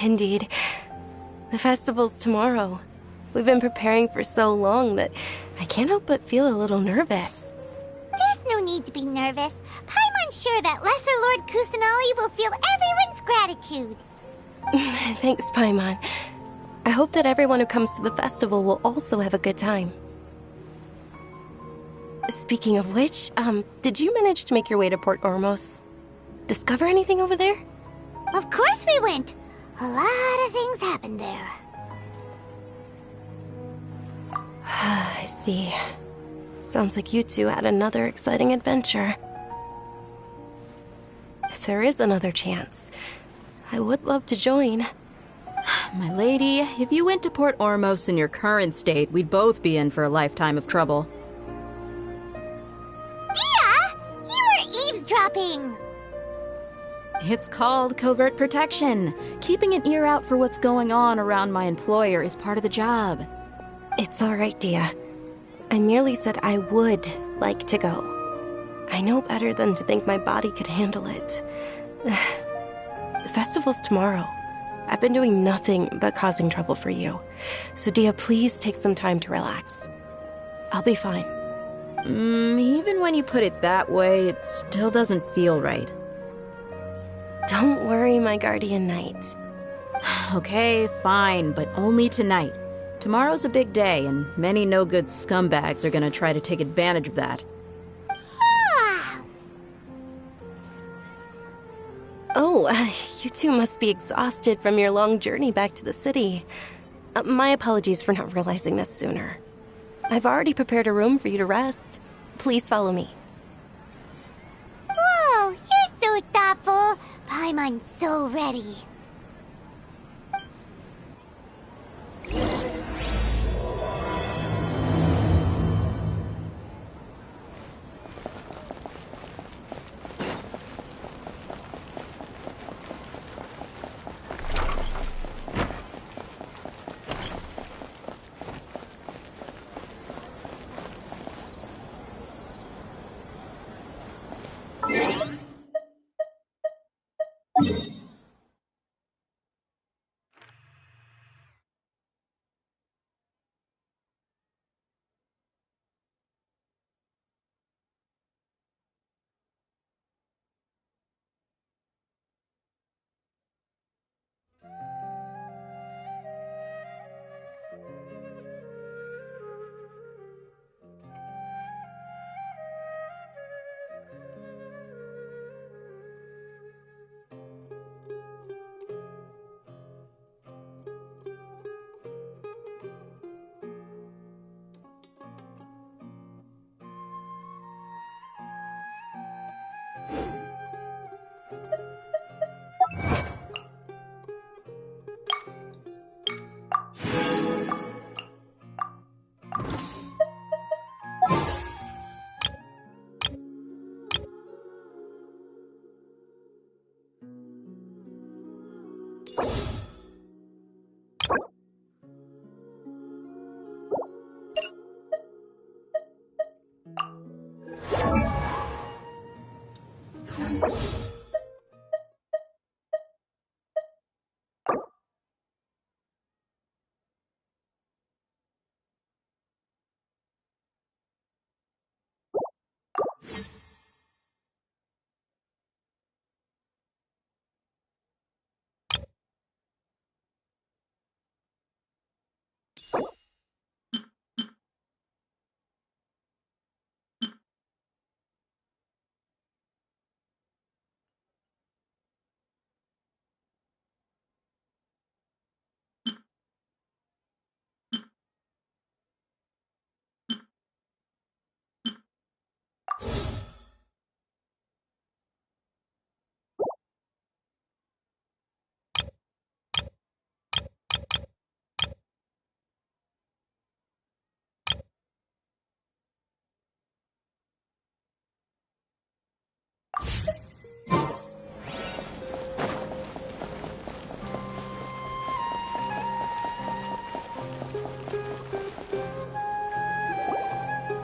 Indeed. The festival's tomorrow. We've been preparing for so long that I can't help but feel a little nervous. There's no need to be nervous. Paimon's sure that Lesser Lord Kusanali will feel everyone's gratitude. Thanks, Paimon. I hope that everyone who comes to the festival will also have a good time. Speaking of which, did you manage to make your way to Port Ormos? Discover anything over there? Of course we went. A lot of things happened there. I see. Sounds like you two had another exciting adventure. If there is another chance, I would love to join. My lady, if you went to Port Ormos in your current state, we'd both be in for a lifetime of trouble. Dia! You were eavesdropping! It's called covert protection. Keeping an ear out for what's going on around my employer is part of the job. It's all right, Dia. I merely said I would like to go. I know better than to think my body could handle it. The festival's tomorrow. I've been doing nothing but causing trouble for you. So, Dia, please take some time to relax. I'll be fine. Even when you put it that way, it still doesn't feel right. Don't worry, my guardian knight. Okay, fine, but only tonight. Tomorrow's a big day, and many no-good scumbags are gonna try to take advantage of that. Oh, you two must be exhausted from your long journey back to the city. My apologies for not realizing this sooner. I've already prepared a room for you to rest. Please follow me. Whoa, you're so thoughtful. Paimon's so ready.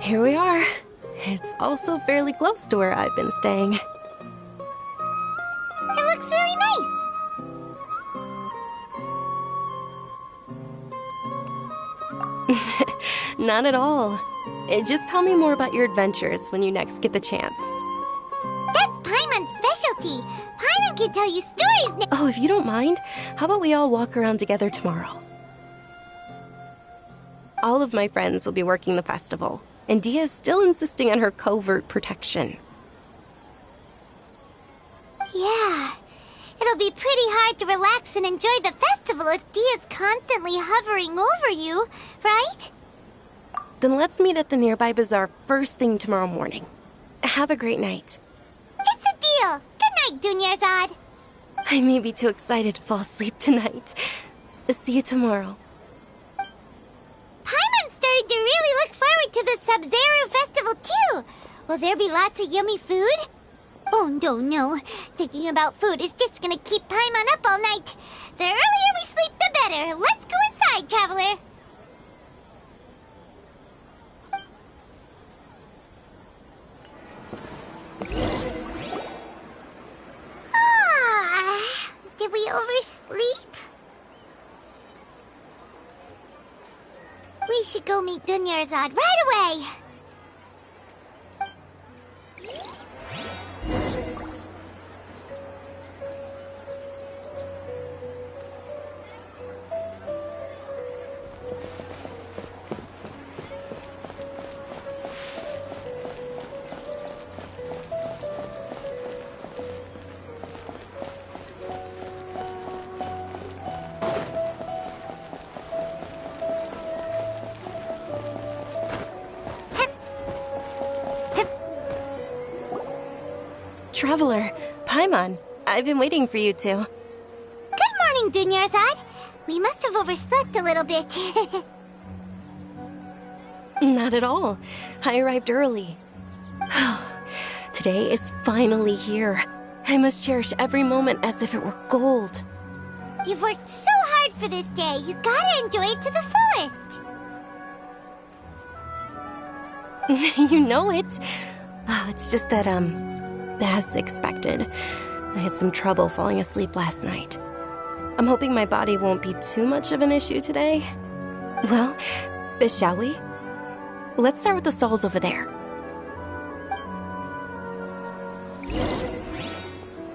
Here we are. It's also fairly close to where I've been staying. It looks really nice. Not at all. Just tell me more about your adventures when you next get the chance. That's Paimon's specialty. Paimon can tell you stories now. Oh, if you don't mind, how about we all walk around together tomorrow? All of my friends will be working the festival, and Dia is still insisting on her covert protection. Yeah. It'll be pretty hard to relax and enjoy the festival if Dia's constantly hovering over you, right? Then let's meet at the nearby bazaar first thing tomorrow morning. Have a great night. It's a deal. Good night, Dunyarzad. I may be too excited to fall asleep tonight. See you tomorrow. Paimon's starting to really look forward to the Sub-Zero festival too. Will there be lots of yummy food? Oh, no. Thinking about food is just gonna keep Paimon up all night. The earlier we sleep, the better. Let's go inside, Traveler. Did we oversleep? We should go meet Dunyarzad right away. Traveler, Paimon, I've been waiting for you two. Good morning, Dunyarzad. We must have overslept a little bit. Not at all. I arrived early. Today is finally here. I must cherish every moment as if it were gold. You've worked so hard for this day. You gotta enjoy it to the fullest. You know it. Oh, it's just that, as expected, I had some trouble falling asleep last night. I'm hoping my body won't be too much of an issue today. Well, shall we? Let's start with the stalls over there.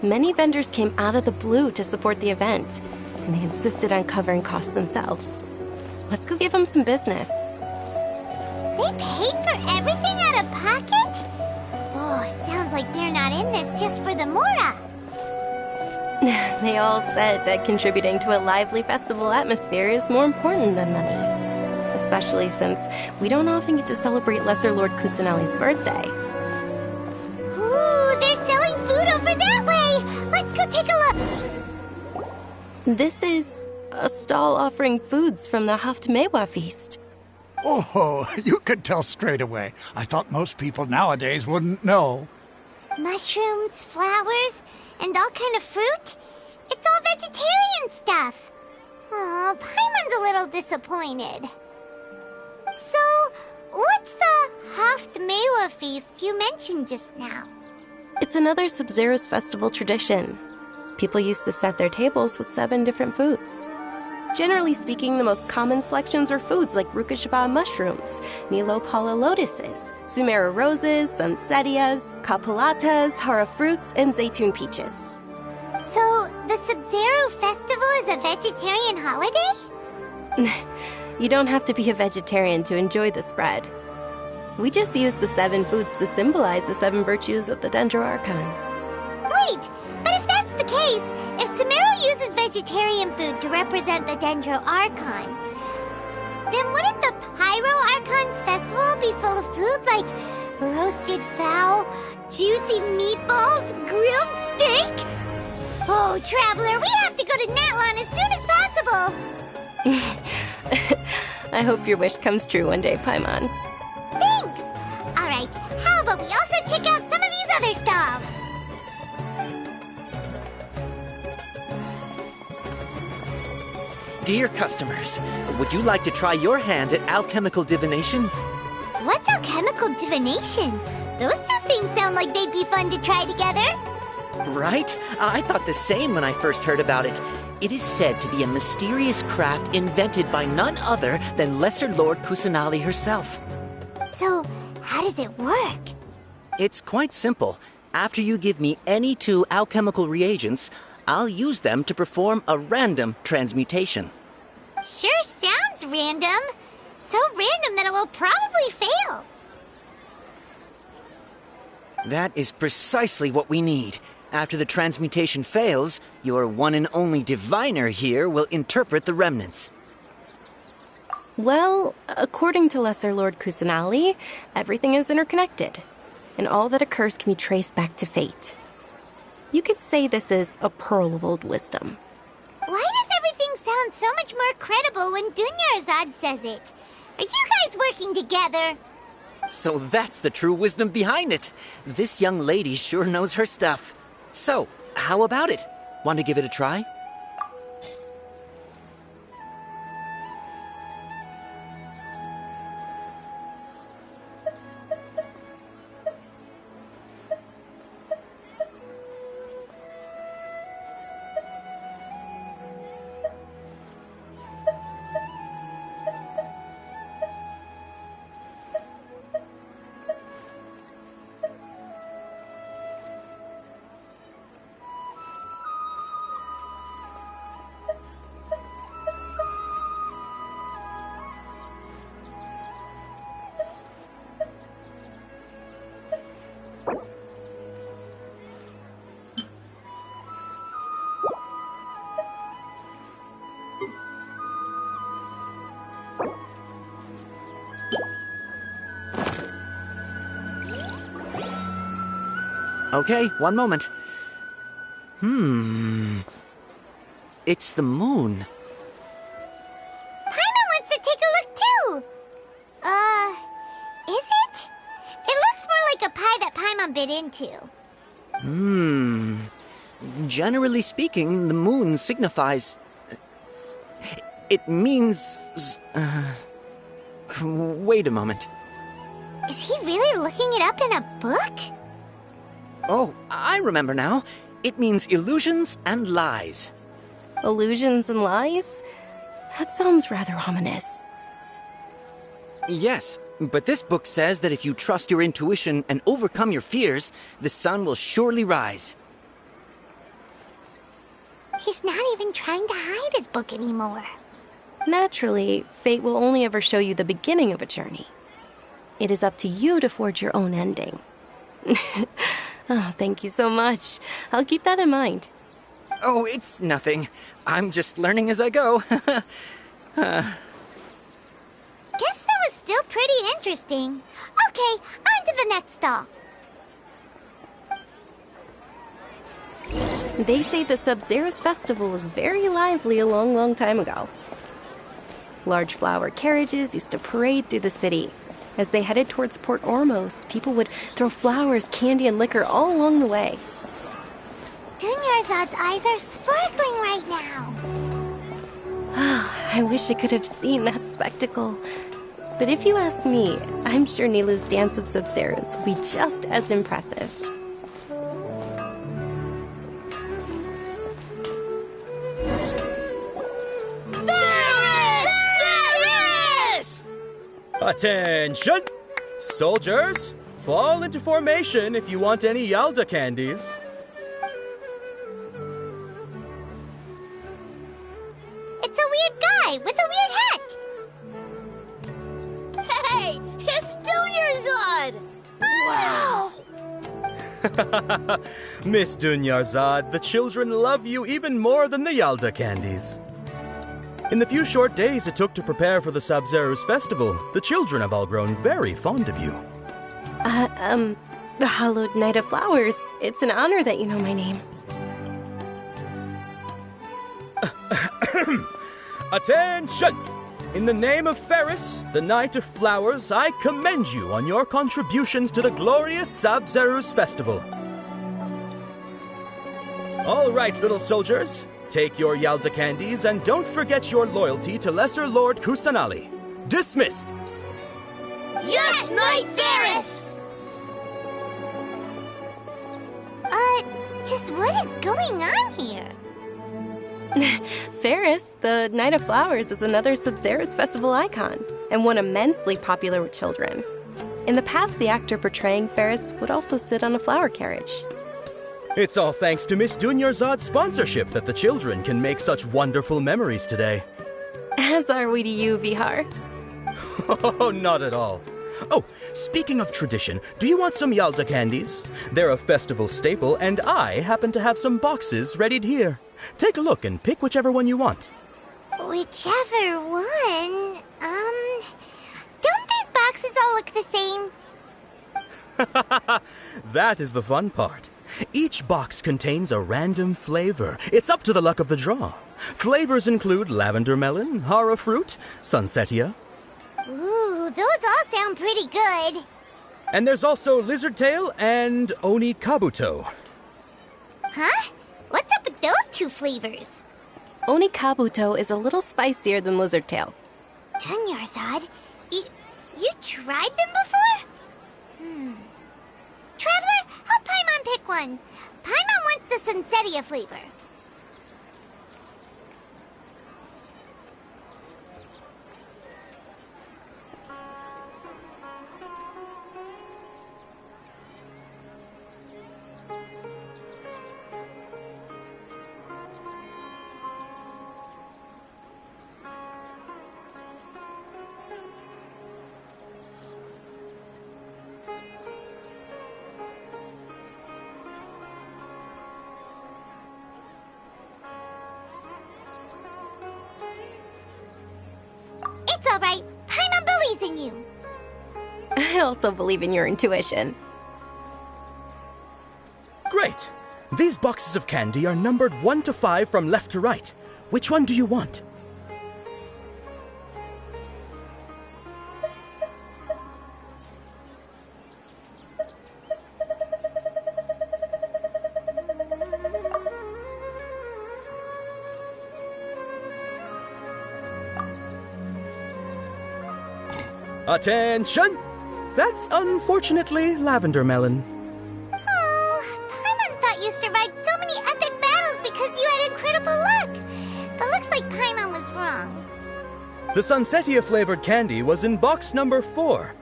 Many vendors came out of the blue to support the event, and they insisted on covering costs themselves. Let's go give them some business. They paid for everything out of pocket? Oh, sounds like they're not in this just for the Mora. They all said that contributing to a lively festival atmosphere is more important than money. Especially since we don't often get to celebrate Lesser Lord Kusanali's birthday. Ooh, they're selling food over that way! Let's go take a look! This is a stall offering foods from the Haftmewa feast. Oh, you could tell straight away. I thought most people nowadays wouldn't know. Mushrooms, flowers, and all kind of fruit? It's all vegetarian stuff. Oh, Paimon's a little disappointed. So, what's the Haftmewa feast you mentioned just now? It's another Sub-Zero's festival tradition. People used to set their tables with 7 different foods. Generally speaking, the most common selections were foods like Rukashva mushrooms, Nilopala lotuses, Sumera roses, Sunsettias, Kapulatas, Hara fruits, and Zaytun peaches. So, the Sub-Zero festival is a vegetarian holiday? You don't have to be a vegetarian to enjoy the spread. We just use the 7 foods to symbolize the 7 virtues of the Dendro Archon. Wait, but if that's the case, if Sumero uses vegetarian food to represent the Dendro Archon, then wouldn't the Pyro Archon's festival be full of food like roasted fowl, juicy meatballs, grilled steak? Oh, Traveler, we have to go to Natlan as soon as possible! I hope your wish comes true one day, Paimon. Thanks! Alright, how about we also check out some of these other stalls? Dear customers, would you like to try your hand at alchemical divination? What's alchemical divination? Those two things sound like they'd be fun to try together. Right? I thought the same when I first heard about it. It is said to be a mysterious craft invented by none other than Lesser Lord Kusanali herself. So, how does it work? It's quite simple. After you give me any 2 alchemical reagents, I'll use them to perform a random transmutation. Sure sounds random. So random that it will probably fail. That is precisely what we need. After the transmutation fails, your one and only diviner here will interpret the remnants. Well, according to Lesser Lord Kusanali, everything is interconnected, and all that occurs can be traced back to fate. You could say this is a pearl of old wisdom. Why does everything sound so much more credible when Dunyarzad says it? Are you guys working together? So that's the true wisdom behind it. This young lady sure knows her stuff. So, how about it? Want to give it a try? Okay, one moment. It's the moon. Paimon wants to take a look too. Is it? It looks more like a pie that Paimon bit into. Generally speaking, the moon signifies... It means... Wait a moment. Is he really looking it up in a book? Oh, I remember now. It means illusions and lies. Illusions and lies? That sounds rather ominous. Yes, but this book says that if you trust your intuition and overcome your fears, the sun will surely rise. He's not even trying to hide his book anymore. Naturally, fate will only ever show you the beginning of a journey. It is up to you to forge your own ending. Oh, thank you so much. I'll keep that in mind. Oh, it's nothing. I'm just learning as I go. Guess that was still pretty interesting. Okay, on to the next stall. They say the Sub-Zeros festival was very lively a long, long time ago. Large flower carriages used to parade through the city. As they headed towards Port Ormos, people would throw flowers, candy, and liquor all along the way. Dunyarzad's eyes are sparkling right now. I wish I could have seen that spectacle. But if you ask me, I'm sure Nilu's dance of Sub-Zeros will be just as impressive. Attention! Soldiers, fall into formation if you want any Yalda candies. It's a weird guy with a weird hat. Hey, it's Dunyarzad! Wow! Miss Dunyarzad, the children love you even more than the Yalda candies. In the few short days it took to prepare for the Sub-Zeros festival, the children have all grown very fond of you. The Hallowed Knight of Flowers. It's an honor that you know my name. Attention! In the name of Ferris, the Knight of Flowers, I commend you on your contributions to the glorious Sub-Zeros festival. All right, little soldiers. Take your Yalda candies and don't forget your loyalty to Lesser Lord Kusanali. Dismissed! Yes, Knight Ferris! Just what is going on here? Ferris, the Night of Flowers, is another Sub-Zero's festival icon, and one immensely popular with children. In the past, the actor portraying Ferris would also sit on a flower carriage. It's all thanks to Miss Dunyarzad's sponsorship that the children can make such wonderful memories today. As are we to you, Vihar. Oh, not at all. Oh, speaking of tradition, do you want some Yalta candies? They're a festival staple, and I happen to have some boxes readied here. Take a look and pick whichever one you want. Whichever one? Don't these boxes all look the same? That is the fun part. Each box contains a random flavor. It's up to the luck of the draw. Flavors include lavender melon, hara fruit, sunsetia. Ooh, those all sound pretty good. And there's also lizard tail and oni kabuto. Huh? What's up with those two flavors? Oni Kabuto is a little spicier than Lizard Tail. Dunyarzad, you tried them before? Traveler, help Paimon pick one. Paimon wants the Sunsetia flavor. It's all right. Paimon believes in you. I also believe in your intuition. Great! These boxes of candy are numbered 1 to 5 from left to right. Which one do you want? Attention! That's unfortunately lavender melon. Oh, Paimon thought you survived so many epic battles because you had incredible luck. But looks like Paimon was wrong. The Sunsetia flavored candy was in box number 4.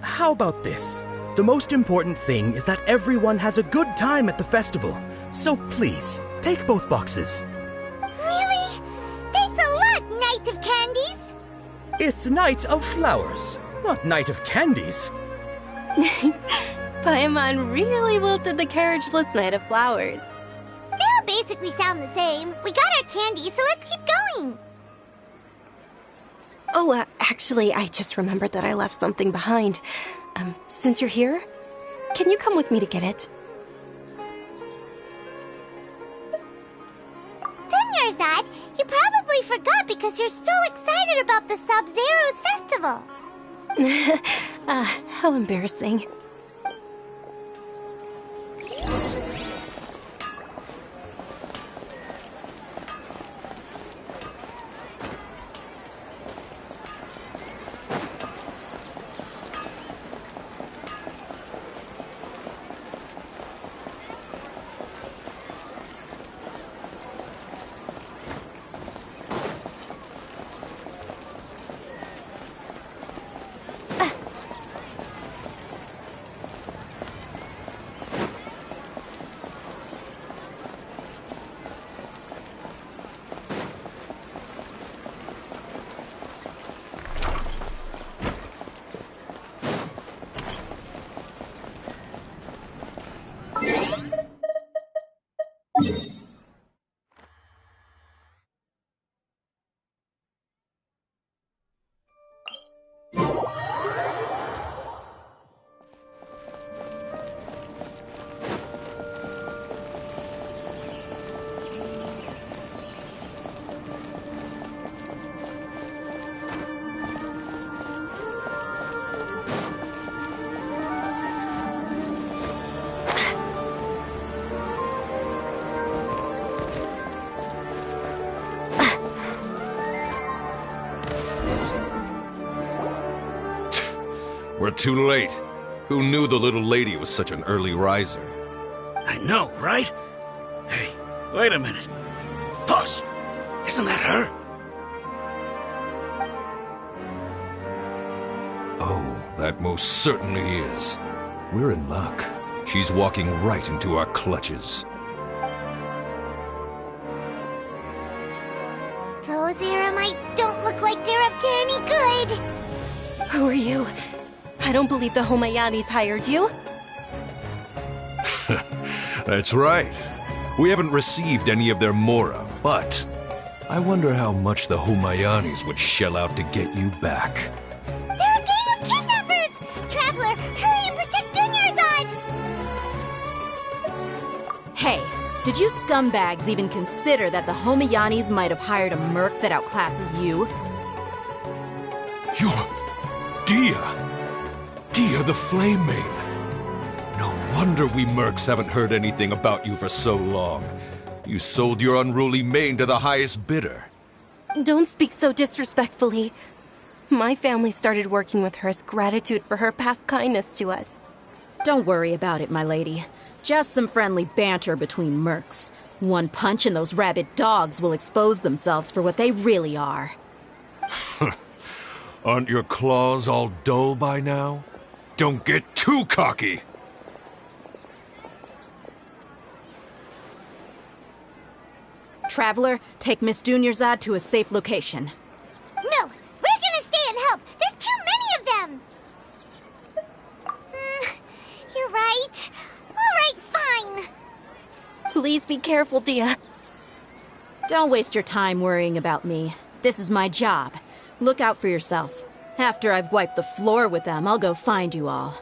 How about this? The most important thing is that everyone has a good time at the festival. So please, take both boxes. Really? Thanks a lot, Knight of Candies. It's Night of Flowers, not Night of Candies. Paimon really wilted the carriageless Night of Flowers. They all basically sound the same. We got our candy, so let's keep going. Oh, actually, I just remembered that I left something behind. Since you're here, can you come with me to get it? Dunyarzad, you probably forgot because you're so excited about the Sub-Zero's festival. How embarrassing. We're too late. Who knew the little lady was such an early riser? I know, right? Hey, wait a minute. Pause. Isn't that her? Oh, that most certainly is. We're in luck. She's walking right into our clutches. Those Eremites don't look like they're up to any good. Who are you? I don't believe the Homayanis hired you. That's right. We haven't received any of their mora, but I wonder how much the Homayanis would shell out to get you back. They're a gang of kidnappers! Traveler, hurry and protect Dunyarzad! Hey, did you scumbags even consider that the Homayanis might have hired a merc that outclasses you? You're... Dia! Dia the Flame Main! No wonder we mercs haven't heard anything about you for so long. You sold your unruly mane to the highest bidder. Don't speak so disrespectfully. My family started working with her as gratitude for her past kindness to us. Don't worry about it, my lady. Just some friendly banter between mercs. One punch and those rabid dogs will expose themselves for what they really are. Aren't your claws all dull by now? Don't get too cocky! Traveler, take Miss Dunyarzad to a safe location. No, we're gonna stay and help. There's too many of them. You're right. All right, fine. Please be careful, Dia. Don't waste your time worrying about me. This is my job. Look out for yourself. After I've wiped the floor with them, I'll go find you all.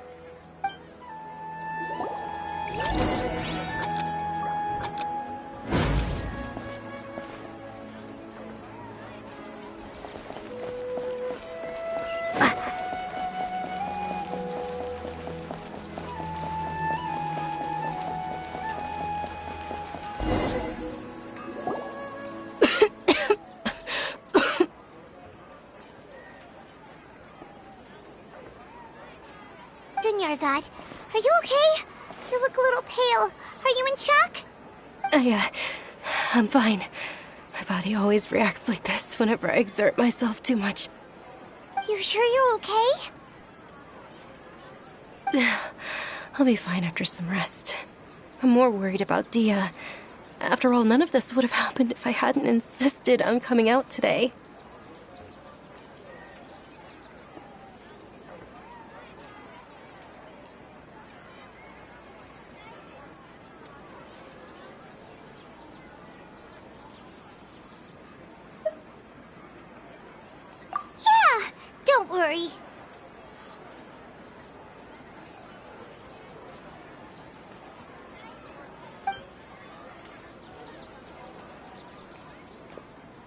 Dunyarzad, are you okay? You look a little pale. Are you in shock? I'm fine. My body always reacts like this whenever I exert myself too much. You sure you're okay? I'll be fine after some rest. I'm more worried about Dia. After all, none of this would have happened if I hadn't insisted on coming out today. Yeah, don't worry.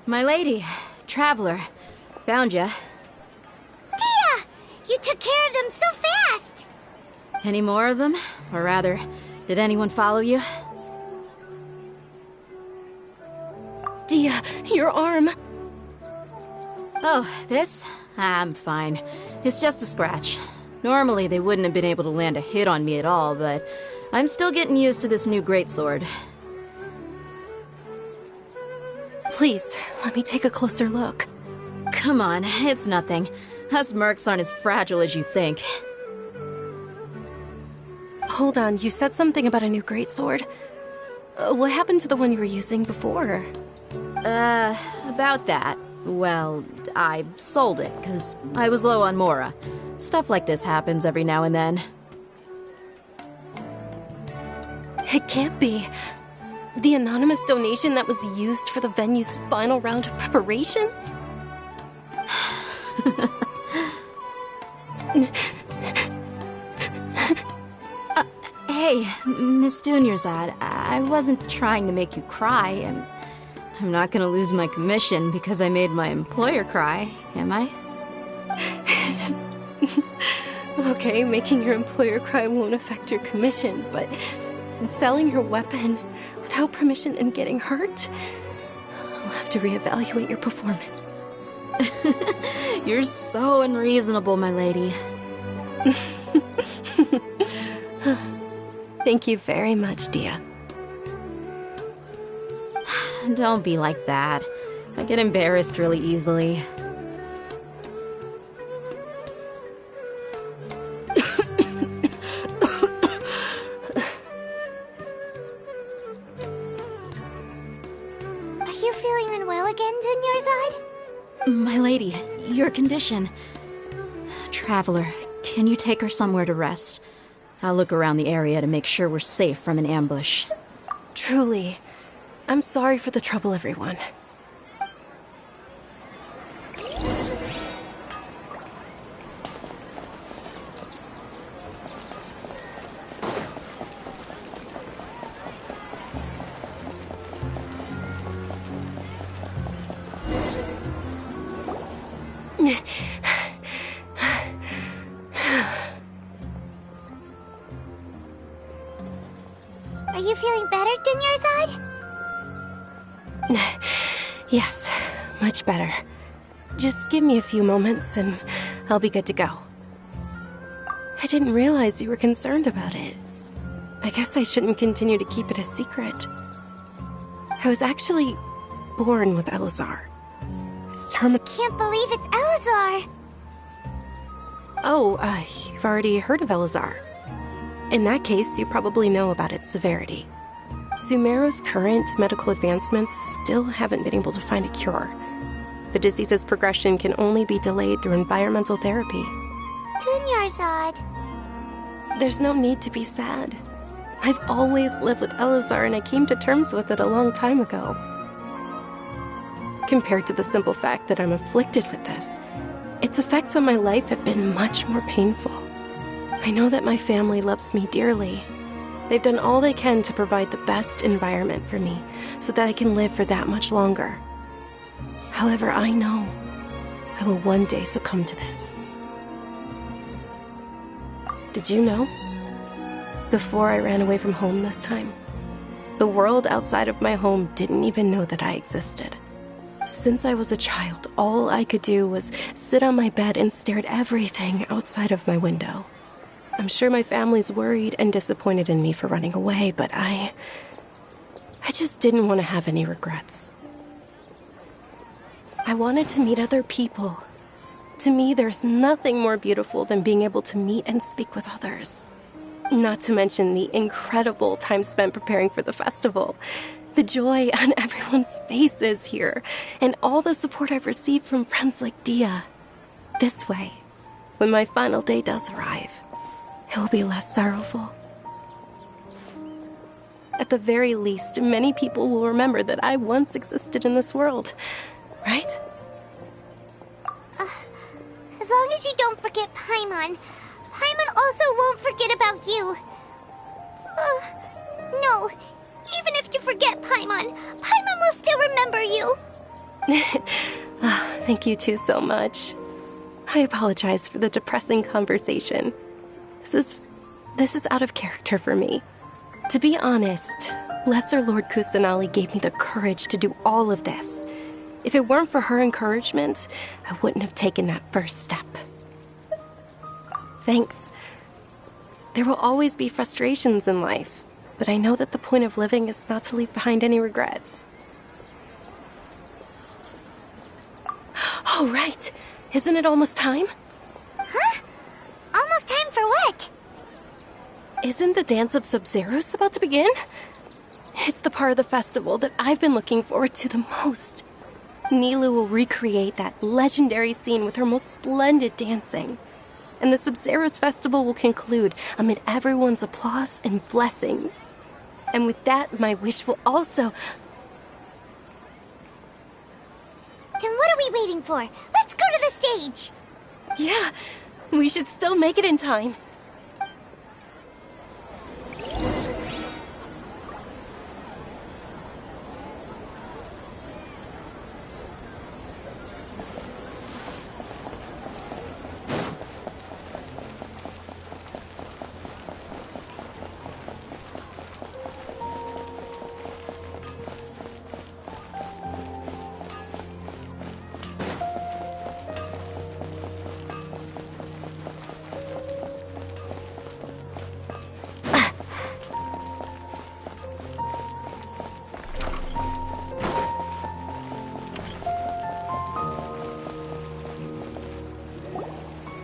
My lady, Traveler, found ya. Dia! You took care of them so fast! Any more of them? Or rather, did anyone follow you? Dia, your arm. Oh, this? I'm fine. It's just a scratch. Normally, they wouldn't have been able to land a hit on me at all, but I'm still getting used to this new greatsword. Please, let me take a closer look. Come on, it's nothing. Us mercs aren't as fragile as you think. Hold on, you said something about a new greatsword. What happened to the one you were using before? About that. Well, I sold it, because I was low on mora. Stuff like this happens every now and then. It can't be. The anonymous donation that was used for the venue's final round of preparations? Hey, Miss Dunyarzad, I wasn't trying to make you cry, and I'm not gonna lose my commission because I made my employer cry, am I? Okay, making your employer cry won't affect your commission, but selling your weapon without permission and getting hurt? I'll have to reevaluate your performance. You're so unreasonable, my lady. Thank you very much, Dia. Don't be like that. I get embarrassed really easily. Are you feeling unwell again, Dunyarzad? My lady, your condition. Traveler, can you take her somewhere to rest? I'll look around the area to make sure we're safe from an ambush. Truly, I'm sorry for the trouble, everyone. Are you feeling better, Dunyarzad? Yes, much better. Just give me a few moments and I'll be good to go. I didn't realize you were concerned about it. I guess I shouldn't continue to keep it a secret. I was actually born with Elazar. Can't believe it's Elazar! Oh, you've already heard of Elazar. In that case, you probably know about its severity. Sumeru's current medical advancements still haven't been able to find a cure. The disease's progression can only be delayed through environmental therapy. Dunyarzad. There's no need to be sad. I've always lived with Elazar and I came to terms with it a long time ago. Compared to the simple fact that I'm afflicted with this, its effects on my life have been much more painful. I know that my family loves me dearly. They've done all they can to provide the best environment for me so that I can live for that much longer. However, I know I will one day succumb to this. Did you know? Before I ran away from home this time, the world outside of my home didn't even know that I existed. Since I was a child, all I could do was sit on my bed and stare at everything outside of my window. I'm sure my family's worried and disappointed in me for running away, but I just didn't want to have any regrets. I wanted to meet other people. To me, there's nothing more beautiful than being able to meet and speak with others. Not to mention the incredible time spent preparing for the festival. The joy on everyone's faces here, and all the support I've received from friends like Dia. This way, when my final day does arrive, it will be less sorrowful. At the very least, many people will remember that I once existed in this world, right? As long as you don't forget Paimon. Paimon also won't forget about you. No, even if you forget Paimon, Paimon will still remember you. Thank you two so much. I apologize for the depressing conversation. This is out of character for me. To be honest, Lesser Lord Kusanali gave me the courage to do all of this. If it weren't for her encouragement, I wouldn't have taken that first step. Thanks. There will always be frustrations in life, but I know that the point of living is not to leave behind any regrets. Oh, right. Isn't it almost time? Huh? Almost time for what? Isn't the Dance of Sub-Zeros about to begin? It's the part of the festival that I've been looking forward to the most. Nilu will recreate that legendary scene with her most splendid dancing. And the Sub-Zeros festival will conclude amid everyone's applause and blessings. And with that, my wish will also... Then what are we waiting for? Let's go to the stage! Yeah, we should still make it in time.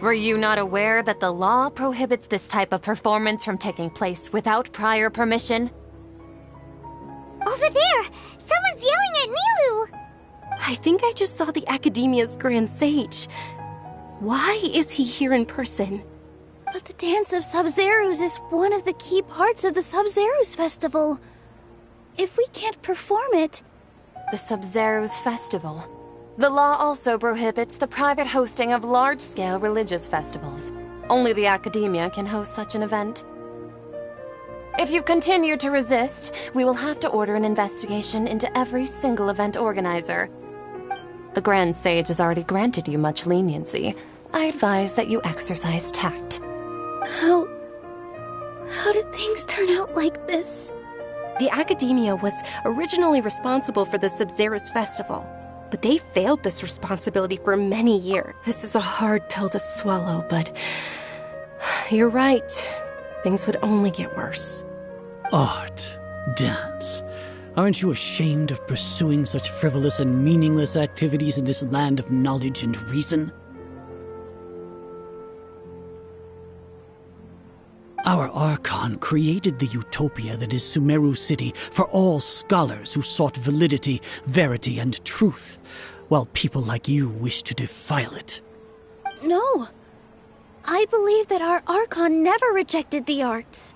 Were you not aware that the law prohibits this type of performance from taking place without prior permission? Over there! Someone's yelling at Nilu! I think I just saw the Academia's Grand Sage. Why is he here in person? But the Dance of Sub-Zerus is one of the key parts of the Sub-Zerus Festival. If we can't perform it... The Sub-Zerus Festival. The law also prohibits the private hosting of large-scale religious festivals. Only the Academia can host such an event. If you continue to resist, we will have to order an investigation into every single event organizer. The Grand Sage has already granted you much leniency. I advise that you exercise tact. How did things turn out like this? The Academia was originally responsible for the Sub-Zerus Festival, but they failed this responsibility for many years. This is a hard pill to swallow, but you're right. Things would only get worse. Art, dance. Aren't you ashamed of pursuing such frivolous and meaningless activities in this land of knowledge and reason? Our Archon created the utopia that is Sumeru City for all scholars who sought validity, verity, and truth, while people like you wish to defile it. No. I believe that our Archon never rejected the arts.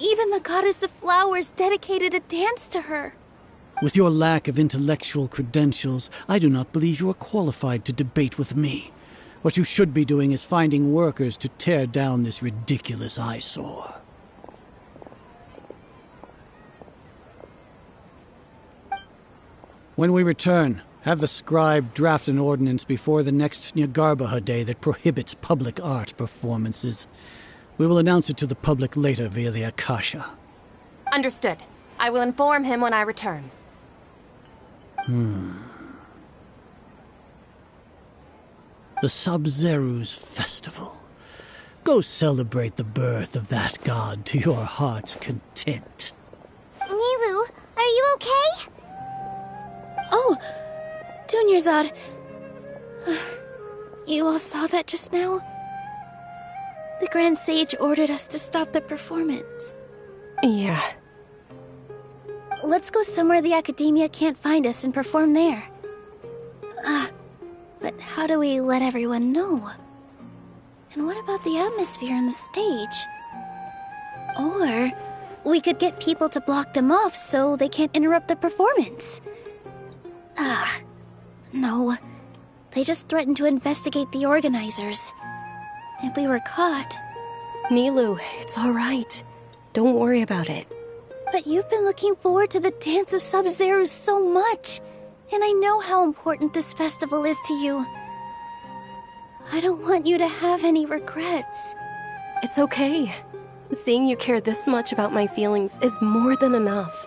Even the goddess of flowers dedicated a dance to her. With your lack of intellectual credentials, I do not believe you are qualified to debate with me. What you should be doing is finding workers to tear down this ridiculous eyesore. When we return, have the scribe draft an ordinance before the next Nyagarbha Day that prohibits public art performances. We will announce it to the public later via the Akasha. Understood. I will inform him when I return. The Sub-Zerus Festival. Go celebrate the birth of that god to your heart's content. Nilu, are you okay? Oh, Dunyarzad. You all saw that just now? The Grand Sage ordered us to stop the performance. Yeah. Let's go somewhere the Academia can't find us and perform there. But how do we let everyone know? And what about the atmosphere on the stage? Or we could get people to block them off so they can't interrupt the performance. No. They just threatened to investigate the organizers. If we were caught... Nilu, it's all right. Don't worry about it. But you've been looking forward to the Dance of Sub-Zerus so much. And I know how important this festival is to you. I don't want you to have any regrets. It's okay. Seeing you care this much about my feelings is more than enough.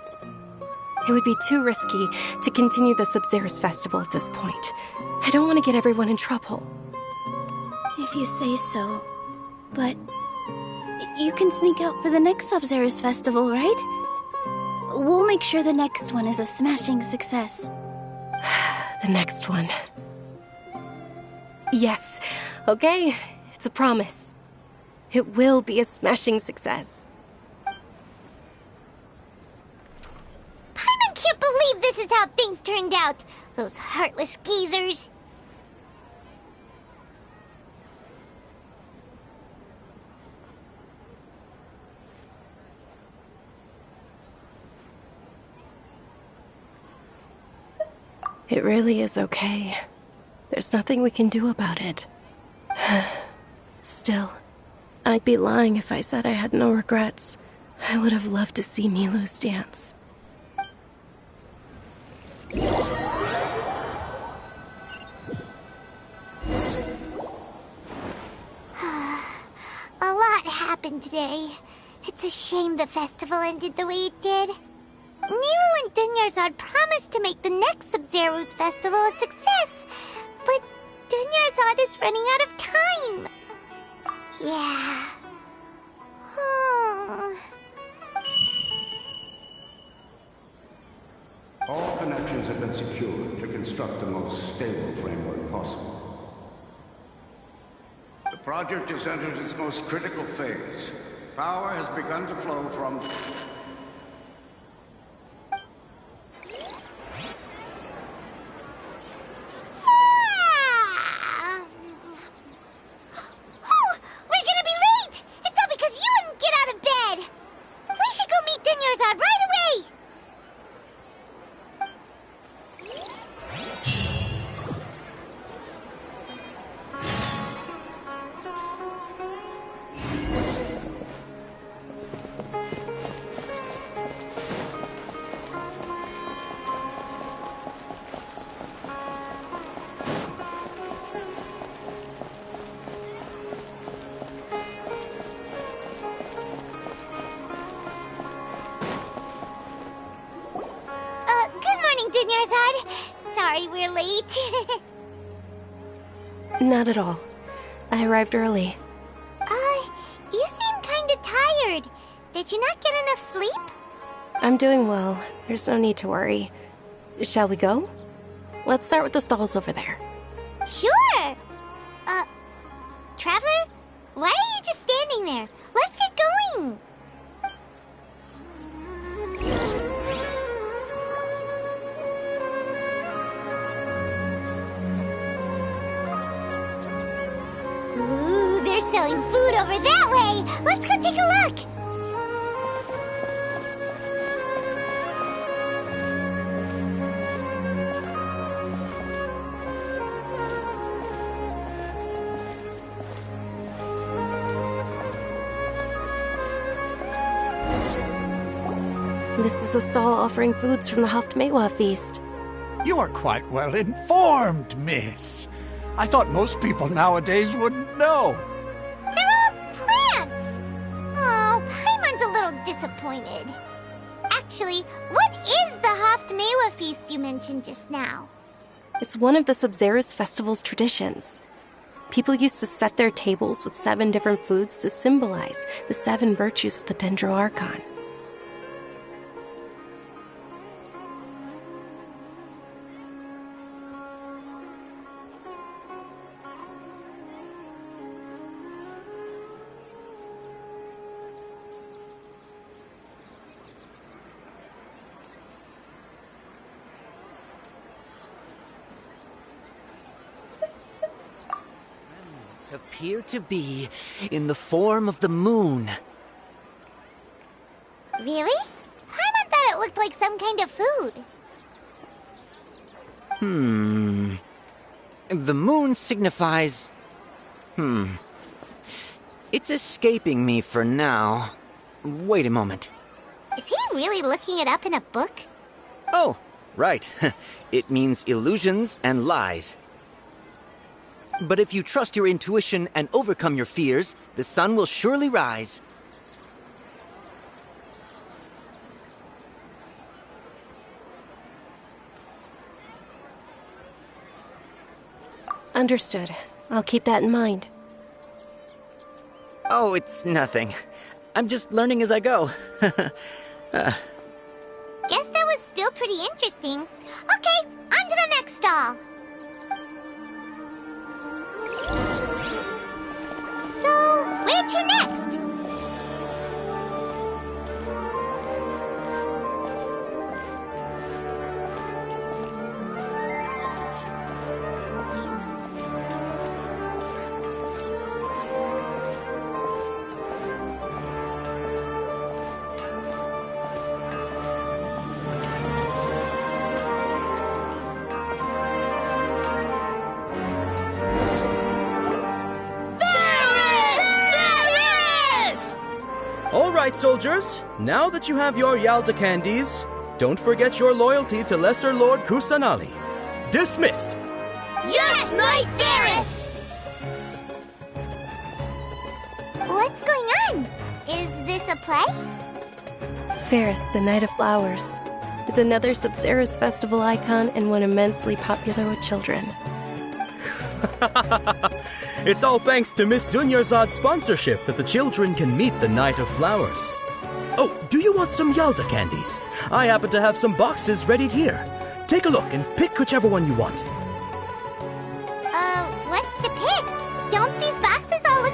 It would be too risky to continue the Sub-Zerus Festival at this point. I don't want to get everyone in trouble. If you say so. But you can sneak out for the next Sub-Zerus Festival, right? We'll make sure the next one is a smashing success. The next one. Yes. Okay. It's a promise. It will be a smashing success. I can't believe this is how things turned out. Those heartless geezers. It really is okay. There's nothing we can do about it. Still, I'd be lying if I said I had no regrets. I would have loved to see Nilu's dance. A lot happened today. It's a shame the festival ended the way it did. Nilu and Dunyarzad promised to make the next Sub-Zerus festival a success, but Dunyarzad is running out of time. Yeah. All connections have been secured to construct the most stable framework possible. project has entered its most critical phase. Power has begun to flow from... Sorry we're late. Not at all. I arrived early. You seem kinda tired. Did you not get enough sleep? I'm doing well. There's no need to worry. Shall we go? Let's start with the stalls over there. Sure! Traveler? Why are you just standing there? Let's get going! Ooh, they're selling food over that way! Let's go take a look! This is a stall offering foods from the Haftmewa feast. You are quite well informed, miss. I thought most people nowadays wouldn't know. They're all plants! Oh, Paimon's a little disappointed. Actually, what is the Haftmewa feast you mentioned just now? It's one of the Sub-Zerus festival's traditions. People used to set their tables with 7 different foods to symbolize the 7 virtues of the Dendroarchon. Appear to be in the form of the moon. Really? Paimon thought it looked like some kind of food. The moon signifies... It's escaping me for now. Wait a moment. Is he really looking it up in a book? Oh, right. It means illusions and lies. But if you trust your intuition and overcome your fears, the sun will surely rise. Understood. I'll keep that in mind. Oh, it's nothing. I'm just learning as I go. Guess that was still pretty interesting. Okay, on to the next stall. So, where to next? All right, soldiers. Now that you have your Yalda candies, don't forget your loyalty to Lesser Lord Kusanali. Dismissed! Yes, Knight Varys! What's going on? Is this a play? Ferris, the Knight of Flowers, is another Sub-Zerus festival icon and one immensely popular with children. It's all thanks to Miss Dunyarzad's sponsorship that the children can meet the Knight of Flowers. Oh, do you want some Yalda candies? I happen to have some boxes readied here. Take a look and pick whichever one you want. What's to pick? Don't these boxes all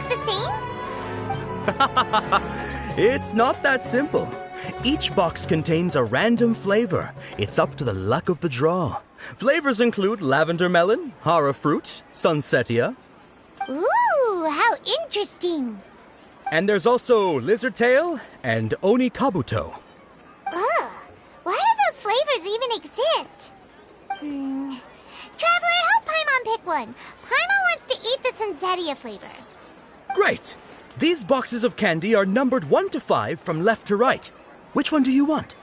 It's not that simple. Each box contains a random flavor. It's up to the luck of the draw. Flavors include lavender melon, hara fruit, sunsetia. Ooh, how interesting. And there's also lizard tail and oni kabuto. Ugh, why do those flavors even exist? Traveler, help Paimon pick one. Paimon wants to eat the sunsetia flavor. Great! These boxes of candy are numbered 1 to 5 from left to right. Which one do you want?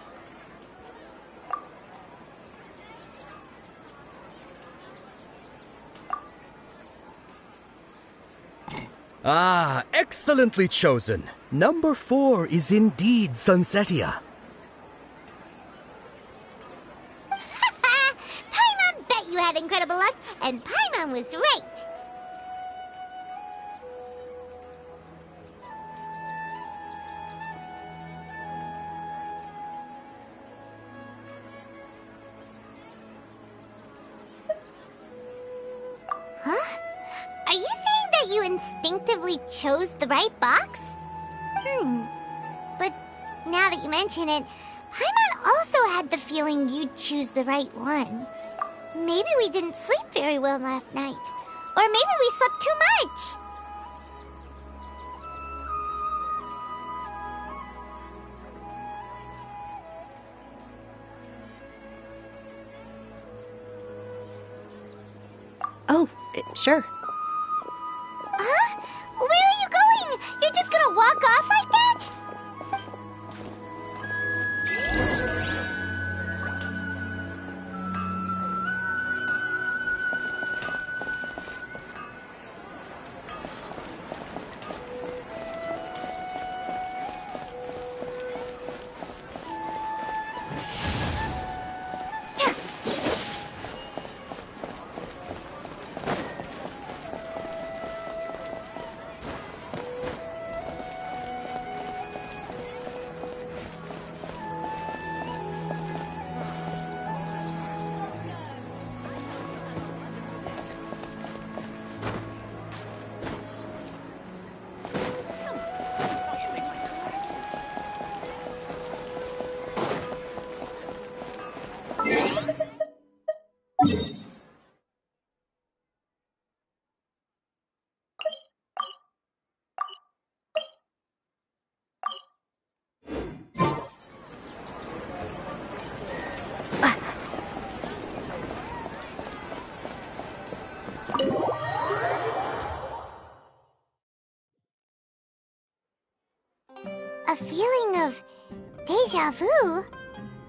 Ah, excellently chosen. Number 4 is indeed sunsetia. Paimon bet you had incredible luck, and Paimon was right. Huh? Are you saying that you instinctively chose the right box? But now that you mention it, Paimon also had the feeling you'd choose the right one. Maybe we didn't sleep very well last night. Or maybe we slept too much. Oh, sure. Huh? Where are you going? You're just gonna walk off like that? A feeling of deja vu?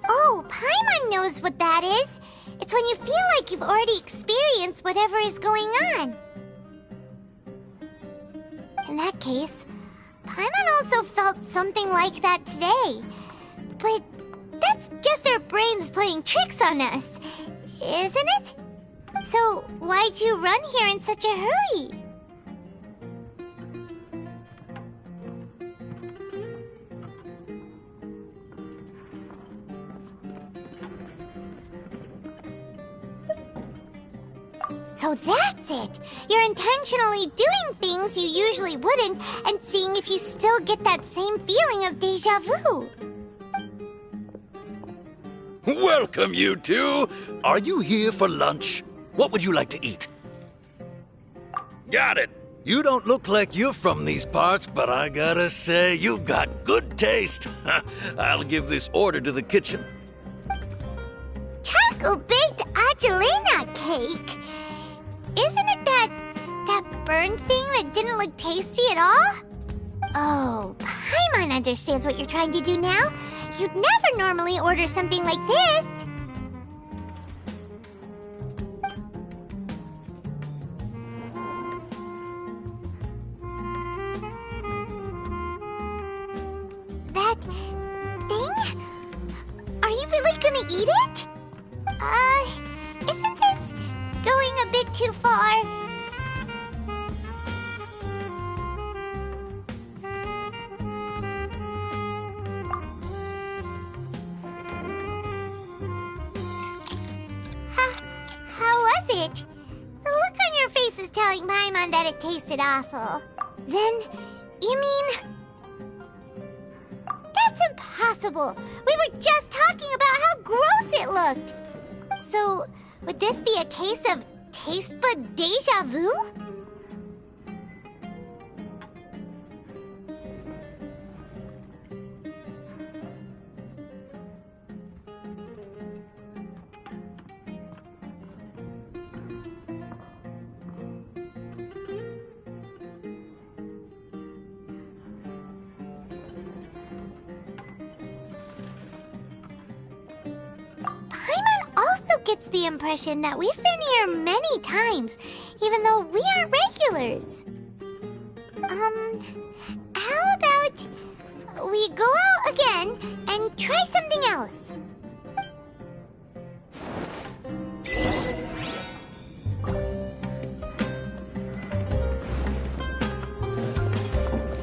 Oh, Paimon knows what that is. It's when you feel like you've already experienced whatever is going on. In that case, Paimon also felt something like that today. But that's just our brains playing tricks on us, isn't it? So why'd you run here in such a hurry? So that's it! You're intentionally doing things you usually wouldn't and seeing if you still get that same feeling of deja vu. Welcome, you two! Are you here for lunch? What would you like to eat? Got it! You don't look like you're from these parts, but I gotta say, you've got good taste. I'll give this order to the kitchen. Charcoal-baked Angelina cake? Isn't it that burn thing that didn't look tasty at all? Oh, Paimon understands what you're trying to do now. You'd never normally order something like this. That thing? Are you really gonna eat it? Isn't this going a bit too far? How was it? The look on your face is telling Paimon that it tasted awful. Then, you mean That's impossible! We were just talking about how gross it looked! So, would this be a case of taste bud deja vu? Paimon also gets the impression that we've been here many times, even though we aren't regulars. How about we go out again and try something else?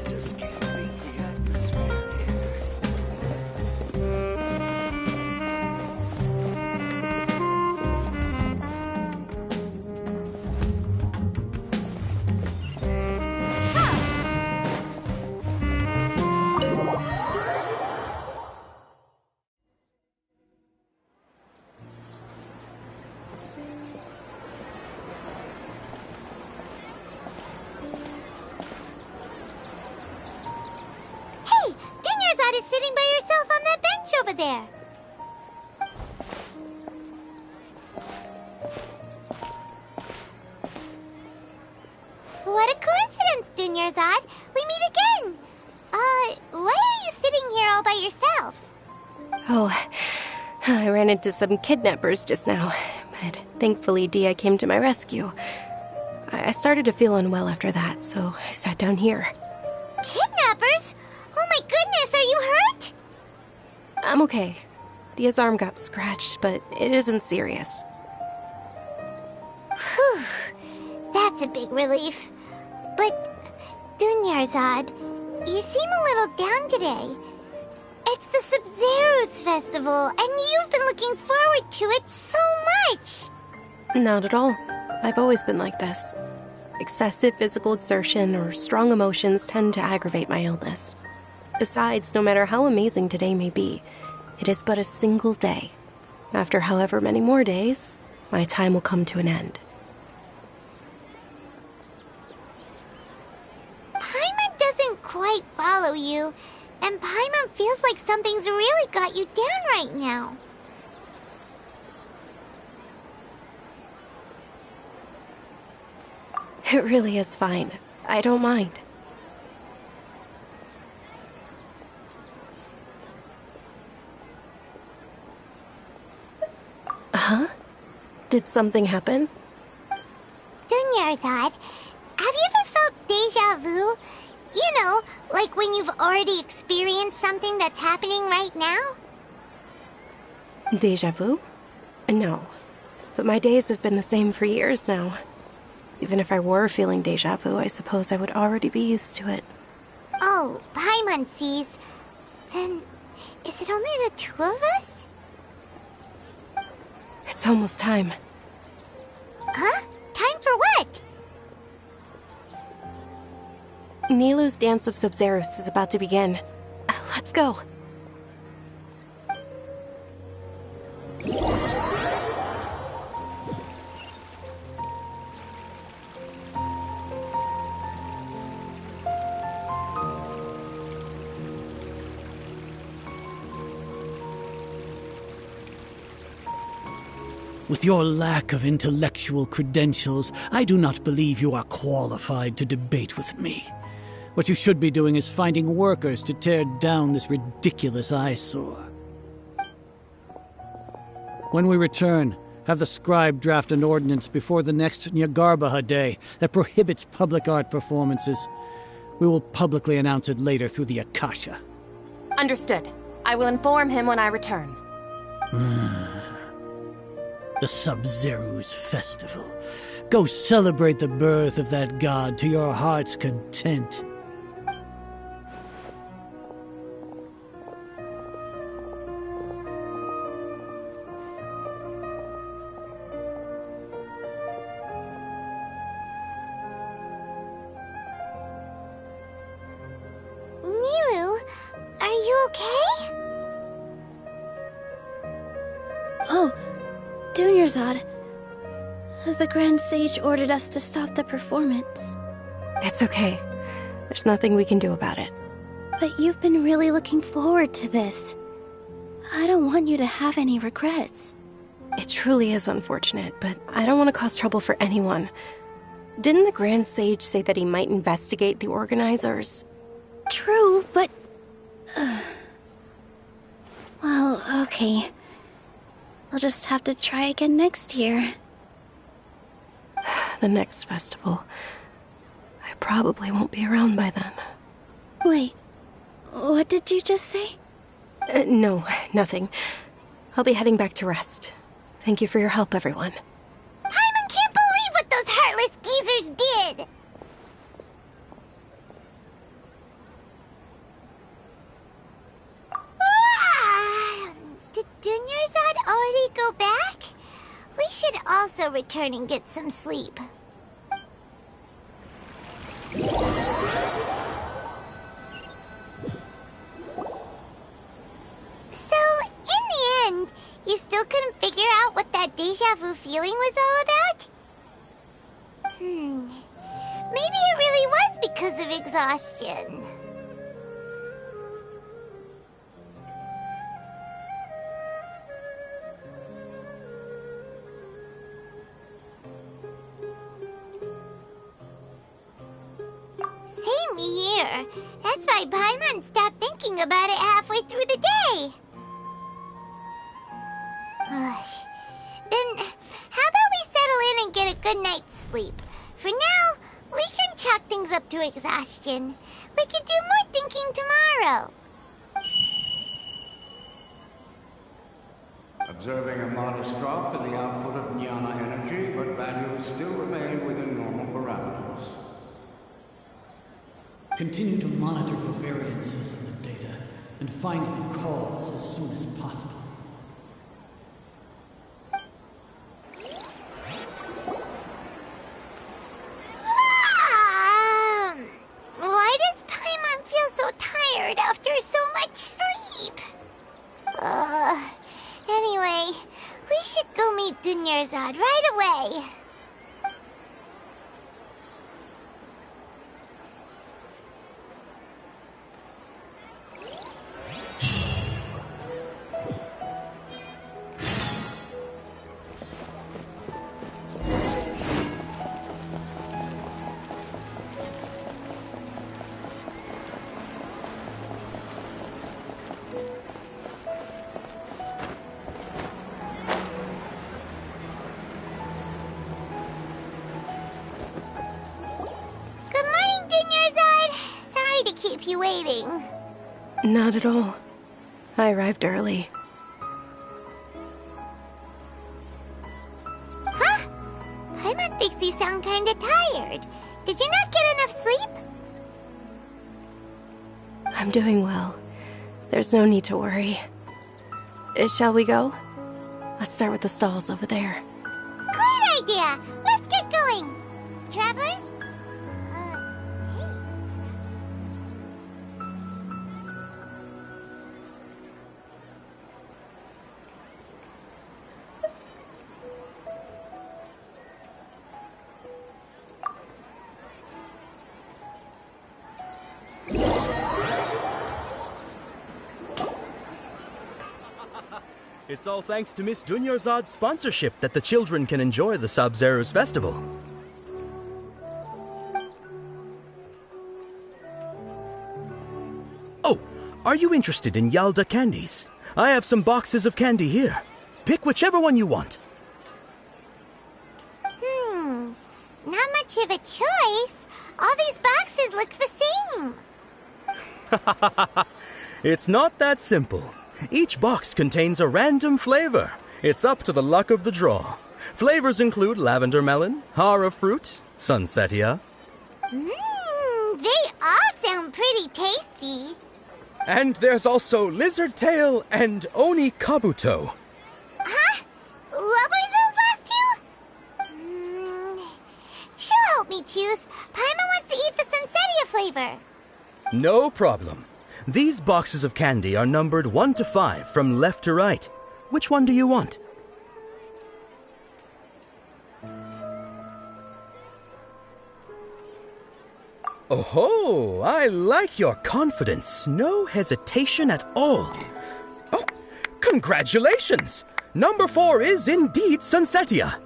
Just can't beat the atmosphere here. Hey, Dinyarzad is sitting by herself on that bench over there. What a coincidence, Dinyarzad. We meet again. Why are you sitting here all by yourself? Oh, I ran into some kidnappers just now, but thankfully Dia came to my rescue. I started to feel unwell after that, so I sat down here. Kidnappers? Oh my goodness, are you hurt? I'm okay. Dia's arm got scratched, but it isn't serious. Whew, that's a big relief. But, Dunyarzad, you seem a little down today. It's the Sub-Zero's festival, and you've been looking forward to it so much. Not at all. I've always been like this. Excessive physical exertion or strong emotions tend to aggravate my illness. Besides, no matter how amazing today may be, it is but a single day. After however many more days, my time will come to an end. Paimon doesn't quite follow you, and Paimon feels like something's really got you down right now. It really is fine. I don't mind. Huh? Did something happen? Dunyarzad, have you ever felt deja vu? You know, like when you've already experienced something that's happening right now? Deja vu? No. But my days have been the same for years now. Even if I were feeling deja vu, I suppose I would already be used to it. Oh, Paimon sees. Then, is it only the two of us? It's almost time. Huh? Time for what? Nilou's Dance of Sub-Zeros is about to begin. Let's go. With your lack of intellectual credentials, I do not believe you are qualified to debate with me. What you should be doing is finding workers to tear down this ridiculous eyesore. When we return, have the scribe draft an ordinance before the next Nyagarbaha Day that prohibits public art performances. We will publicly announce it later through the Akasha. Understood. I will inform him when I return. The Sub-Zero's festival. Go celebrate the birth of that god to your heart's content. Nilou, are you okay? Oh, Dunyarzad. The Grand Sage ordered us to stop the performance. It's okay. There's nothing we can do about it. But you've been really looking forward to this. I don't want you to have any regrets. It truly is unfortunate, but I don't want to cause trouble for anyone. Didn't the Grand Sage say that he might investigate the organizers? True, but... Well, okay. I'll just have to try again next year. The next festival. I probably won't be around by then. Wait, what did you just say? No, nothing. I'll be heading back to rest. Thank you for your help, everyone. Paimon can't believe what those heartless geezers did! Did Dunyarzad already go back? We should also return and get some sleep. So, in the end, you still couldn't figure out what that deja vu feeling was all about? Maybe it really was because of exhaustion. Same here. That's why Paimon stopped thinking about it halfway through the day. Then, how about we settle in and get a good night's sleep? For now, we can chalk things up to exhaustion. We can do more thinking tomorrow. Observing a modest drop in the output of jnana energy, but values still remain within normal parameters. Continue to monitor for variances in the data and find the cause as soon as possible. Why does Paimon feel so tired after so much sleep? Anyway, we should go meet Dunyarzad right away. Keep you waiting. Not at all. I arrived early. Huh? Paimon thinks you sound kinda tired. Did you not get enough sleep? I'm doing well. There's no need to worry. Shall we go? Let's start with the stalls over there. Great idea! Let's get going! Traveler? It's all thanks to Miss Dunyarzad's sponsorship that the children can enjoy the Sub-Zero's festival. Oh, are you interested in Yalda candies? I have some boxes of candy here. Pick whichever one you want. Not much of a choice. All these boxes look the same. It's not that simple. Each box contains a random flavor. It's up to the luck of the draw. Flavors include lavender melon, hara fruit, sunsetia. They all sound pretty tasty. And there's also lizard tail and oni kabuto. Huh? What were those last two? She'll help me choose. Paimon wants to eat the sunsetia flavor. No problem. These boxes of candy are numbered 1 to 5 from left to right. Which one do you want? Oh, I like your confidence. No hesitation at all. Oh, congratulations! Number 4 is indeed Sunsetia.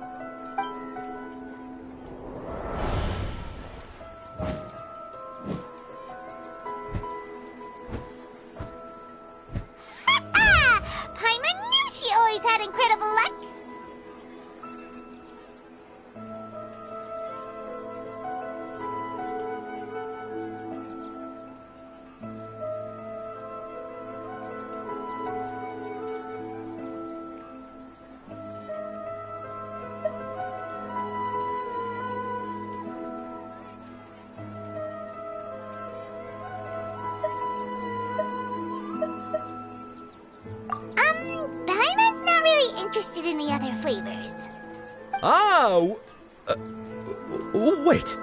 Paimon knew she always had incredible luck. Paimon's not really interested in the other flavors. Wait.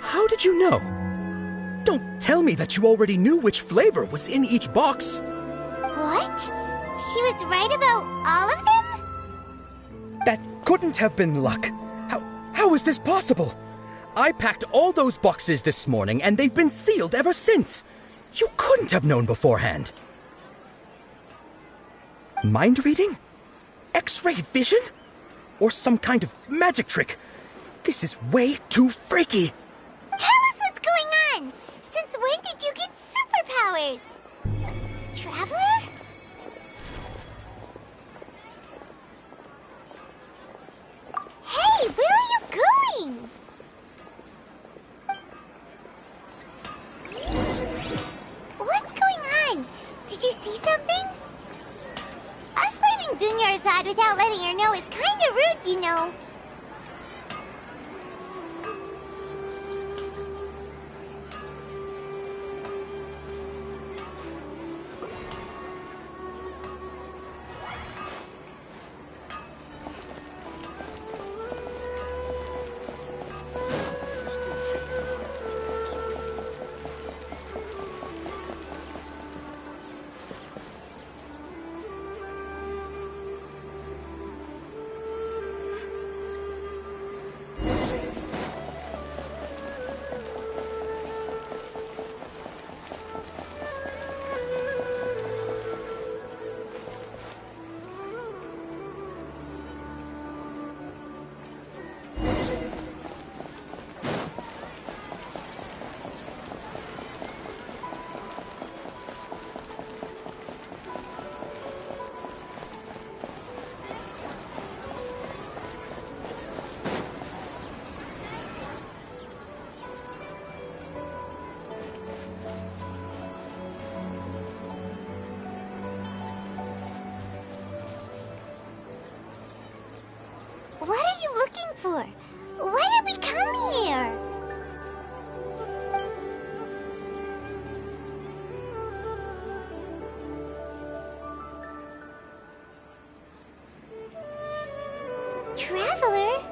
How did you know? Don't tell me that you already knew which flavor was in each box. What? She was right about all of them? That couldn't have been luck. How is this possible? I packed all those boxes this morning and they've been sealed ever since. You couldn't have known beforehand. Mind reading? X-ray vision? Or some kind of magic trick? This is way too freaky. Tell us what's going on! Since when did you get superpowers? Traveler? Hey, where are you going? What's going on? Did you see something? Us leaving Dunya's side without letting her know is kinda rude, you know. What are you looking for? Why did we come here? Traveler?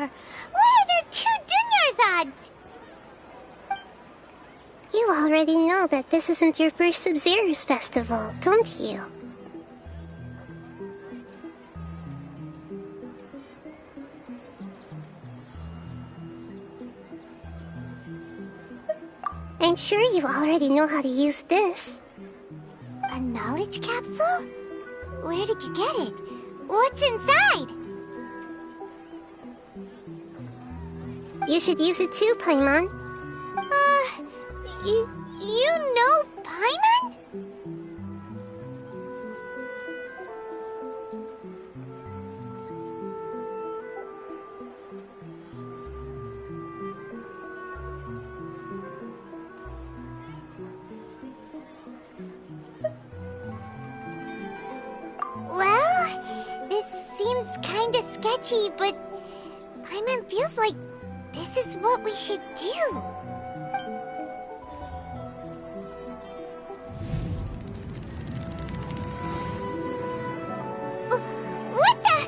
there? Why are there 2 Dunyarzad's? You already know that this isn't your first Sub-Zero's festival, don't you? I'm sure you already know how to use this. A knowledge capsule? Where did you get it? What's inside? You should use it too, Paimon. You know Paimon? Well, this seems kinda sketchy, but Paimon feels like this is what we should do. What the?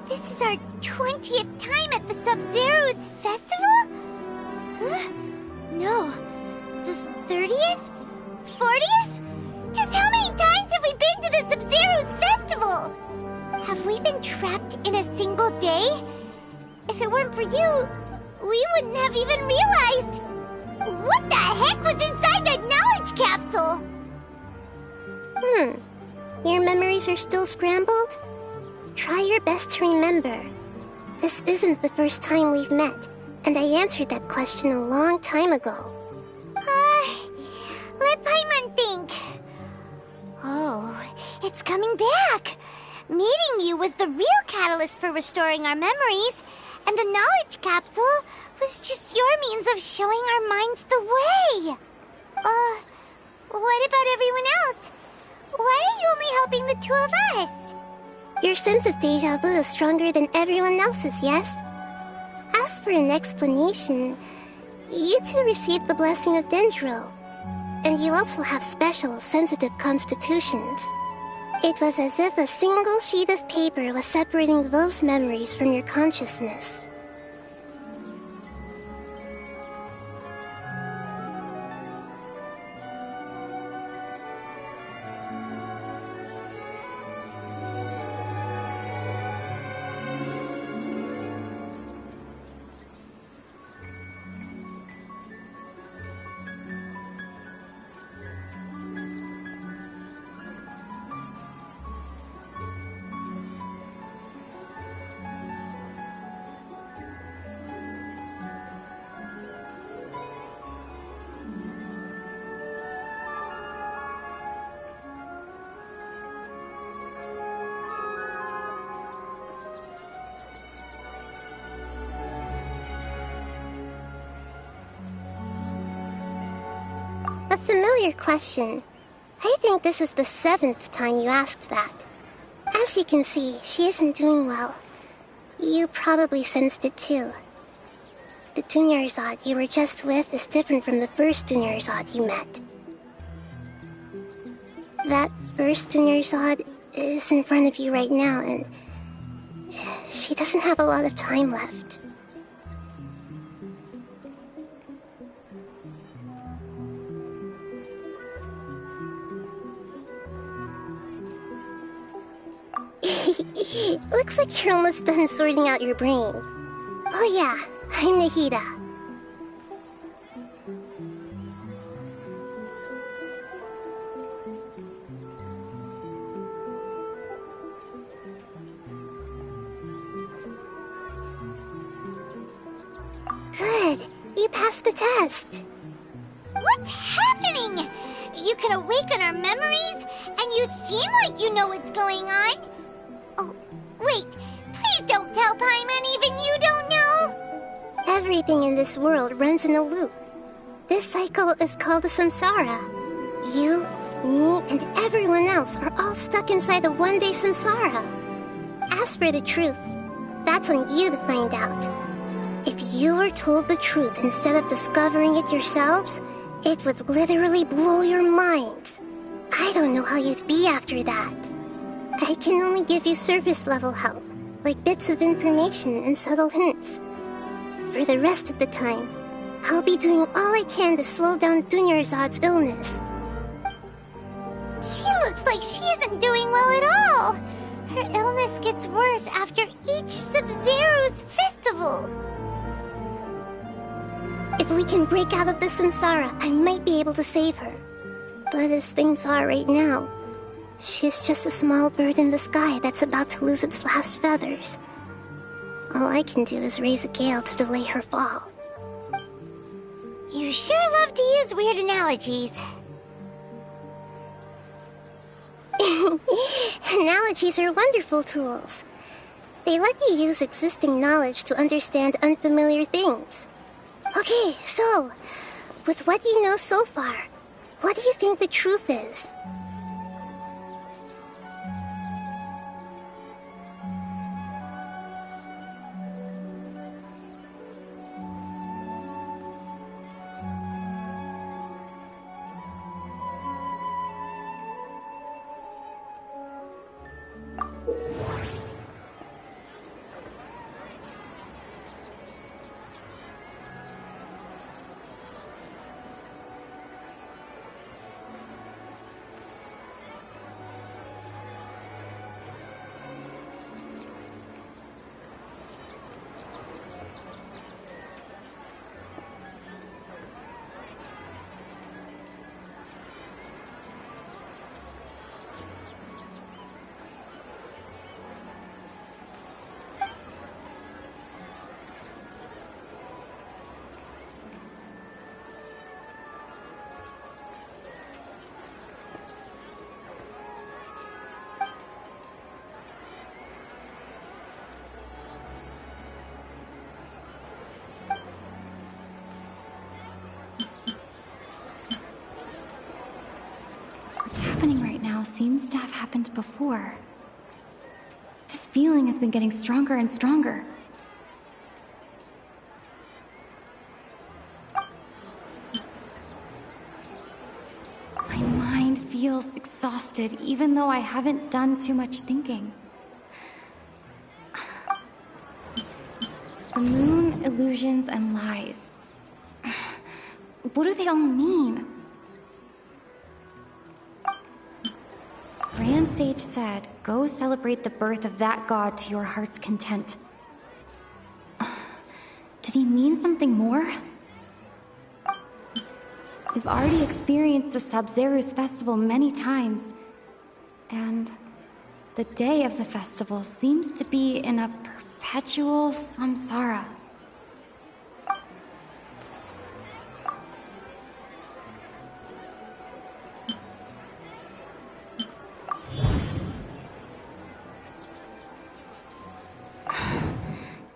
This is our 20th time at the Sub-Zero's festival? Huh? No. The 30th? 40th? Just how many times have we been to the Sub-Zero's festival? Have we been trapped in a single day? If it weren't for you, we wouldn't have even realized. What the heck was inside that knowledge capsule? Your memories are still scrambled? Try your best to remember. This isn't the first time we've met, and I answered that question a long time ago. Let Paimon think. Oh, it's coming back. Meeting you was the real catalyst for restoring our memories, and the knowledge capsule was just your means of showing our minds the way. What about everyone else? Why are you only helping the 2 of us? Your sense of deja vu is stronger than everyone else's, yes? As for an explanation, you two received the blessing of Dendro, and you also have special, sensitive constitutions. It was as if a single sheet of paper was separating those memories from your consciousness. A familiar question. I think this is the 7th time you asked that. As you can see, she isn't doing well. You probably sensed it too. The Dunyarzad you were just with is different from the first Dunyarzad you met. That first Dunyarzad is in front of you right now, and she doesn't have a lot of time left. Looks like you're almost done sorting out your brain. Oh yeah, I'm Nahida. Good, you passed the test. What's happening? You can awaken our memories, and you seem like you know what's going on. Oh, wait, please don't tell Paimon even you don't know. Everything in this world runs in a loop. This cycle is called a samsara. You, me, and everyone else are all stuck inside a one-day samsara. As for the truth, that's on you to find out. If you were told the truth instead of discovering it yourselves, it would literally blow your minds. I don't know how you'd be after that. I can only give you surface-level help, like bits of information and subtle hints. For the rest of the time, I'll be doing all I can to slow down Dunyarzad's illness. She looks like she isn't doing well at all. Her illness gets worse after each Sub-Zero's festival. If we can break out of the samsara, I might be able to save her. But as things are right now, she's just a small bird in the sky that's about to lose its last feathers. All I can do is raise a gale to delay her fall. You sure love to use weird analogies. Analogies are wonderful tools. They let you use existing knowledge to understand unfamiliar things. Okay, so, with what you know so far, what do you think the truth is? Seems to have happened before. This feeling has been getting stronger and stronger. My mind feels exhausted, even though I haven't done too much thinking. The moon, illusions, and lies. What do they all mean? Grand Sage said, go celebrate the birth of that god to your heart's content. Did he mean something more? We've already experienced the Sub-Zero's festival many times, and the day of the festival seems to be in a perpetual samsara.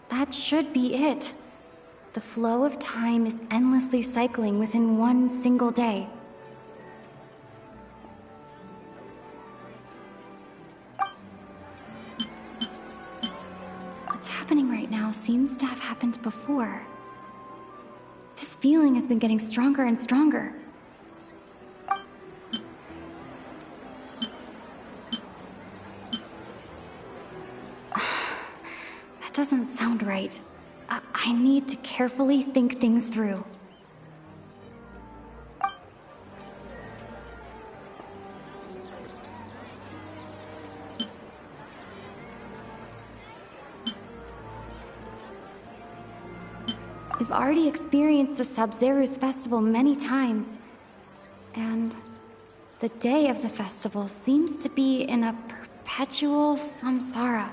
That should be it. The flow of time is endlessly cycling within one single day. What's happening right now seems to have happened before. This feeling has been getting stronger and stronger. Doesn't sound right. I need to carefully think things through. We've already experienced the Sub-Zero's festival many times, and the day of the festival seems to be in a perpetual samsara.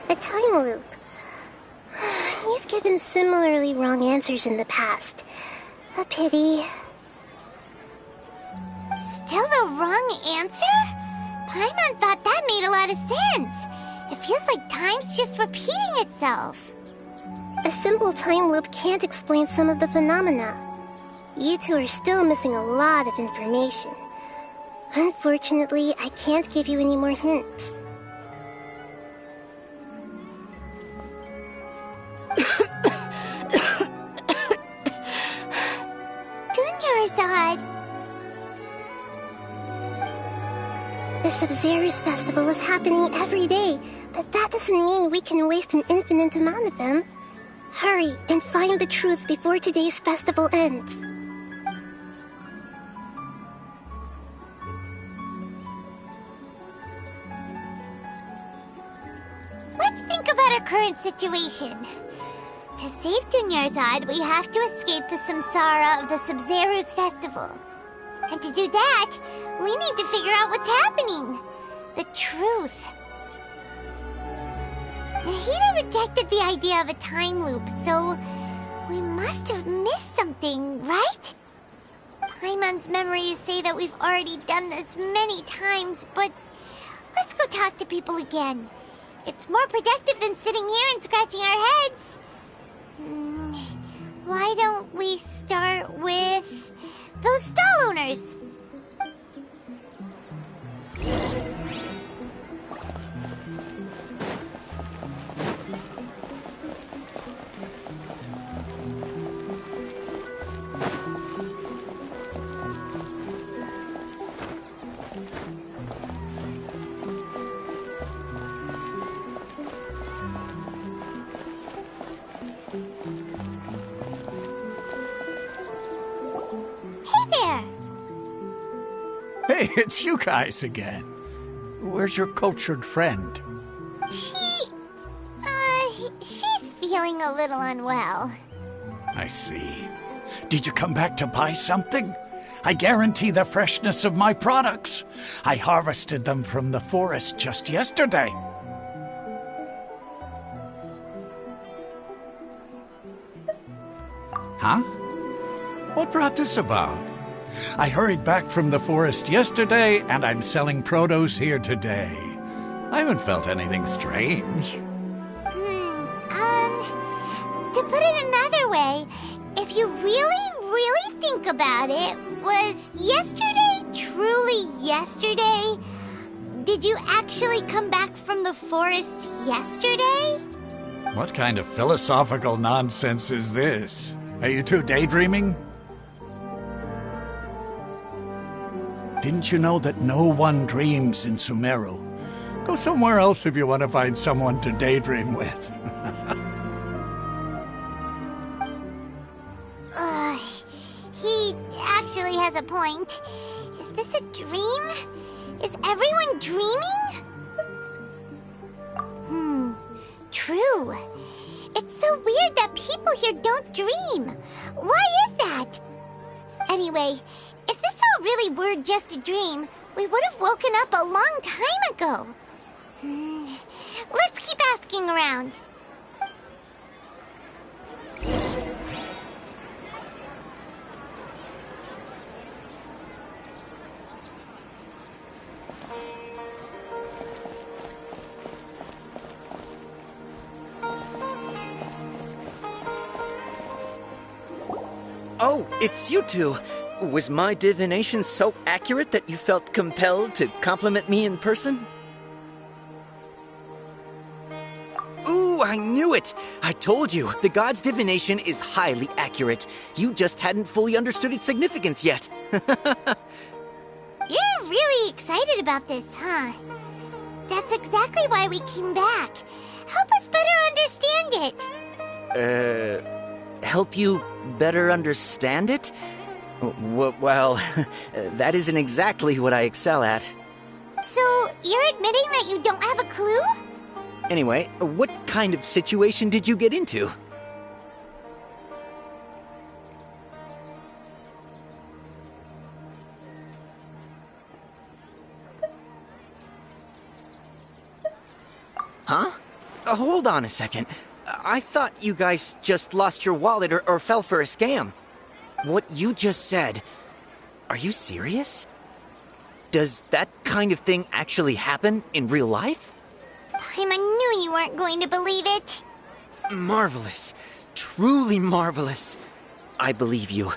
A time loop. You've given similarly wrong answers in the past. A pity. Still the wrong answer? Paimon thought that made a lot of sense. It feels like time's just repeating itself. A simple time loop can't explain some of the phenomena. You two are still missing a lot of information. Unfortunately, I can't give you any more hints. Dunyarzad! The Sub-Zero's festival is happening every day, but that doesn't mean we can waste an infinite amount of them. Hurry and find the truth before today's festival ends. Let's think about our current situation. To save Dunyarzad, we have to escape the samsara of the Sub-Zero's festival. And to do that, we need to figure out what's happening. The truth. Nahida rejected the idea of a time loop, so we must have missed something, right? Paimon's memories say that we've already done this many times, but let's go talk to people again. It's more productive than sitting here and scratching our heads. Why don't we start with those stall owners? Hey, it's you guys again. Where's your cultured friend? She's feeling a little unwell. I see. Did you come back to buy something? I guarantee the freshness of my products. I harvested them from the forest just yesterday. Huh? What brought this about? I hurried back from the forest yesterday, and I'm selling produce here today. I haven't felt anything strange. To put it another way, if you really think about it, was yesterday truly yesterday? Did you actually come back from the forest yesterday? What kind of philosophical nonsense is this? Are you two daydreaming? Didn't you know that no one dreams in Sumeru? Go somewhere else if you want to find someone to daydream with. He actually has a point. Is this a dream? Is everyone dreaming? True. It's so weird that people here don't dream. Why is that? Anyway, if this all really were just a dream, we would have woken up a long time ago. Let's keep asking around. Oh, it's you two. Was my divination so accurate that you felt compelled to compliment me in person? Ooh, I knew it! I told you, the god's divination is highly accurate. You just hadn't fully understood its significance yet. You're really excited about this, huh? That's exactly why we came back. Help us better understand it. Help you better understand it? Well, that isn't exactly what I excel at. So, you're admitting that you don't have a clue? Anyway, what kind of situation did you get into? Huh? Hold on a second. I thought you guys just lost your wallet or fell for a scam. What you just said, are you serious? Does that kind of thing actually happen in real life? Paimon knew you weren't going to believe it. Marvelous. Truly marvelous. I believe you.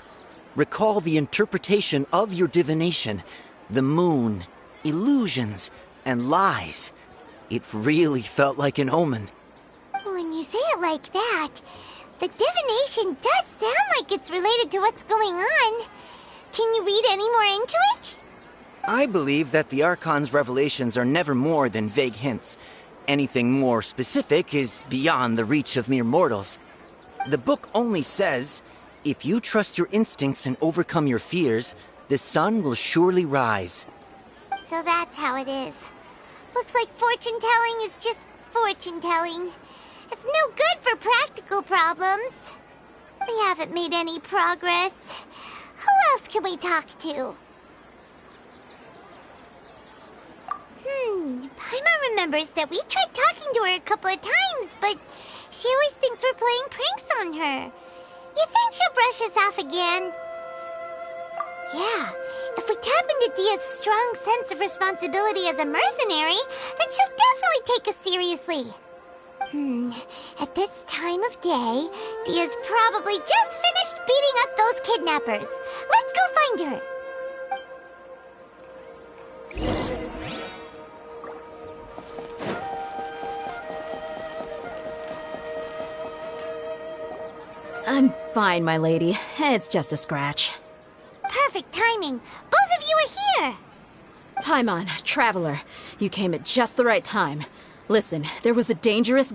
Recall the interpretation of your divination. The moon, illusions, and lies. It really felt like an omen. When you say it like that, the divination does sound like it's related to what's going on. Can you read any more into it? I believe that the Archon's revelations are never more than vague hints. Anything more specific is beyond the reach of mere mortals. The book only says, if you trust your instincts and overcome your fears, the sun will surely rise. So that's how it is. Looks like fortune-telling is just fortune-telling. It's no good for practical problems. We haven't made any progress. Who else can we talk to? Paimon remembers that we tried talking to her a couple of times, but she always thinks we're playing pranks on her. You think she'll brush us off again? Yeah, if we tap into Dia's strong sense of responsibility as a mercenary, then she'll definitely take us seriously. At this time of day, Dia's probably just finished beating up those kidnappers. Let's go find her. I'm fine, my lady. It's just a scratch. Perfect timing. Both of you are here. Paimon, Traveler, you came at just the right time. Listen, there was a dangerous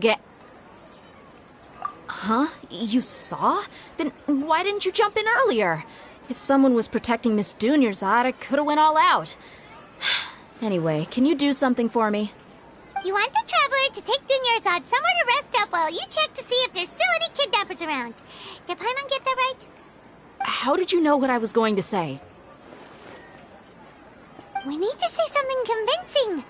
Huh? You saw? Then why didn't you jump in earlier? If someone was protecting Miss Dunyarzad, I could have went all out. Anyway, can you do something for me? You want the Traveler to take Dunyarzad somewhere to rest up while you check to see if there's still any kidnappers around. Did Paimon get that right? How did you know what I was going to say? We need to say something convincing.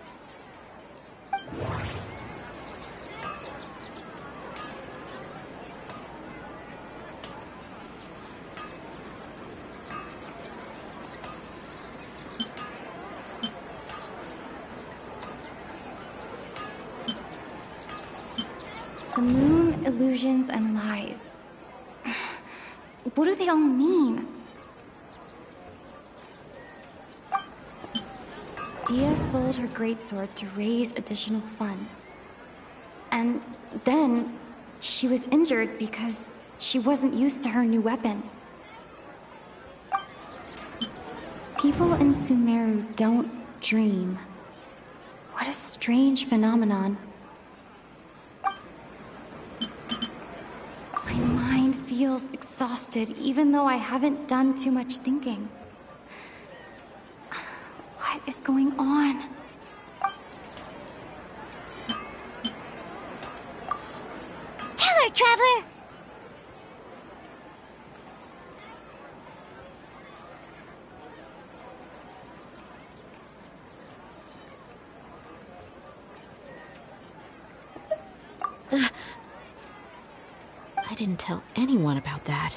The moon, illusions, and lies. What do they all mean? Dia sold her greatsword to raise additional funds. And then she was injured because she wasn't used to her new weapon. People in Sumeru don't dream. What a strange phenomenon. My mind feels exhausted, even though I haven't done too much thinking. What is going on? Tell her, Traveler! I didn't tell anyone about that.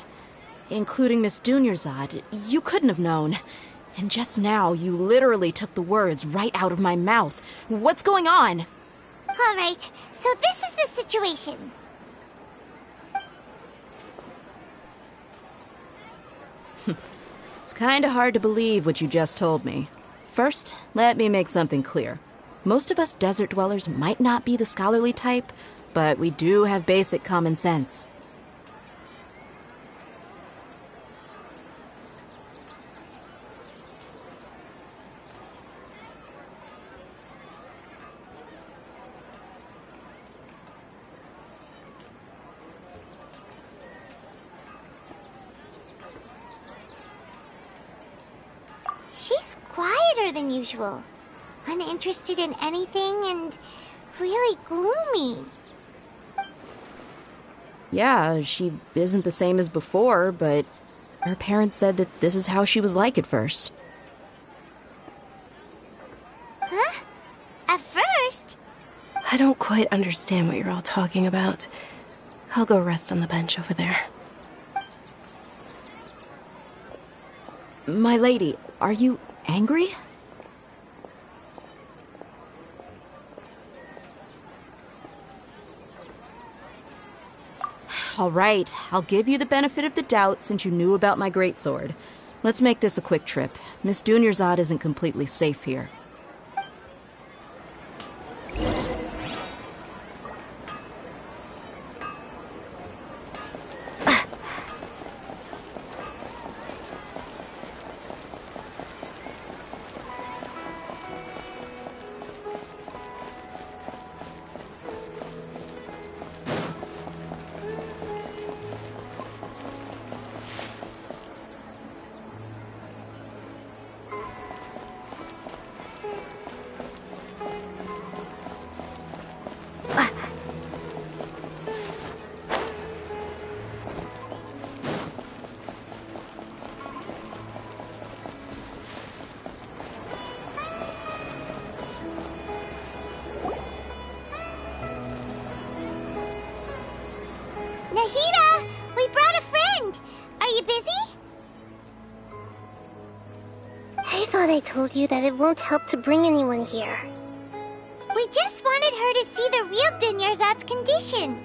Including Miss Dunyarzad. You couldn't have known. And just now, you literally took the words right out of my mouth. What's going on? All right, so this is the situation. It's kinda hard to believe what you just told me. First, let me make something clear. Most of us desert dwellers might not be the scholarly type, but we do have basic common sense. She's quieter than usual, uninterested in anything, and really gloomy. Yeah, she isn't the same as before, but her parents said that this is how she was like at first. Huh? At first? I don't quite understand what you're all talking about. I'll go rest on the bench over there. My lady, are you angry? All right, I'll give you the benefit of the doubt since you knew about my greatsword. Let's make this a quick trip. Miss Dunyarzad isn't completely safe here. Nahida! We brought a friend! Are you busy? I thought I told you that it won't help to bring anyone here. We just wanted her to see the real Dunyarzad's condition.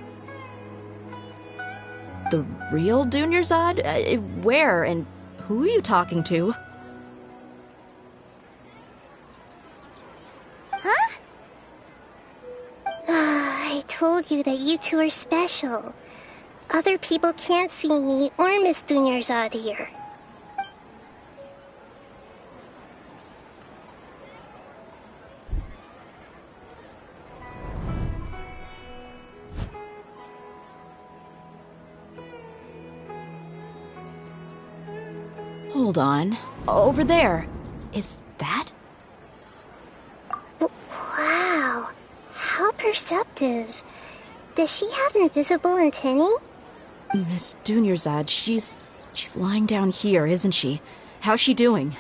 The real Dunyarzad? Where and who are you talking to? Huh? I told you that you two are special. Other people can't see me or Miss Dunyarzad here. Hold on. Over there. Is that? Wow. How perceptive. Does she have invisible antennae? Miss Dunyarzad, she's lying down here, isn't she? How's she doing?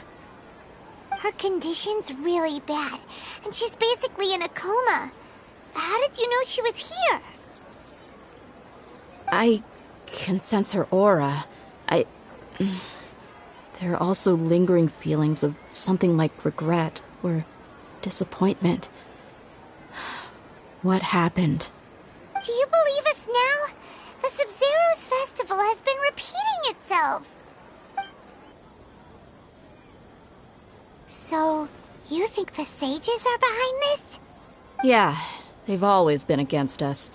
Her condition's really bad, and she's basically in a coma. How did you know she was here? I can sense her aura. There are also lingering feelings of something like regret or disappointment. What happened? Do you believe us now? The Sub-Zero's festival has been repeating itself. So, you think the sages are behind this? Yeah, they've always been against us.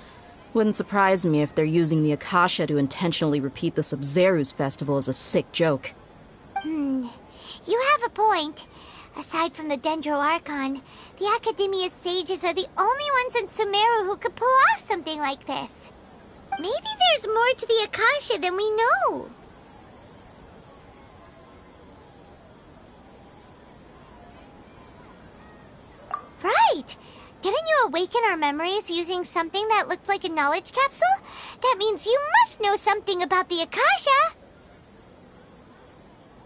Wouldn't surprise me if they're using the Akasha to intentionally repeat the Sub-Zero's festival as a sick joke. You have a point. Aside from the Dendro Archon, the Academia's sages are the only ones in Sumeru who could pull off something like this. Maybe there's more to the Akasha than we know. Right! Didn't you awaken our memories using something that looked like a knowledge capsule? That means you must know something about the Akasha!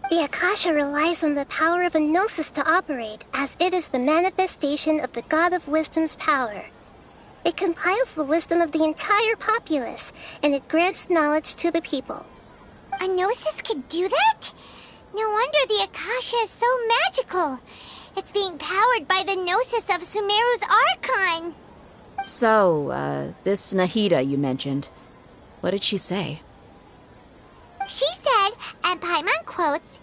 The Akasha relies on the power of a gnosis to operate, as it is the manifestation of the God of Wisdom's power. It compiles the wisdom of the entire populace, and it grants knowledge to the people. A gnosis could do that? No wonder the Akasha is so magical. It's being powered by the gnosis of Sumeru's Archon. So, this Nahida you mentioned, what did she say? She said, and Paimon quotes,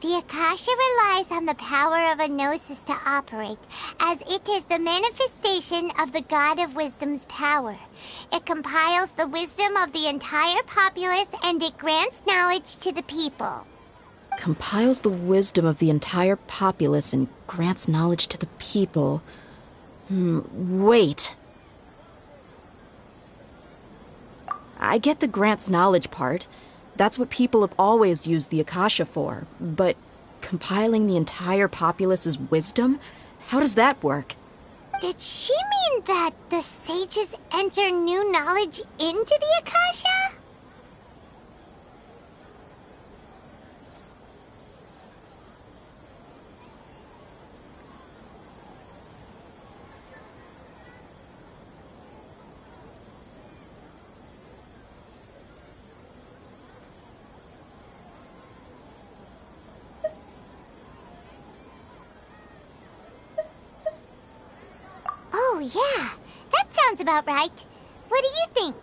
"The Akasha relies on the power of a gnosis to operate, as it is the manifestation of the God of Wisdom's power. It compiles the wisdom of the entire populace, and it grants knowledge to the people." Compiles the wisdom of the entire populace and grants knowledge to the people. Wait. I get the grants knowledge part. That's what people have always used the Akasha for. But compiling the entire populace's wisdom? How does that work? Did she mean that the sages enter new knowledge into the Akasha? Oh, yeah. That sounds about right. What do you think?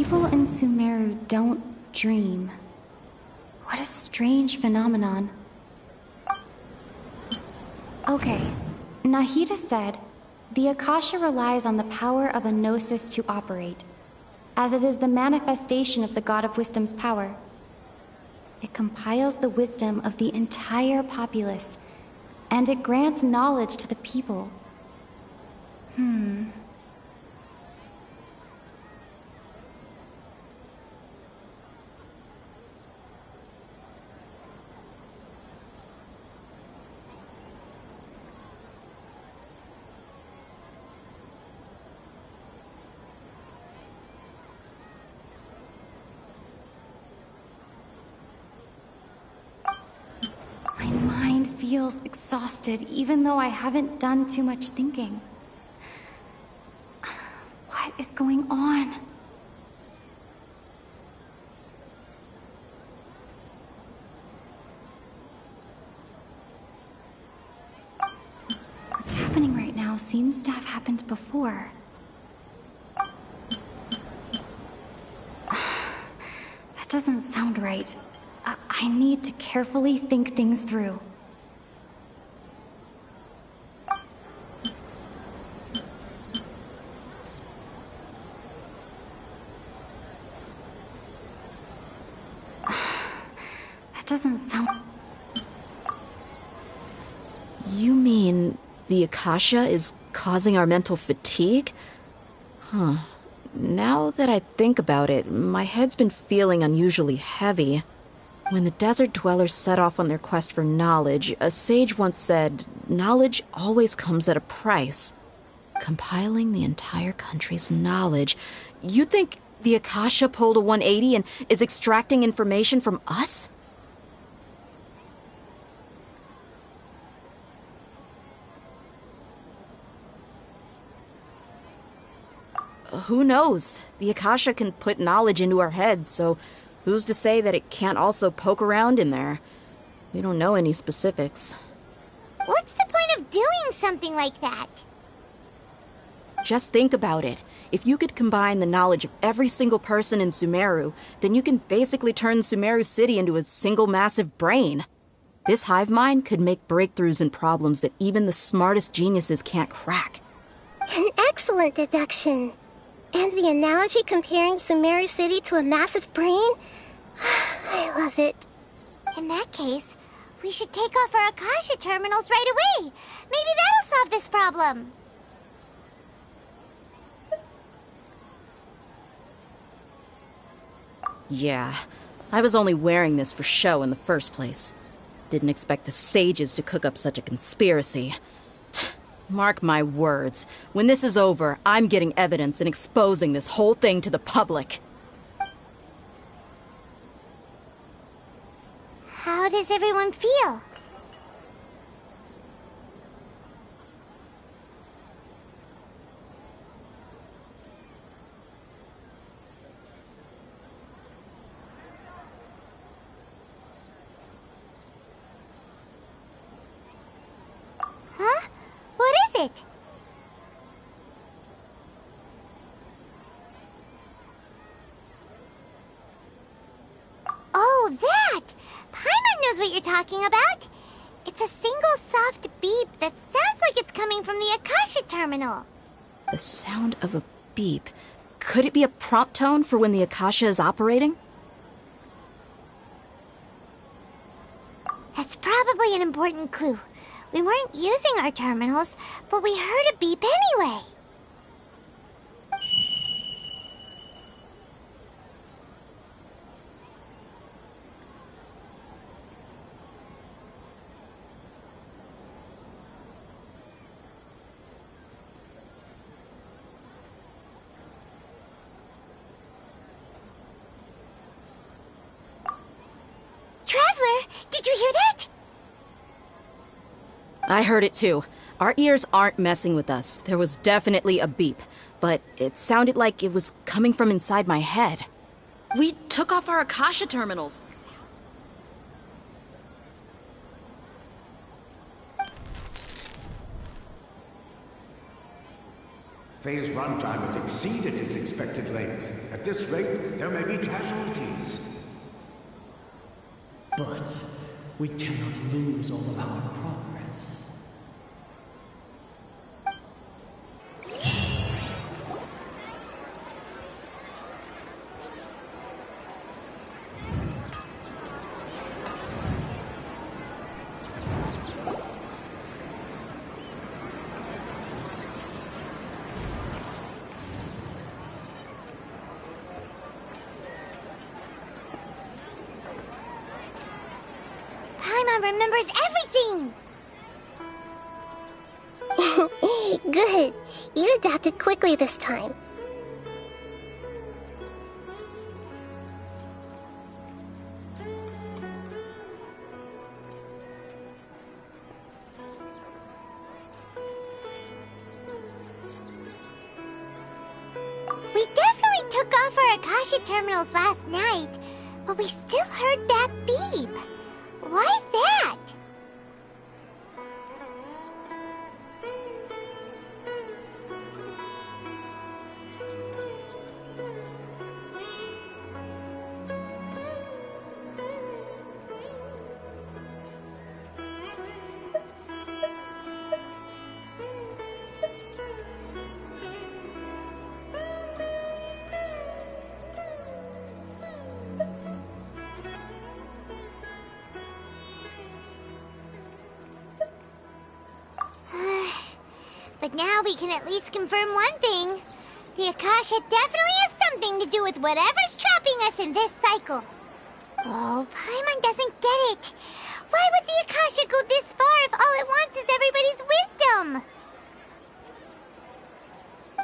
people in Sumeru don't dream. What a strange phenomenon. Okay, Nahida said, the Akasha relies on the power of a gnosis to operate, as it is the manifestation of the God of Wisdom's power. It compiles the wisdom of the entire populace, and it grants knowledge to the people. My mind feels exhausted, even though I haven't done too much thinking. What is going on? What's happening right now seems to have happened before. That doesn't sound right. I need to carefully think things through. That doesn't sound... You mean the Akasha is causing our mental fatigue? Huh. Now that I think about it, my head's been feeling unusually heavy. When the desert dwellers set off on their quest for knowledge, a sage once said, knowledge always comes at a price. Compiling the entire country's knowledge. You think the Akasha pulled a 180 and is extracting information from us? Who knows? The Akasha can put knowledge into our heads, so who's to say that it can't also poke around in there? We don't know any specifics. What's the point of doing something like that? Just think about it. If you could combine the knowledge of every single person in Sumeru, then you can basically turn Sumeru City into a single massive brain. This hive mind could make breakthroughs in problems that even the smartest geniuses can't crack. An excellent deduction. And the analogy comparing Sumeru City to a massive brain? I love it. In that case, we should take off our Akasha terminals right away. Maybe that'll solve this problem. Yeah, I was only wearing this for show in the first place. Didn't expect the sages to cook up such a conspiracy. Mark my words, when this is over, I'm getting evidence and exposing this whole thing to the public. How does everyone feel? Huh? What is it? Oh, that! Paimon knows what you're talking about. It's a single soft beep that sounds like it's coming from the Akasha terminal. The sound of a beep. Could it be a prompt tone for when the Akasha is operating? That's probably an important clue. We weren't using our terminals, but we heard a beep anyway. Traveler, did you hear that? I heard it too. Our ears aren't messing with us. There was definitely a beep, but it sounded like it was coming from inside my head. We took off our Akasha terminals. Phase runtime has exceeded its expected length. At this rate, there may be casualties. But we cannot lose all of our progress. Paimon remembers everything! Good. You adapted quickly this time. We definitely took off our Akasha terminals last night, but we still heard that beep. Why is that? But now we can at least confirm one thing. The Akasha definitely has something to do with whatever's trapping us in this cycle. Oh, Paimon doesn't get it. Why would the Akasha go this far if all it wants is everybody's wisdom?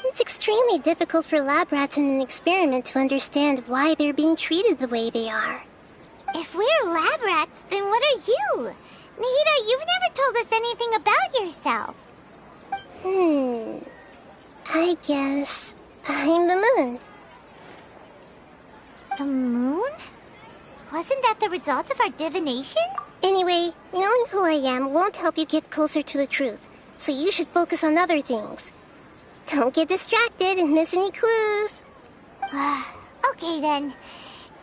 It's extremely difficult for lab rats in an experiment to understand why they're being treated the way they are. If we're lab rats, then what are you? Nahida, you've never told us anything about yourself. I guess I'm the moon. The moon? Wasn't that the result of our divination? Anyway, knowing who I am won't help you get closer to the truth, so you should focus on other things. Don't get distracted and miss any clues. Okay then.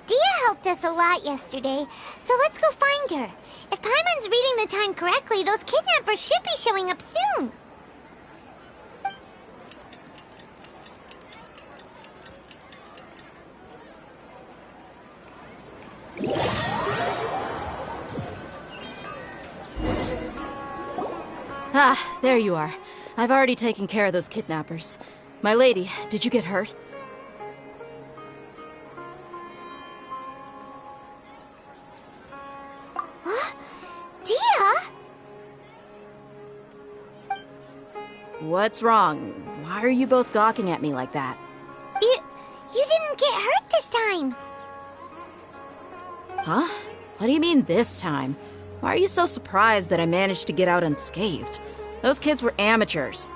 Dia helped us a lot yesterday, so let's go find her. If Paimon's reading the time correctly, those kidnappers should be showing up soon. Ah, there you are. I've already taken care of those kidnappers. My lady, did you get hurt? Huh? Dia? What's wrong? Why are you both gawking at me like that? You didn't get hurt this time. Huh? What do you mean this time? Why are you so surprised that I managed to get out unscathed? Those kids were amateurs.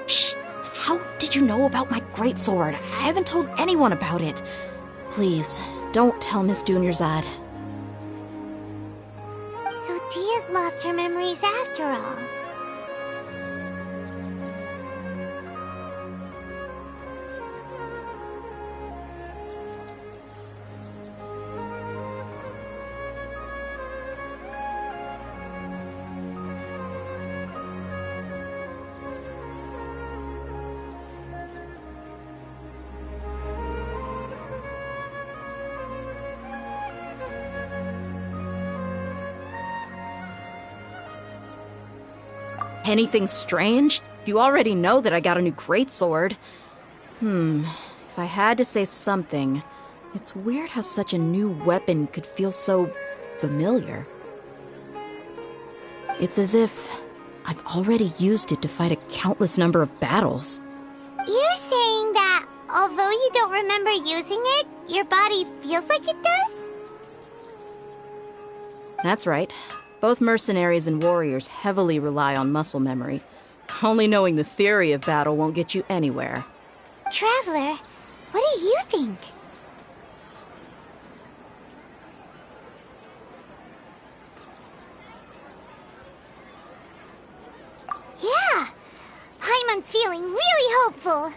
Shh! How did you know about my greatsword? I haven't told anyone about it. Please, don't tell Miss Dunyarzad. So Dia's lost her memories after all. Anything strange? You already know that I got a new greatsword. If I had to say something, it's weird how such a new weapon could feel so familiar. It's as if I've already used it to fight a countless number of battles. You're saying that although you don't remember using it, your body feels like it does? That's right. Both mercenaries and warriors heavily rely on muscle memory. Only knowing the theory of battle won't get you anywhere. Traveler, what do you think? Yeah! Paimon's feeling really hopeful.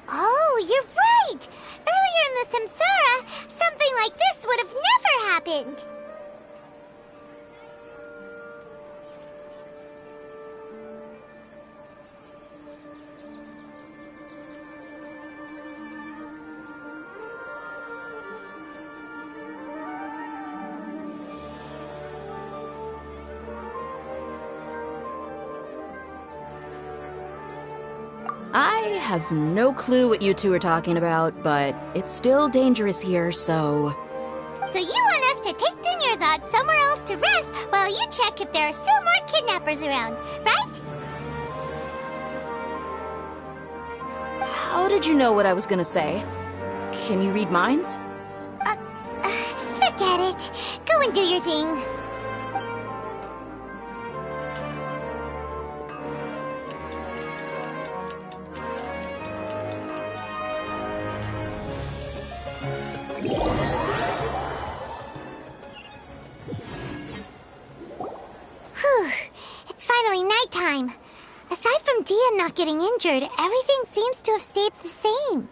Oh, you're right! Earlier in the Samsara, something like this would have never happened! I have no clue what you two are talking about, but it's still dangerous here, so... So you want us to take Dunyarzad somewhere else to rest while you check if there are still more kidnappers around, right? How did you know what I was gonna say? Can you read minds? Forget it. Go and do your thing. Whew. It's finally nighttime. Aside from Dia not getting injured, everything seems to have stayed the same.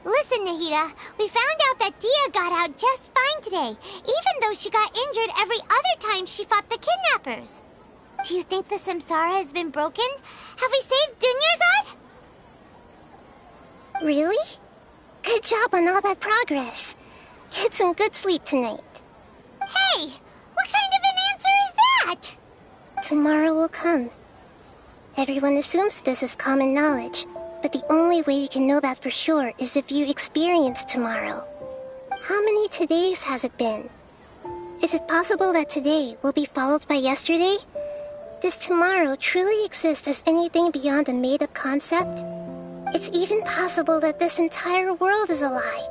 Listen, Nahida, we found out that Dia got out just fine today, even though she got injured every other time she fought the kidnappers. Do you think the Samsara has been broken? Have we saved Dunyarzad? Really? Good job on all that progress. Get some good sleep tonight. Hey, what kind of an answer is that? Tomorrow will come. Everyone assumes this is common knowledge, but the only way you can know that for sure is if you experience tomorrow. How many todays has it been? Is it possible that today will be followed by yesterday? Does tomorrow truly exist as anything beyond a made-up concept? It's even possible that this entire world is a lie,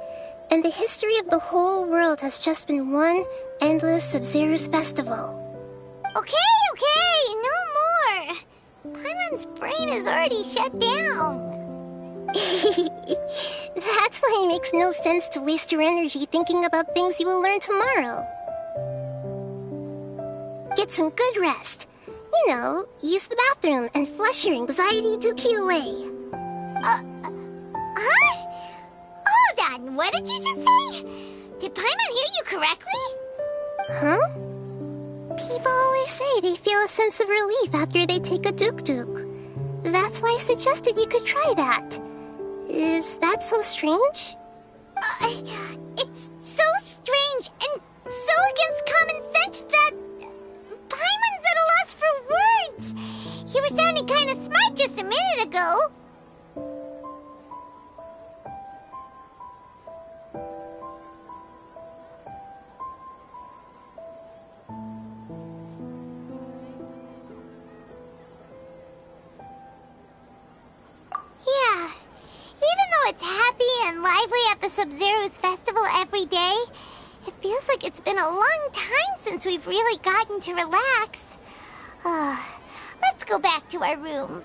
and the history of the whole world has just been one endless Sub-Zero's festival. Okay, no more. Paimon's brain is already shut down. That's why it makes no sense to waste your energy thinking about things you will learn tomorrow. Get some good rest. You know, use the bathroom and flush your anxiety dookie away. Huh? Hold on, what did you just say? Did Paimon hear you correctly? Huh? People always say they feel a sense of relief after they take a duk-duk. That's why I suggested you could try that. Is that so strange? It's so strange and so against common sense that Paimon's at a loss for words. You were sounding kind of smart just a minute ago. Yeah, even though it's happy and lively at the Sub-Zero's festival every day, it feels like it's been a long time since we've really gotten to relax. Let's go back to our room.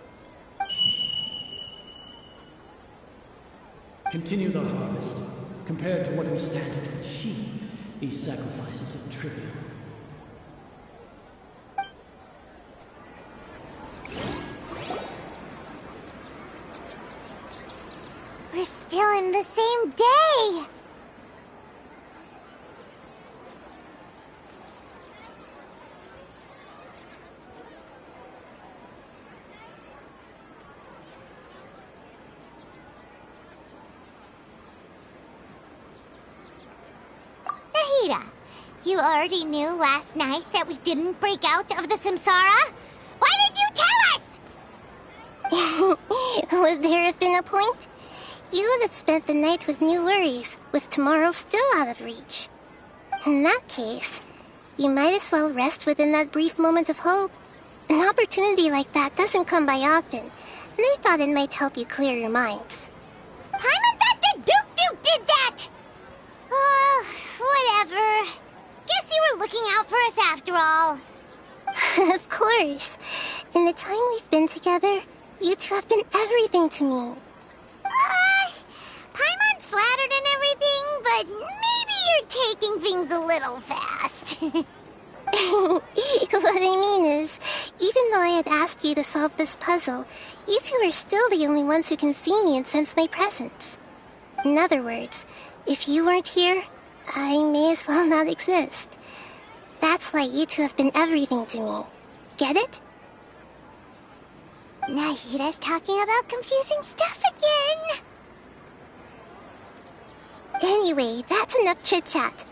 Continue the harvest. Compared to what we stand to achieve, these sacrifices are trivial. We're still in the same day! Nahida, You already knew last night that we didn't break out of the samsara? Why did you tell us? Would there have been a point? You would have spent the night with new worries, with tomorrow still out of reach. In that case, you might as well rest within that brief moment of hope. An opportunity like that doesn't come by often, and I thought it might help you clear your minds. Paimon thought the Duke did that! Whatever. Guess you were looking out for us after all. Of course. In the time we've been together, you two have been everything to me. Paimon's flattered and everything, but maybe you're taking things a little fast. What I mean is, even though I had asked you to solve this puzzle, you two are still the only ones who can see me and sense my presence. In other words, if you weren't here, I may as well not exist. That's why you two have been everything to me. Get it? Nahida's talking about confusing stuff again. Anyway, that's enough chit-chat.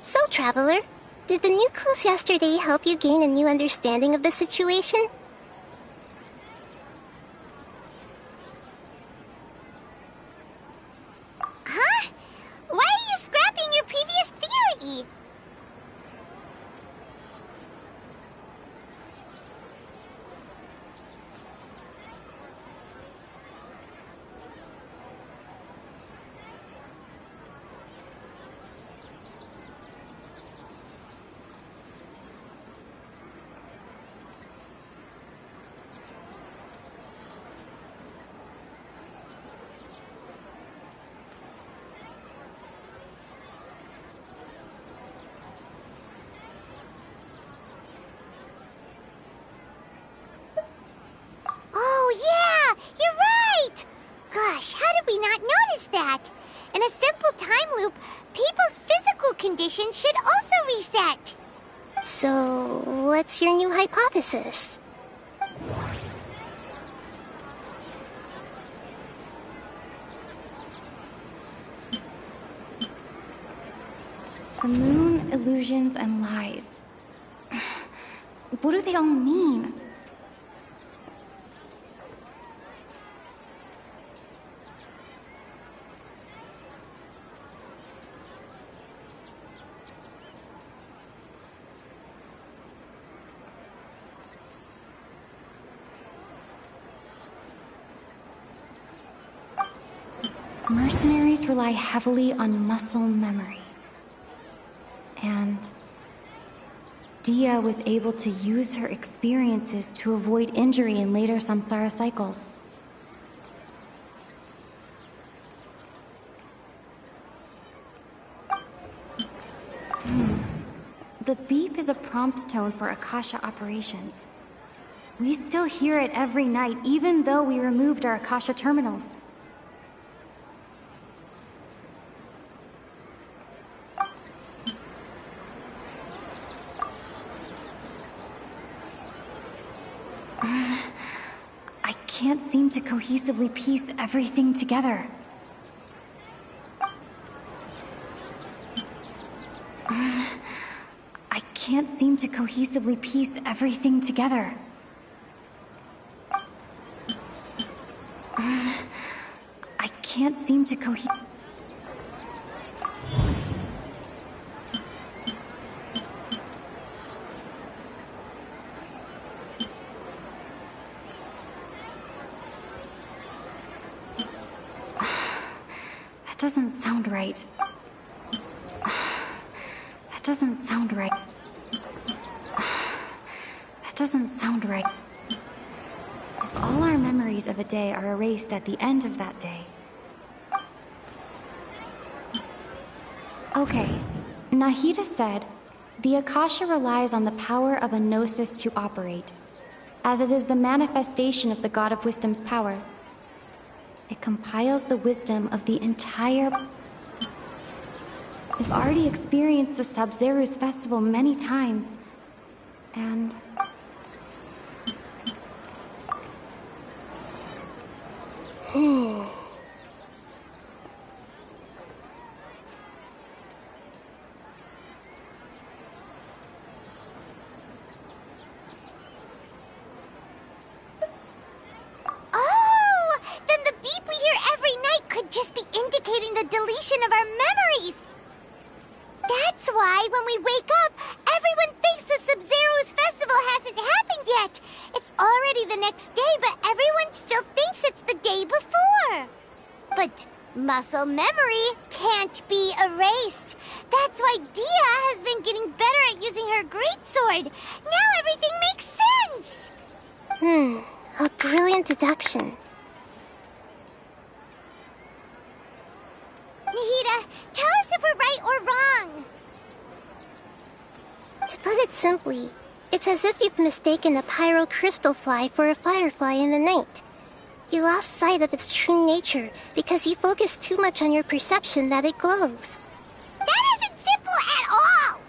So, Traveler, did the new clues yesterday help you gain a new understanding of the situation? Huh? Why are you scrapping your previous theory? Oh, yeah! You're right! Gosh, how did we not notice that? In a simple time loop, people's physical conditions should also reset. So, what's your new hypothesis? The moon, illusions, and lies. What do they all mean? Mercenaries rely heavily on muscle memory. And Dia was able to use her experiences to avoid injury in later samsara cycles. The beep is a prompt tone for Akasha operations. We still hear it every night, even though we removed our Akasha terminals. I can't seem to cohesively piece everything together. I can't seem to cohesively piece everything together. I can't seem to That doesn't sound right. That doesn't sound right. That doesn't sound right. If all our memories of a day are erased at the end of that day... Okay, Nahida said, the Akasha relies on the power of a gnosis to operate, as it is the manifestation of the God of Wisdom's power. It compiles the wisdom of the entire... We've already experienced the Sub-Zeru's festival many times, and... beep we hear every night could just be indicating the deletion of our memories. That's why when we wake up, everyone thinks the Sub-Zero's festival hasn't happened yet. It's already the next day, but everyone still thinks it's the day before. But muscle memory can't be erased. That's why Dia has been getting better at using her greatsword. Now everything makes sense. A brilliant deduction. Nahida, tell us if we're right or wrong. To put it simply, it's as if you've mistaken a pyro crystal fly for a firefly in the night. You lost sight of its true nature because you focused too much on your perception that it glows. That isn't simple at all!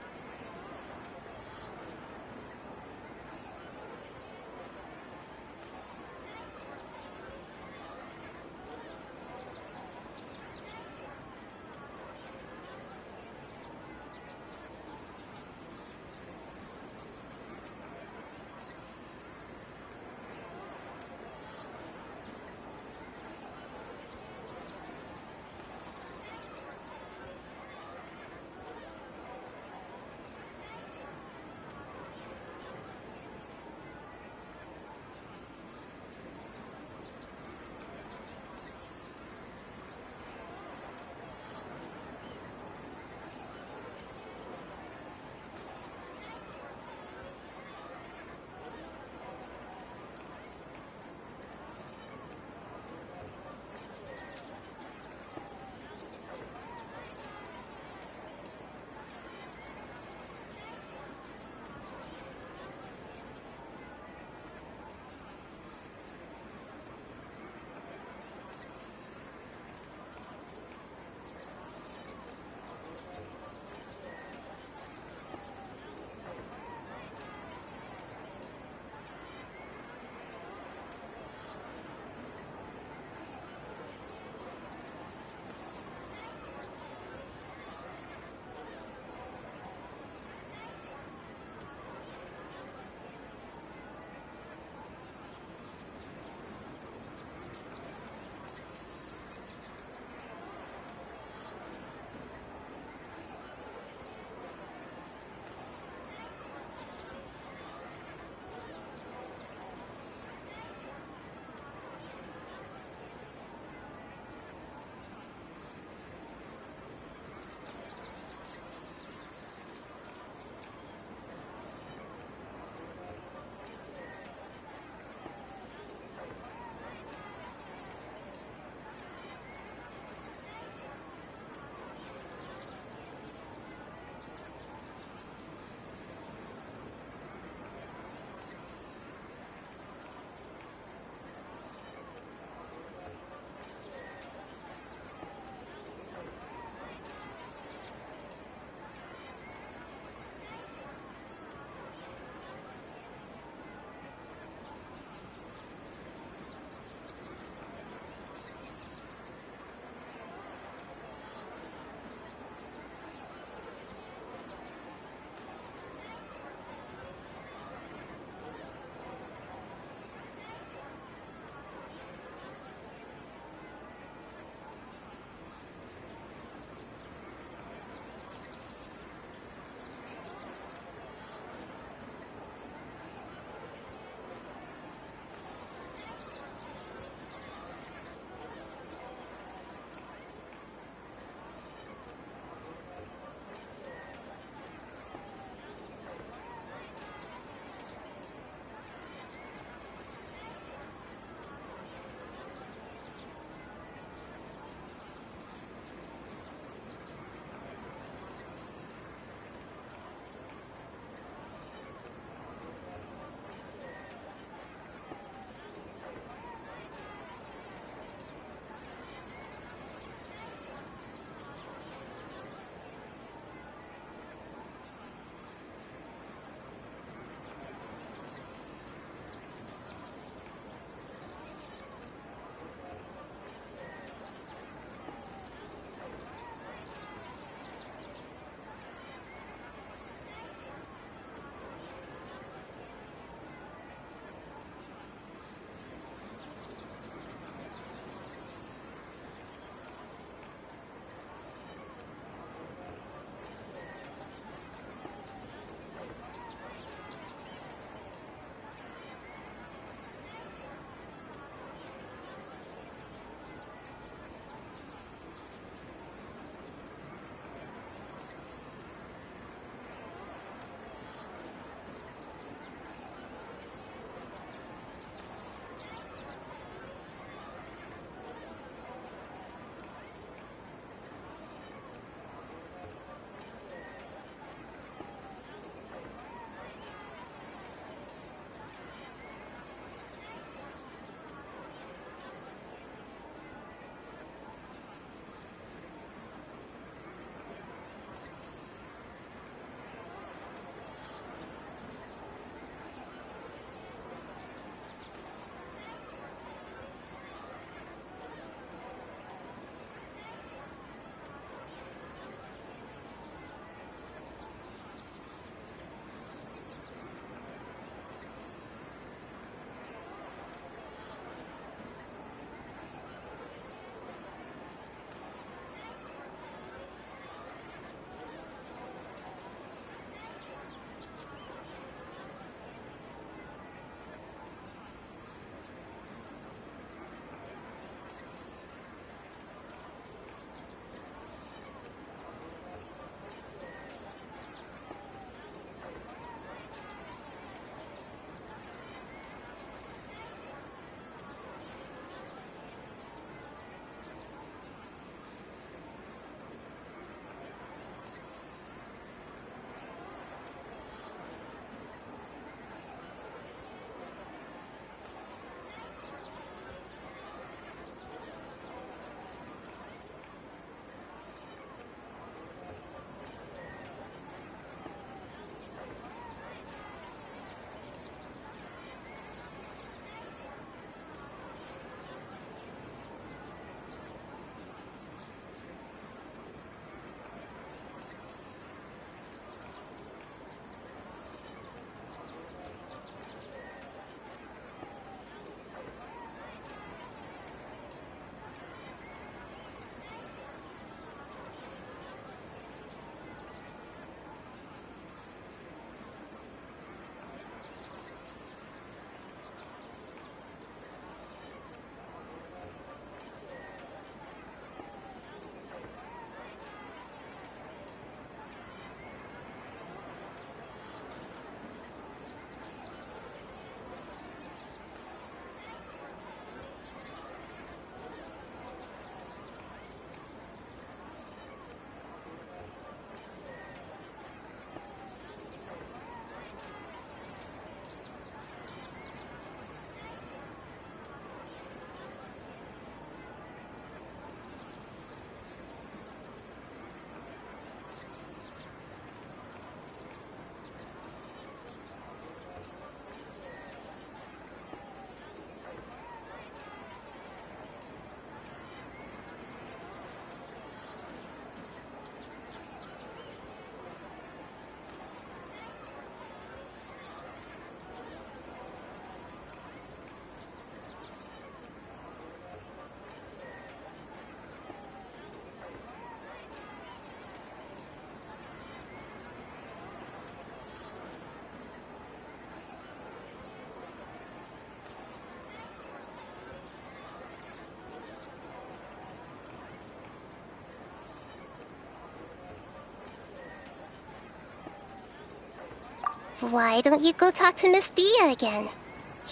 Why don't you go talk to Miss Dia again?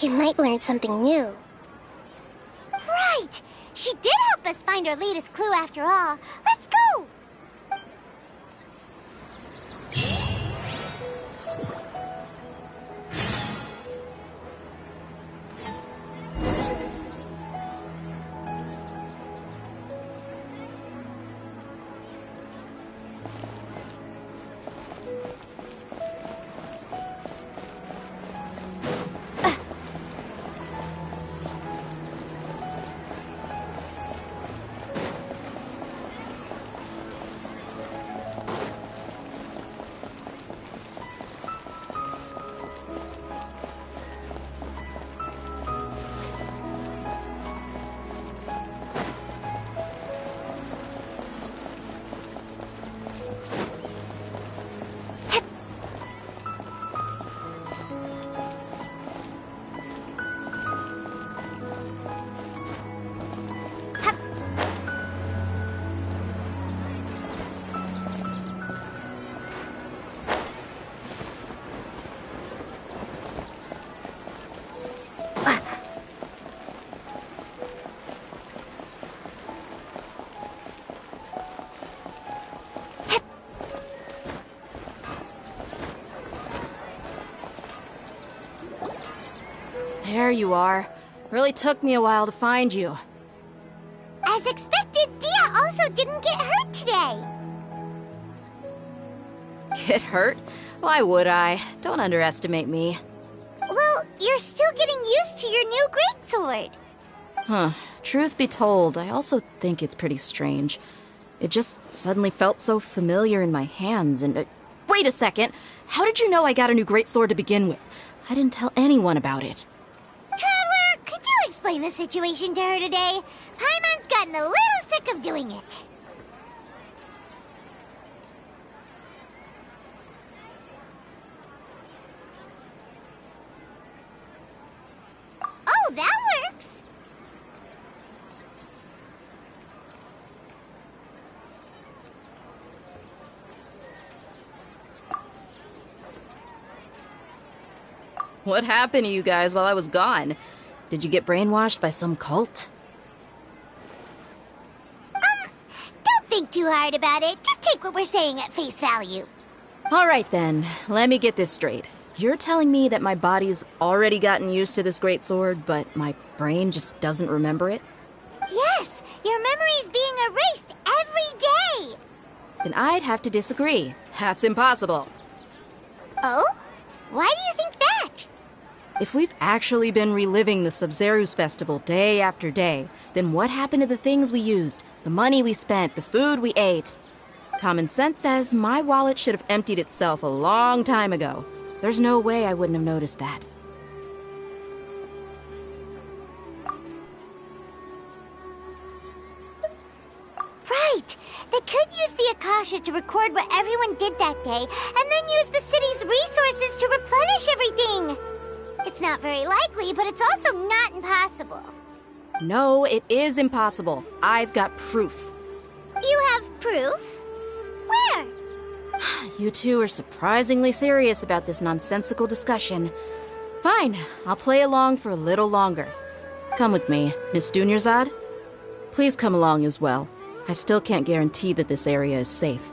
You might learn something new. Right! She did help us find our latest clue after all. Let's go! There you are. Really took me a while to find you. As expected, Dia also didn't get hurt today. Get hurt? Why would I? Don't underestimate me. Well, you're still getting used to your new greatsword. Huh. Truth be told, I also think it's pretty strange. It just suddenly felt so familiar in my hands and... wait a second! How did you know I got a new greatsword to begin with? I didn't tell anyone about it. Traveler, could you explain the situation to her today? Paimon's gotten a little sick of doing it. Oh, that works! What happened to you guys while I was gone? Did you get brainwashed by some cult? Don't think too hard about it. Just take what we're saying at face value. Alright then, let me get this straight. You're telling me that my body's already gotten used to this greatsword, but my brain just doesn't remember it? Yes, your memory's being erased every day! Then I'd have to disagree. That's impossible. Oh? Why do you think that? If we've actually been reliving the Sub-Zeru's festival day after day, then what happened to the things we used, the money we spent, the food we ate? Common sense says my wallet should have emptied itself a long time ago. There's no way I wouldn't have noticed that. Right! They could use the Akasha to record what everyone did that day, and then use the city's resources to replenish everything! It's not very likely, but it's also not impossible. No, it is impossible. I've got proof. You have proof? Where? You two are surprisingly serious about this nonsensical discussion. Fine, I'll play along for a little longer. Come with me, Miss Dunyarzad. Please come along as well. I still can't guarantee that this area is safe.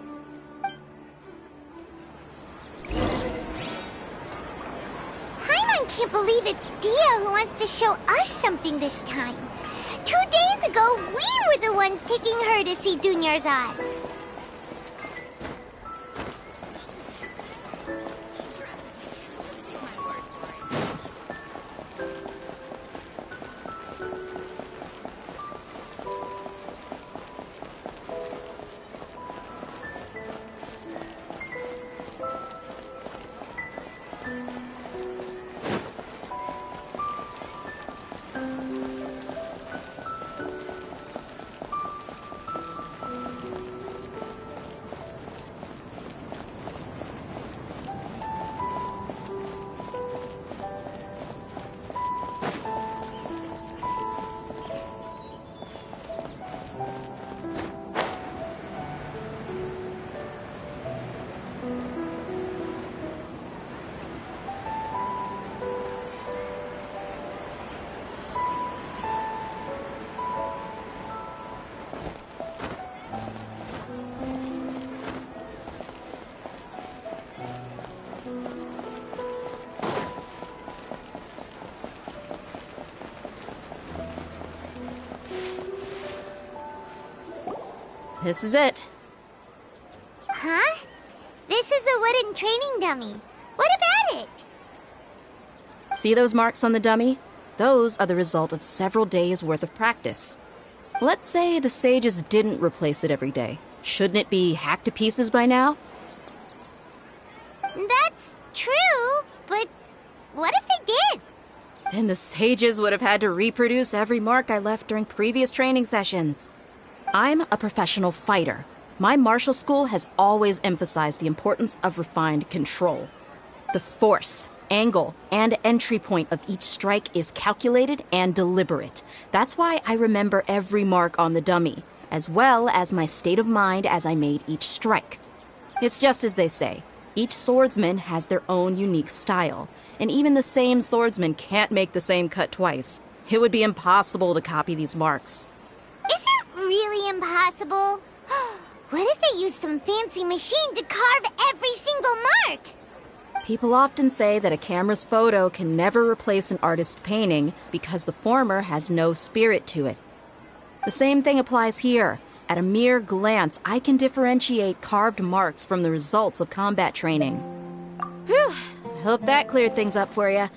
Paimon can't believe it's Dia who wants to show us something this time. 2 days ago, we were the ones taking her to see Dunyarzad. This is it. Huh? This is a wooden training dummy. What about it? See those marks on the dummy? Those are the result of several days' worth of practice. Let's say the sages didn't replace it every day. Shouldn't it be hacked to pieces by now? That's true, but what if they did? Then the sages would have had to reproduce every mark I left during previous training sessions. I'm a professional fighter. My martial school has always emphasized the importance of refined control. The force, angle, and entry point of each strike is calculated and deliberate. That's why I remember every mark on the dummy, as well as my state of mind as I made each strike. It's just as they say, each swordsman has their own unique style, and even the same swordsman can't make the same cut twice. It would be impossible to copy these marks. Is it really impossible? What if they used some fancy machine to carve every single mark? People often say that a camera's photo can never replace an artist's painting because the former has no spirit to it. The same thing applies here. At a mere glance, I can differentiate carved marks from the results of combat training. Whew, I hope that cleared things up for you.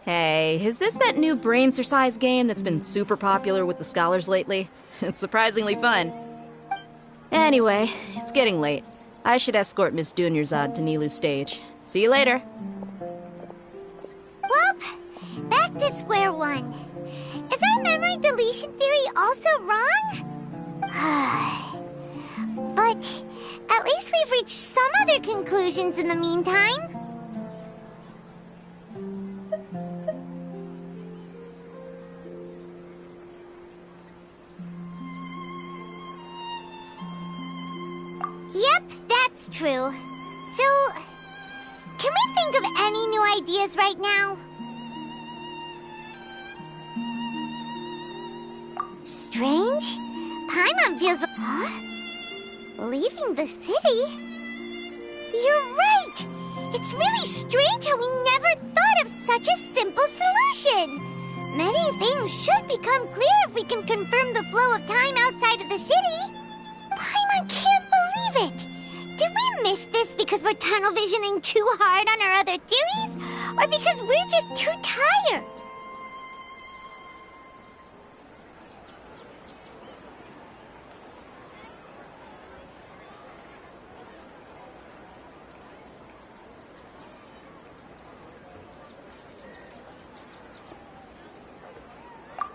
Hey, is this that new brain exercise game that's been super popular with the scholars lately? It's surprisingly fun. Anyway, it's getting late. I should escort Miss Dunyarzad to Nilu's stage. See you later. Well, back to square one. Is our memory deletion theory also wrong? But at least we've reached some other conclusions in the meantime. Yep, that's true. So, can we think of any new ideas right now? Strange? Paimon feels... Huh? Leaving the city? You're right! It's really strange how we never thought of such a simple solution! Many things should become clear if we can confirm the flow of time outside of the city. Paimon can't believe it! Did we miss this because we're tunnel visioning too hard on our other theories? Or because we're just too tired?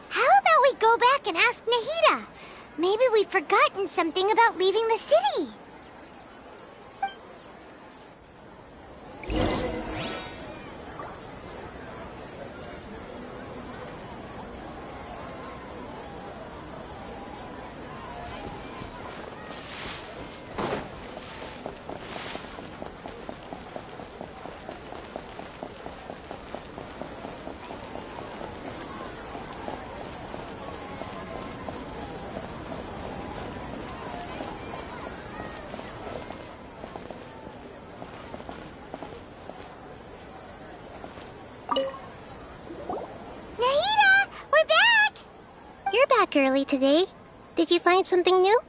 How about we go back and ask Nahida? Maybe we've forgotten something about leaving the city. Nahida, we're back! You're back early today. Did you find something new?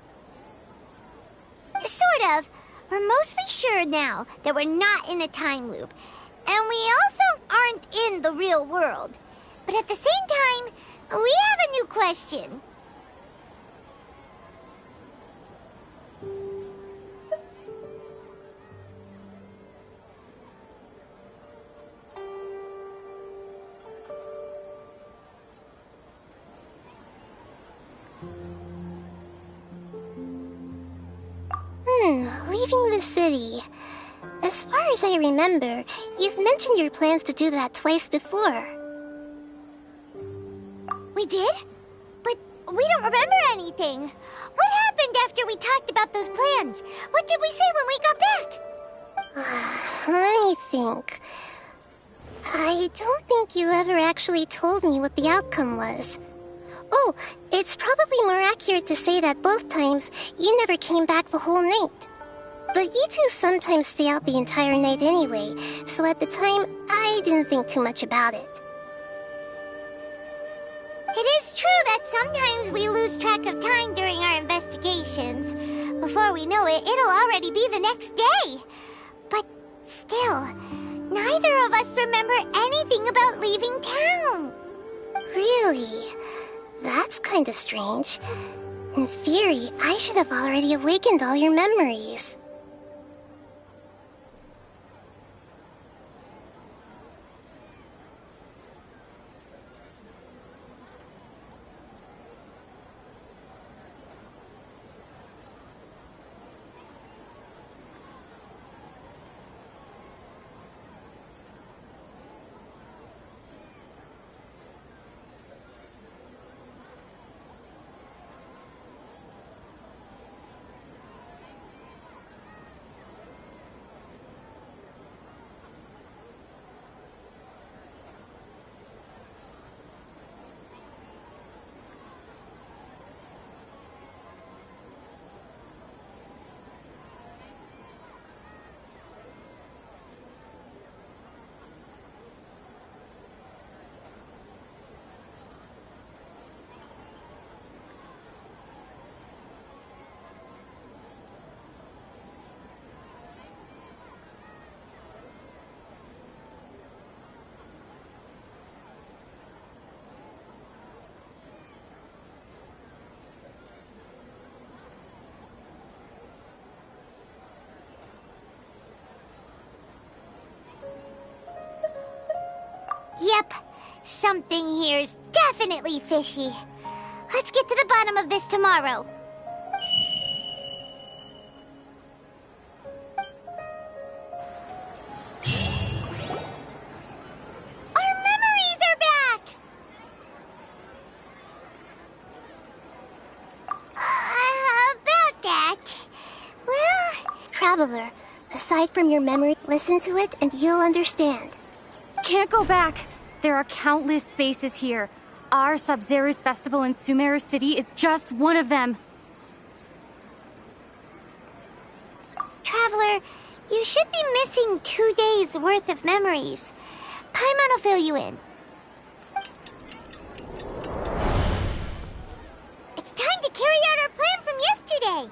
Sort of. We're mostly sure now that we're not in a time loop. And we also aren't in the real world. But at the same time, we have a new question. Leaving the city. As far as I remember, you've mentioned your plans to do that twice before. We did? But we don't remember anything. What happened after we talked about those plans? What did we say when we got back? Let me think. I don't think you ever actually told me what the outcome was. Oh, it's probably more accurate to say that both times you never came back the whole night. But you two sometimes stay out the entire night anyway, so at the time, I didn't think too much about it. It is true that sometimes we lose track of time during our investigations. before we know it, it'll already be the next day. But still, neither of us remember anything about leaving town. Really? That's kinda strange. In theory, I should have already awakened all your memories. Yep, something here's definitely fishy. Let's get to the bottom of this tomorrow. Our memories are back! About that... Well... Traveler, aside from your memory, listen to it and you'll understand. Can't go back. There are countless spaces here. Our Sub-Zero's festival in Sumeru City is just one of them. Traveler, you should be missing 2 days worth of memories. Paimon will fill you in. It's time to carry out our plan from yesterday.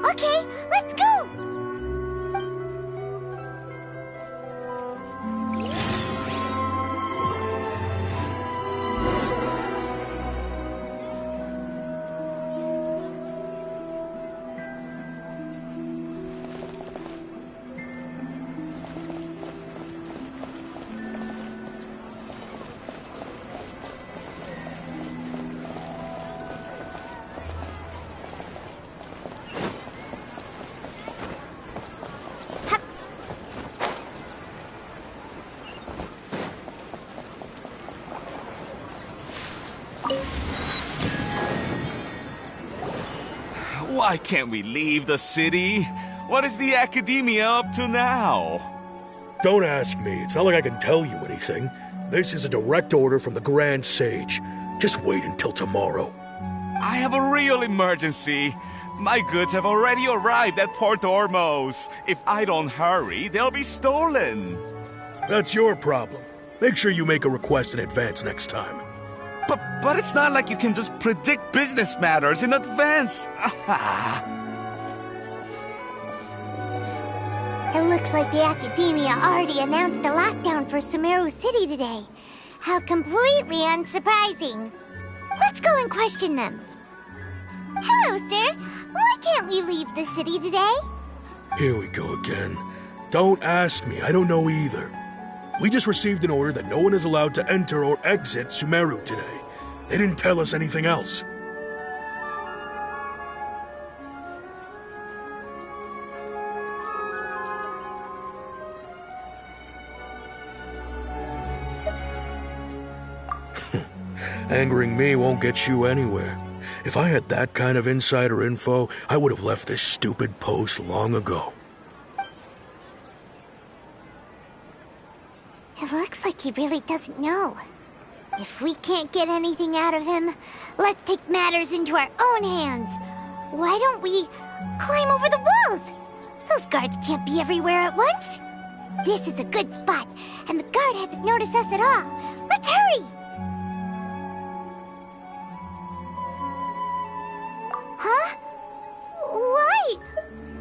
Okay, let's go! Why can't we leave the city? What is the Academia up to now? Don't ask me. It's not like I can tell you anything. This is a direct order from the Grand Sage. Just wait until tomorrow. I have a real emergency. My goods have already arrived at Port Ormos. If I don't hurry, they'll be stolen. That's your problem. Make sure you make a request in advance next time. But it's not like you can just predict business matters in advance. It looks like the Academia already announced a lockdown for Sumeru City today. How completely unsurprising. Let's go and question them. Hello, sir. Why can't we leave the city today? Here we go again. Don't ask me. I don't know either. We just received an order that no one is allowed to enter or exit Sumeru today. They didn't tell us anything else. Angering me won't get you anywhere. If I had that kind of insider info, I would have left this stupid post long ago. It looks like he really doesn't know. If we can't get anything out of him, let's take matters into our own hands. Why don't we climb over the walls? Those guards can't be everywhere at once. This is a good spot, and the guard hasn't noticed us at all. Let's hurry! Huh? Why?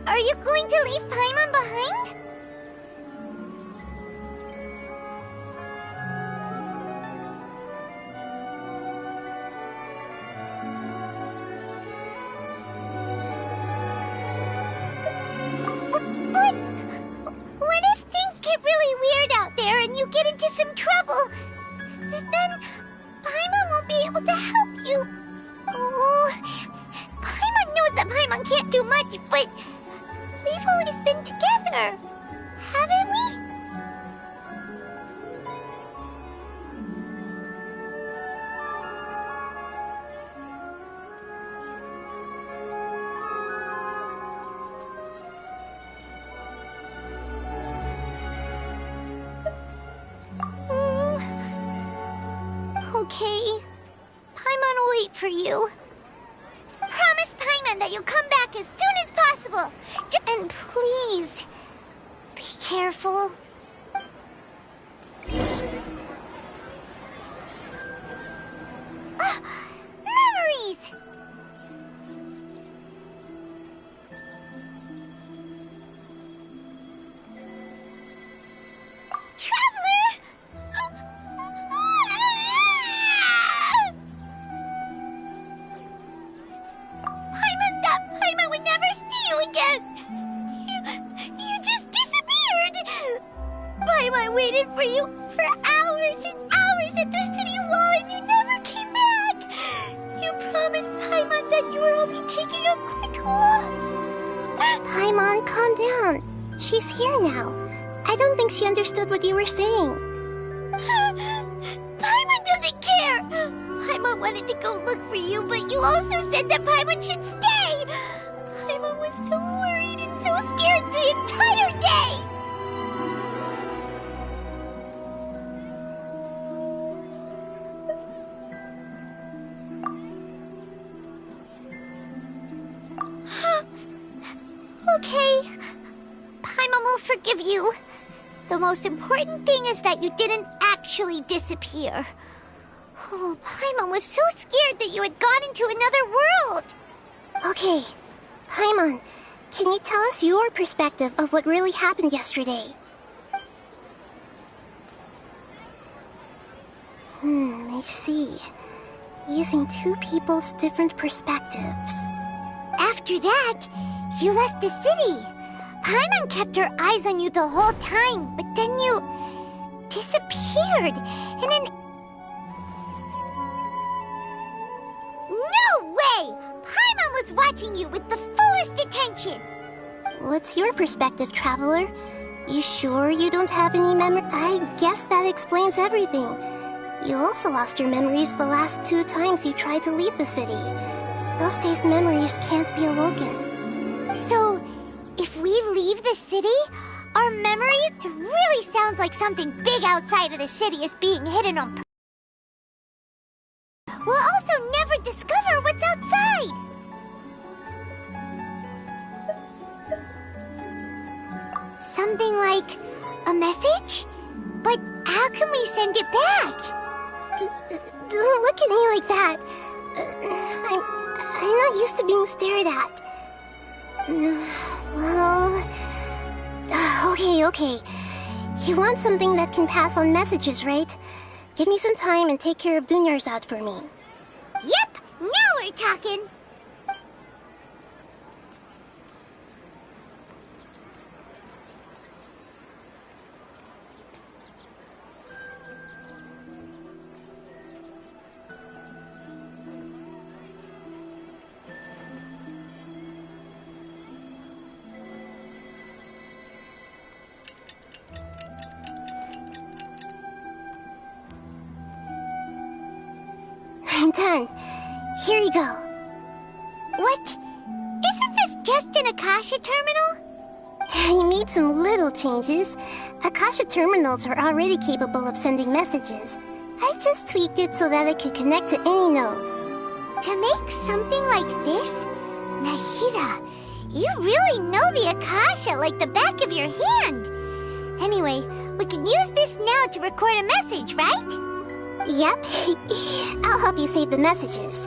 Are you going to leave Paimon behind? But what if things get really weird out there and you get into some trouble? Then Paimon won't be able to help you. Oh, Paimon knows that Paimon can't do much, but we've always been together, haven't we? Okay. Paimon will wait for you. Promise Paimon that you'll come back as soon as possible. And please, be careful. Memories! Traveler! Paimon would never see you again! You just disappeared! Paimon waited for you for hours and hours at the city wall and you never came back! You promised Paimon that you were only taking a quick look! Paimon, calm down. She's here now. I don't think she understood what you were saying. Paimon doesn't care! Paimon wanted to go look for you, but you also said that Paimon should stay! Paimon was so worried and so scared the entire day! Okay. Paimon will forgive you. The most important thing is that you didn't actually disappear. Oh, Paimon was so scared that you had gone into another world. Okay. Paimon, can you tell us your perspective of what really happened yesterday? I see. Using two people's different perspectives. After that, you left the city. Paimon kept her eyes on you the whole time, but then you disappeared in an... No way! Paimon was watching you with the fullest attention. What's your perspective, Traveler? You sure you don't have any memory? I guess that explains everything. You also lost your memories the last 2 times you tried to leave the city. Those days' memories can't be awoken. So, if we leave the city, our memories... It really sounds like something big outside of the city is being hidden on purpose. We'll also never discover what's outside! Something like a message? But how can we send it back? Don't look at me like that. I'm not used to being stared at. Well... Okay. You want something that can pass on messages, right? Give me some time and take care of Dunyarzad for me. Yep! Now we're talking! I'm done. Here you go. What? Isn't this just an Akasha terminal? I made some little changes. Akasha terminals are already capable of sending messages. I just tweaked it so that it could connect to any node. To make something like this? Nahida, you really know the Akasha like the back of your hand. Anyway, we can use this now to record a message, right? Yep. I'll help you save the messages.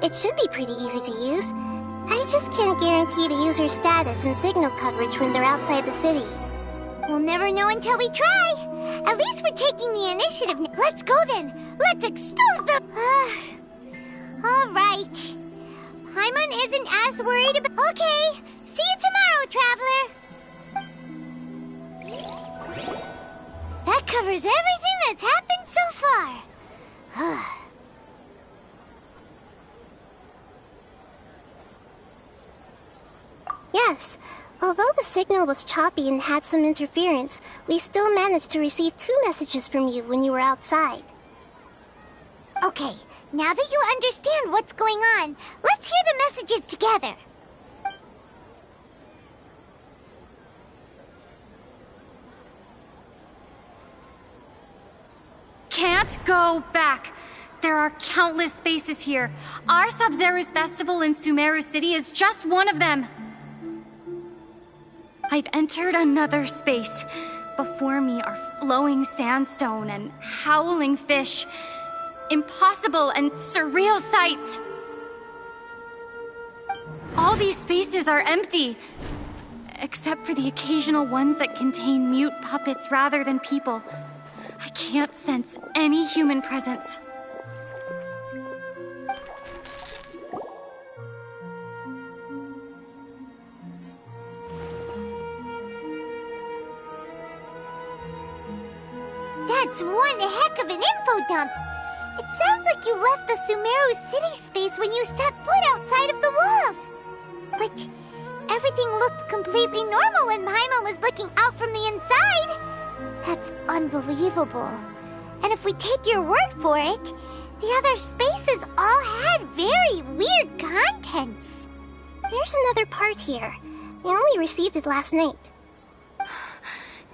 It should be pretty easy to use. I just can't guarantee the user's status and signal coverage when they're outside the city. We'll never know until we try. At least we're taking the initiative. Let's go then. Let's expose the... All right. Paimon isn't as worried about... Okay. See you tomorrow, Traveler. That covers everything that's happened so far. Yes, although the signal was choppy and had some interference, we still managed to receive 2 messages from you when you were outside. Okay, now that you understand what's going on, let's hear the messages together. Can't go back. There are countless spaces here. Our Sub-Zero's festival in Sumeru City is just one of them. I've entered another space. Before me are flowing sandstone and howling fish. Impossible and surreal sights. All these spaces are empty, except for the occasional ones that contain mute puppets rather than people. I can't sense any human presence. That's one heck of an info dump. It sounds like you left the Sumeru city space when you set foot outside of the walls. But everything looked completely normal when Paimon was looking out from the inside. That's unbelievable. And if we take your word for it, the other spaces all had very weird contents. There's another part here. I only received it last night.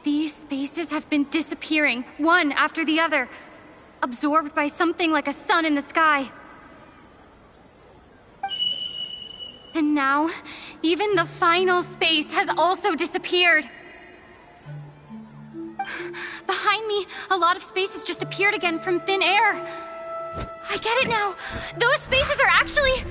These spaces have been disappearing, one after the other, absorbed by something like a sun in the sky. And now, even the final space has also disappeared. Behind me, a lot of spaces just appeared again from thin air. I get it now. Those spaces are actually...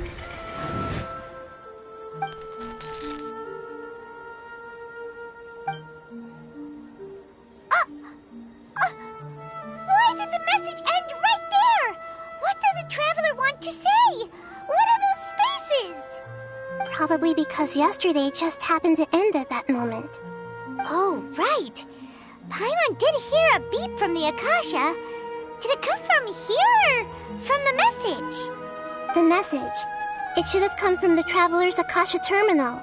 Why did the message end right there? What did the Traveler want to say? What are those spaces? Probably because yesterday just happened to end at that moment. Oh, right. Paimon did hear a beep from the Akasha. Did it come from here or from the message? The message. It should have come from the Traveler's Akasha terminal.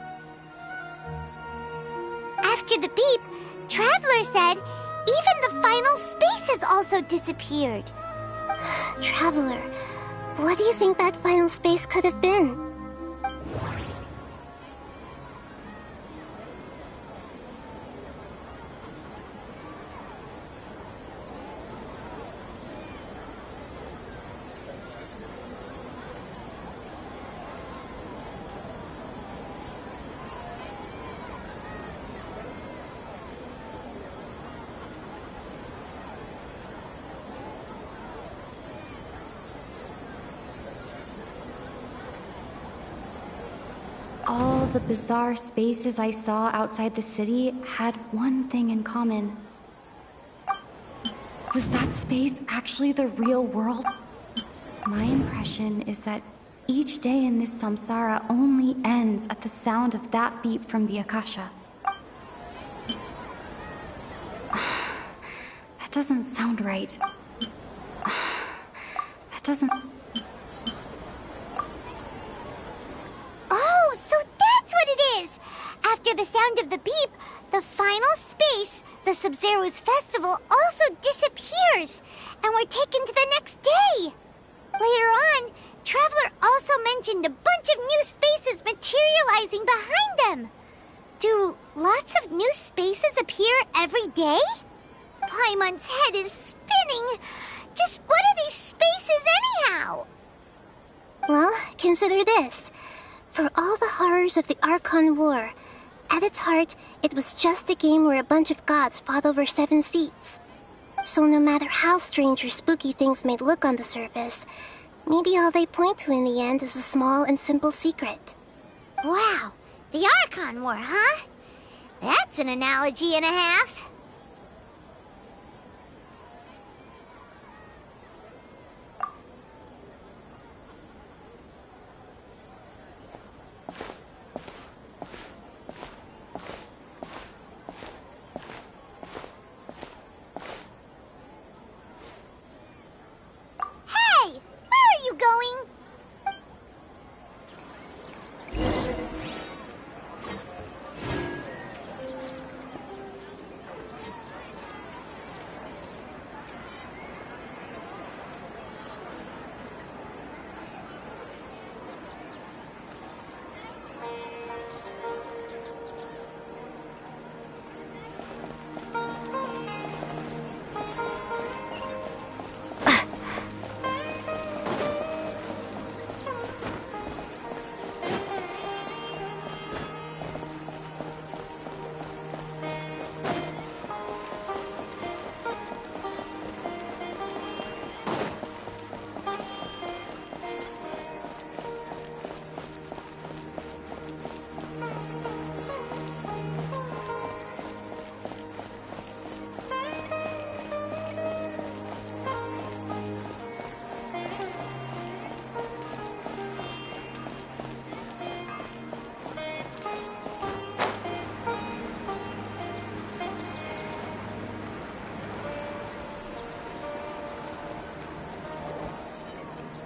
After the beep, Traveler said even the final space has also disappeared. Traveler, what do you think that final space could have been? all the bizarre spaces I saw outside the city had one thing in common. Was that space actually the real world? My impression is that each day in this samsara only ends at the sound of that beep from the Akasha. That doesn't sound right. That doesn't... Oh, so that's what it is! After the sound of the beep, the final space, the Sub-Zero's festival, also disappears, and we're taken to the next day. Later on, Traveler also mentioned a bunch of new spaces materializing behind them. Do lots of new spaces appear every day? Paimon's head is spinning. Just what are these spaces anyhow? Well, consider this. For all the horrors of the Archon War, at its heart, it was just a game where a bunch of gods fought over 7 seats. So no matter how strange or spooky things may look on the surface, maybe all they point to in the end is a small and simple secret. Wow, the Archon War, huh? That's an analogy and a half. Hey, where are you going?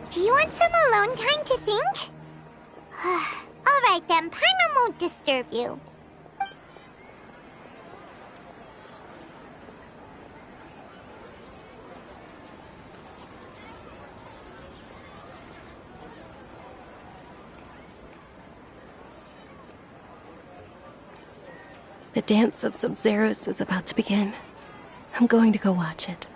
Do you want some alone time to think? All right then, Paimon won't disturb you. The dance of Sub-Zeros is about to begin. I'm going to go watch it.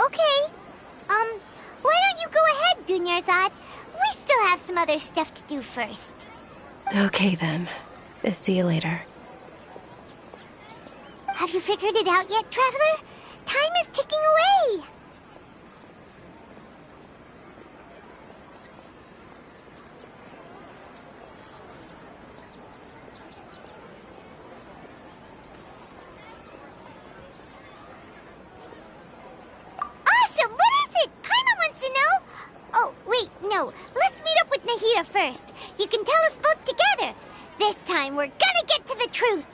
Okay. Why don't you go ahead, Dunyarzad? We still have some other stuff to do first. Okay then. See you later. Have you figured it out yet, Traveler? Time is ticking away! Awesome! What is it? Paimon wants to know! Oh, wait, no. Let's meet up with Nahida first. You can tell us both together. This time, we're gonna get to the truth!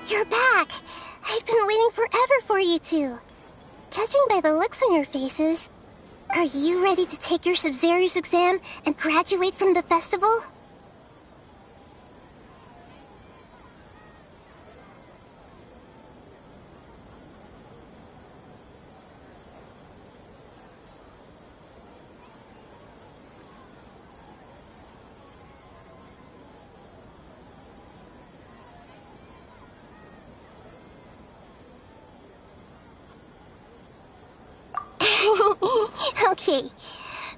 You're back! I've been waiting forever for you two. Judging by the looks on your faces, are you ready to take your Sub-Zero's exam and graduate from the festival? Okay,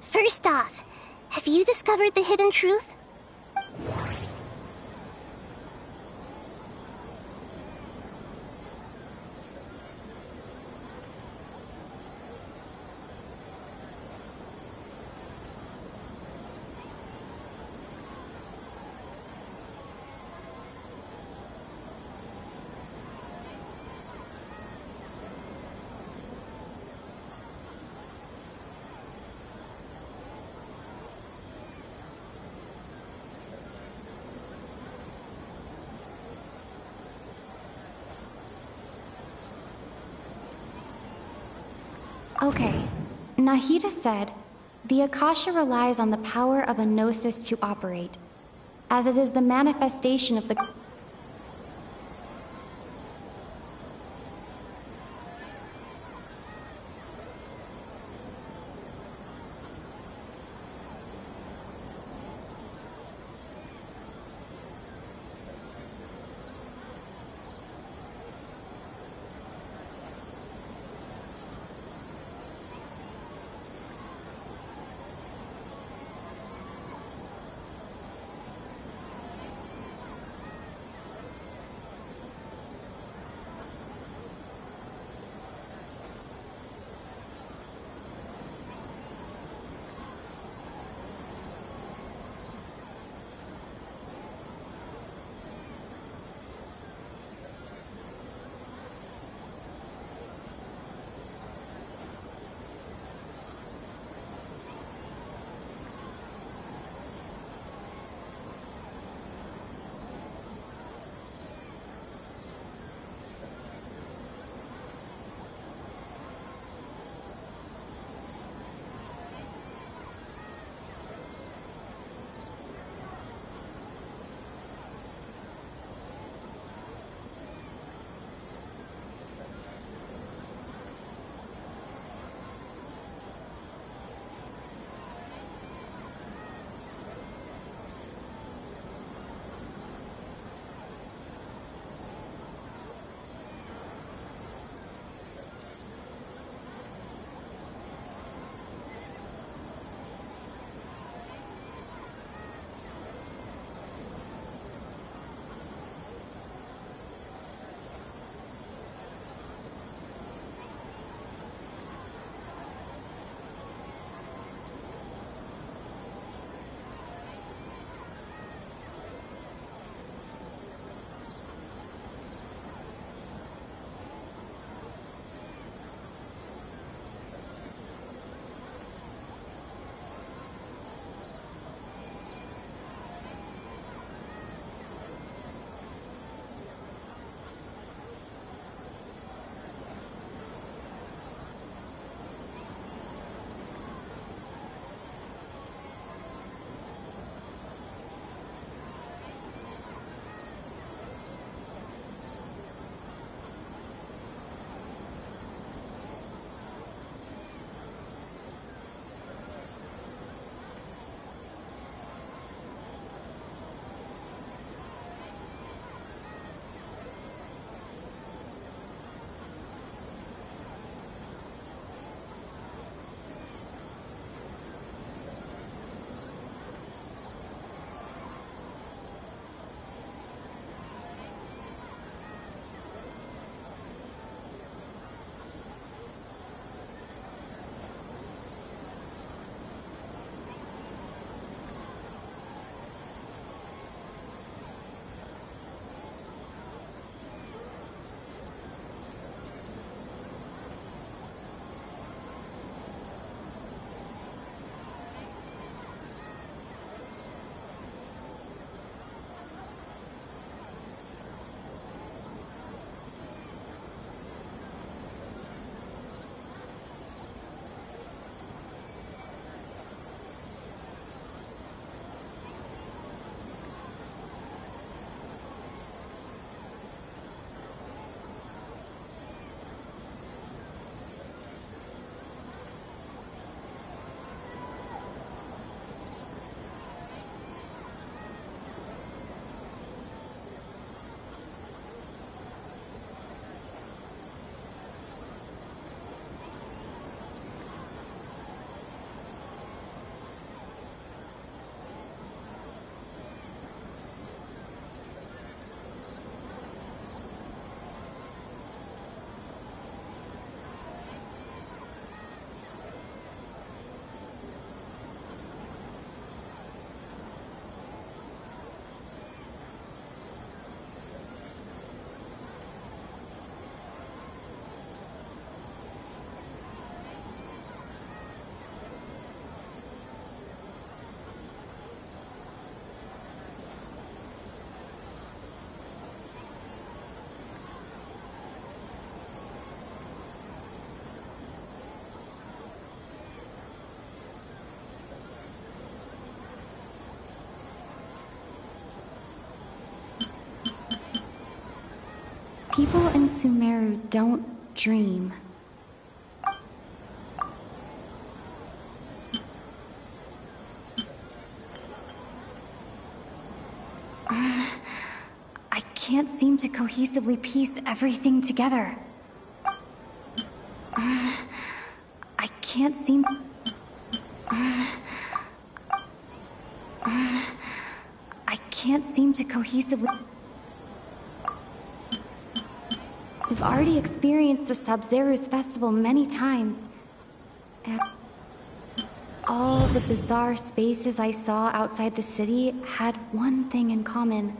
first off, have you discovered the hidden truth? Okay, Nahida said, the Akasha relies on the power of a gnosis to operate, as it is the manifestation of the... People in Sumeru don't dream. I can't seem to cohesively piece everything together. I can't seem... I can't seem to cohesively... We've already experienced the Sub-Zero's festival many times. And all the bizarre spaces I saw outside the city had one thing in common.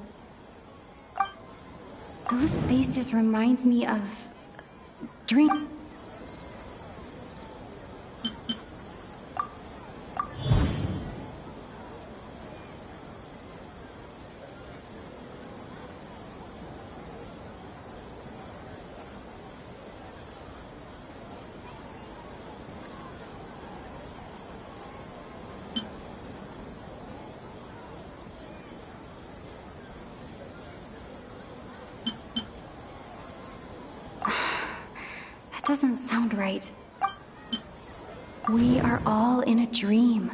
Those spaces remind me of... dream... That doesn't sound right. We are all in a dream.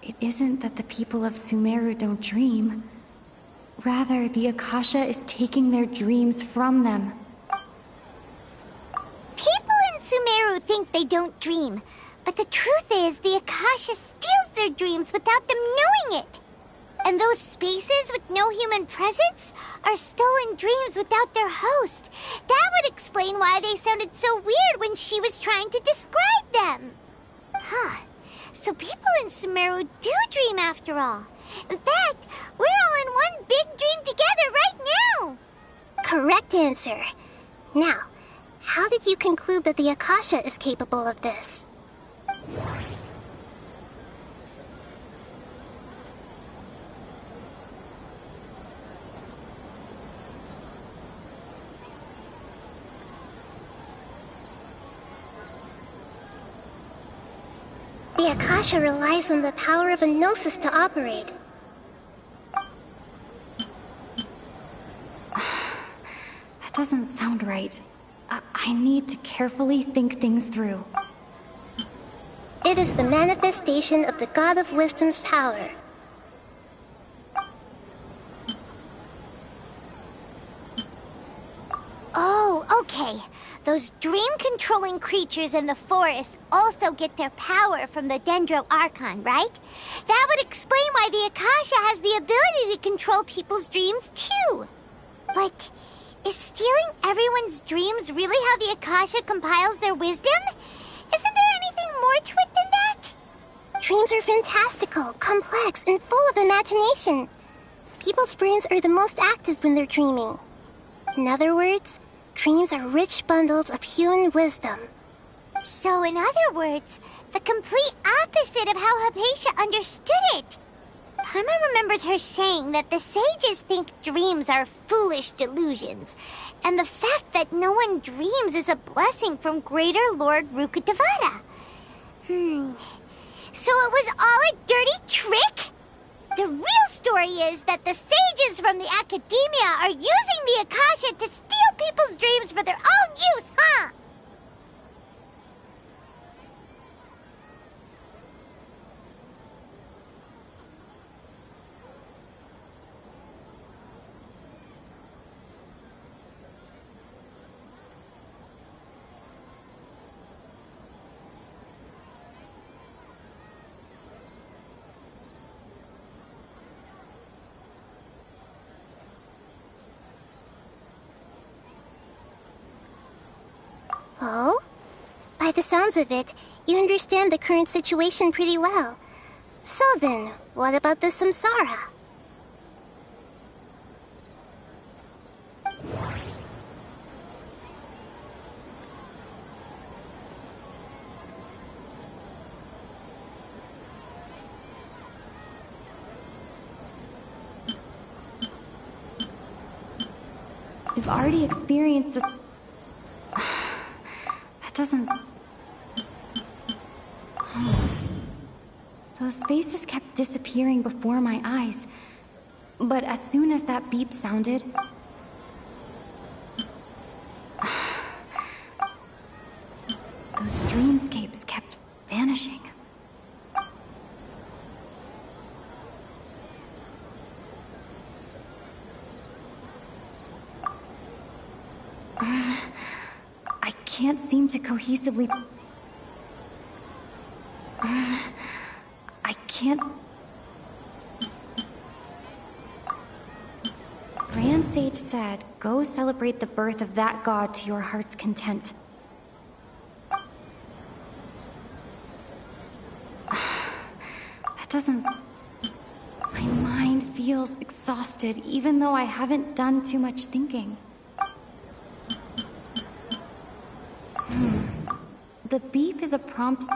It isn't that the people of Sumeru don't dream. Rather, the Akasha is taking their dreams from them. People in Sumeru think they don't dream, but the truth is the Akasha steals their dreams without them knowing it. And those spaces with no human presence are stolen dreams without their host. That would explain why they sounded so weird when she was trying to describe them. Huh. So people in Sumeru do dream after all. In fact, we're all in one big dream together right now. Correct answer. Now, how did you conclude that the Akasha is capable of this? The Akasha relies on the power of a gnosis to operate. That doesn't sound right. I need to carefully think things through. It is the manifestation of the God of Wisdom's power. Oh, okay. Those dream-controlling creatures in the forest also get their power from the Dendro Archon, right? That would explain why the Akasha has the ability to control people's dreams, too. But is stealing everyone's dreams really how the Akasha compiles their wisdom? Isn't there anything more to it than that? Dreams are fantastical, complex, and full of imagination. People's brains are the most active when they're dreaming. In other words, dreams are rich bundles of human wisdom. So, in other words, the complete opposite of how Hypatia understood it. Paimon remembers her saying that the sages think dreams are foolish delusions, and the fact that no one dreams is a blessing from Greater Lord Rukkhadevata. So it was all a dirty trick? The real story is that the sages from the Academia are using the Akasha to steal people's dreams for their own use, huh? Oh? By the sounds of it, you understand the current situation pretty well. So then, what about the Samsara? We've already experienced the... That doesn't... Those spaces kept disappearing before my eyes. But as soon as that beep sounded... can't seem to cohesively... I can't... Grand Sage said, go celebrate the birth of that god to your heart's content. That doesn't... My mind feels exhausted, even though I haven't done too much thinking. The beep is a prompt...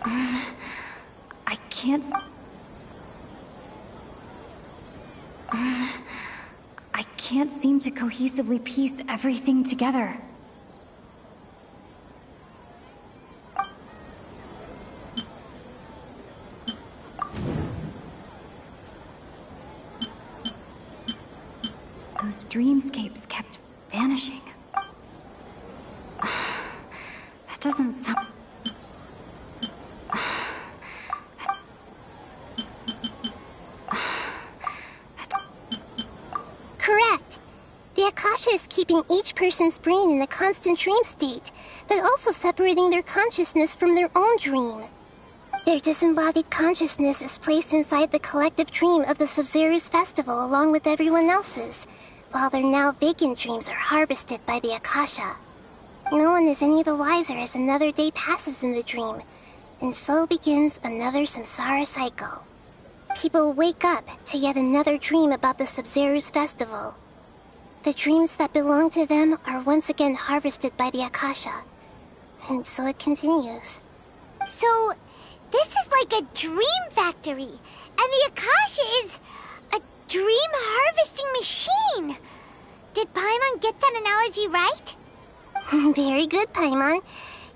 I can't... I can't seem to cohesively piece everything together. Those dreamscapes kept vanishing. That doesn't sound... Correct. The Akasha is keeping each person's brain in a constant dream state, but also separating their consciousness from their own dream. Their disembodied consciousness is placed inside the collective dream of the Sub-Zero's festival along with everyone else's, while their now vacant dreams are harvested by the Akasha. No one is any the wiser as another day passes in the dream, and so begins another samsara cycle. People wake up to yet another dream about the Sub-Zero's festival. The dreams that belong to them are once again harvested by the Akasha, and so it continues. So, this is like a dream factory, and the Akasha is a dream harvesting machine. Did Paimon get that analogy right? Very good, Paimon.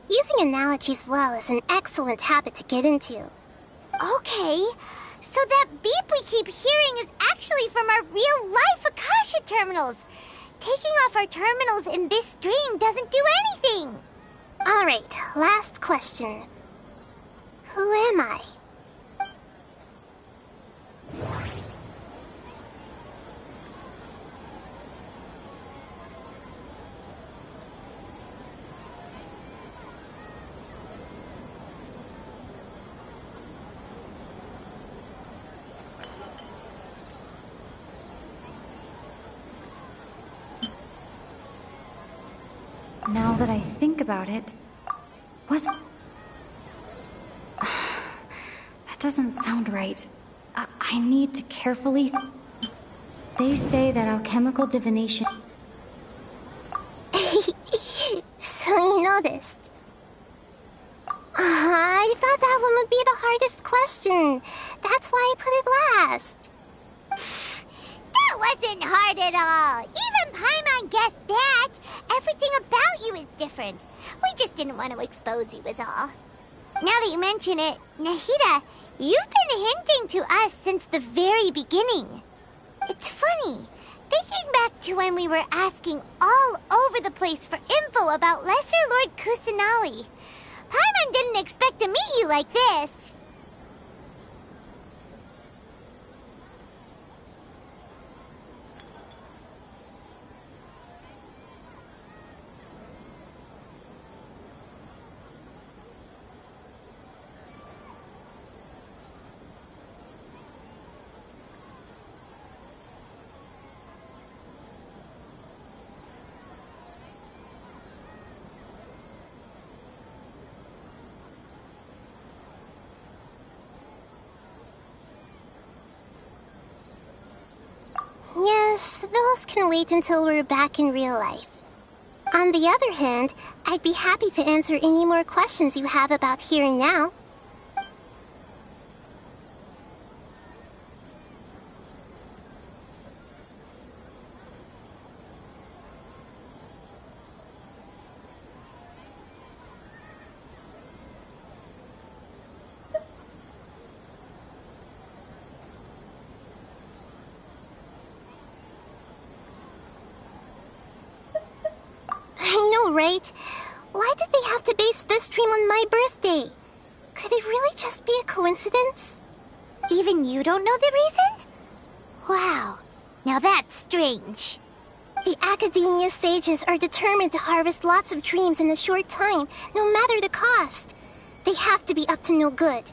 Using analogies well is an excellent habit to get into. Okay, so that beep we keep hearing is actually from our real-life Akasha terminals. Taking off our terminals in this dream doesn't do anything. Alright, last question. Who am I? Now that I think about it... What? That doesn't sound right. I need to carefully... They say that alchemical divination... So you noticed. I thought that one would be the hardest question. That's why I put it last. That wasn't hard at all. Even Paimon guessed that. Everything about you is different. We just didn't want to expose you is all. Now that you mention it, Nahida, you've been hinting to us since the very beginning. It's funny, thinking back to when we were asking all over the place for info about Lesser Lord Kusanali. Paimon didn't expect to meet you like this. Yes, those can wait until we're back in real life. On the other hand, I'd be happy to answer any more questions you have about here and now. I know, right? Why did they have to base this dream on my birthday? Could it really just be a coincidence? Even you don't know the reason? Wow, now that's strange. The Academia sages are determined to harvest lots of dreams in a short time, no matter the cost. They have to be up to no good.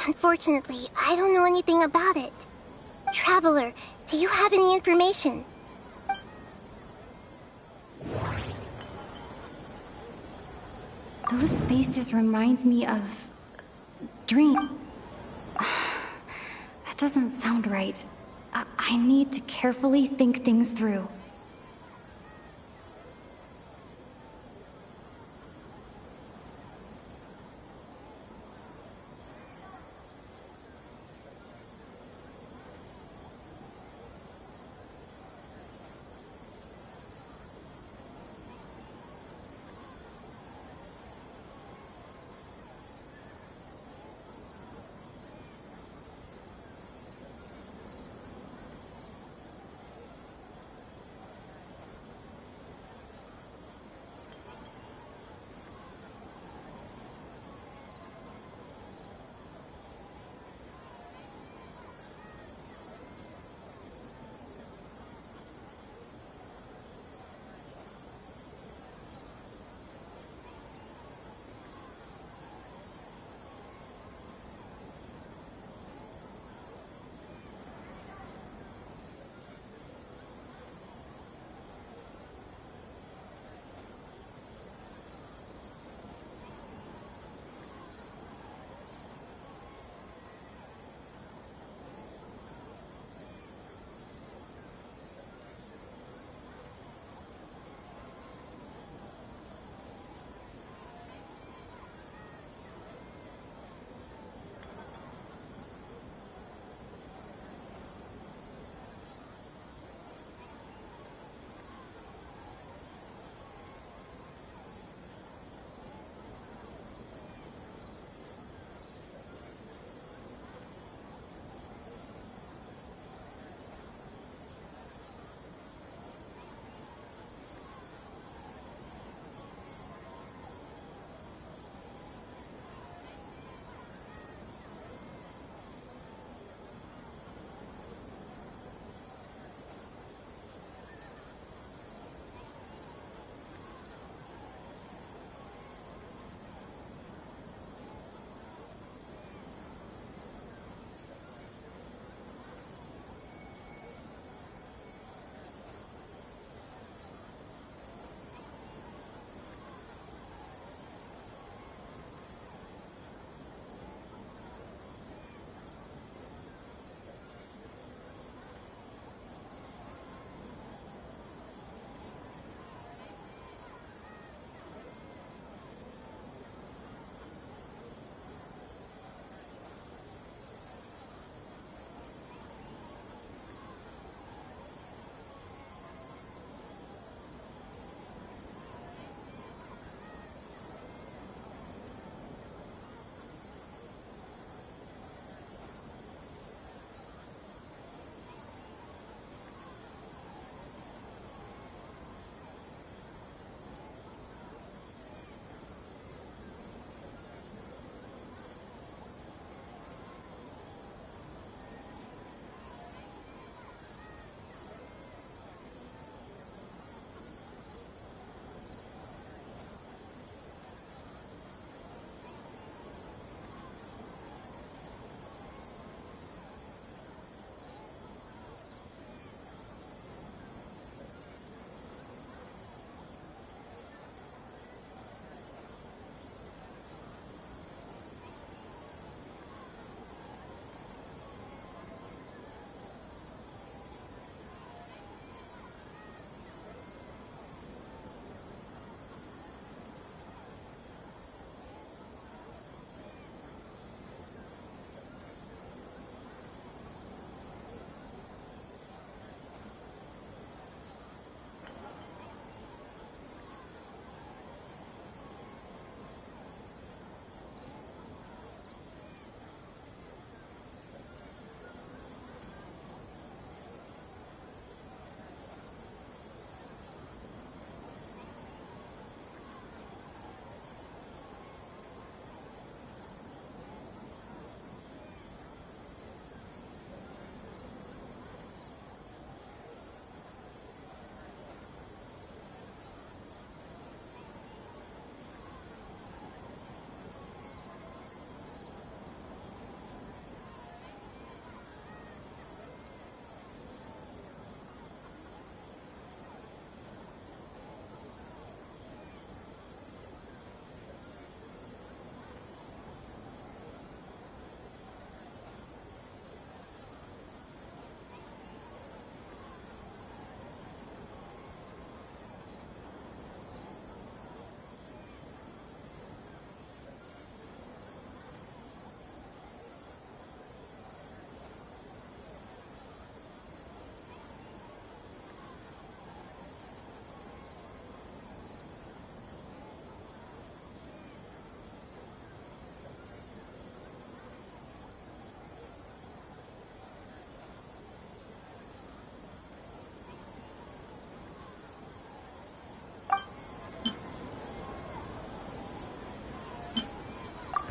Unfortunately, I don't know anything about it. Traveler, do you have any information? Those spaces remind me of... dream. That doesn't sound right. I need to carefully think things through.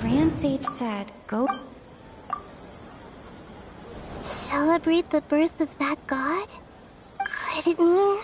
Grand Sage said, go... Celebrate the birth of that god? Could it mean...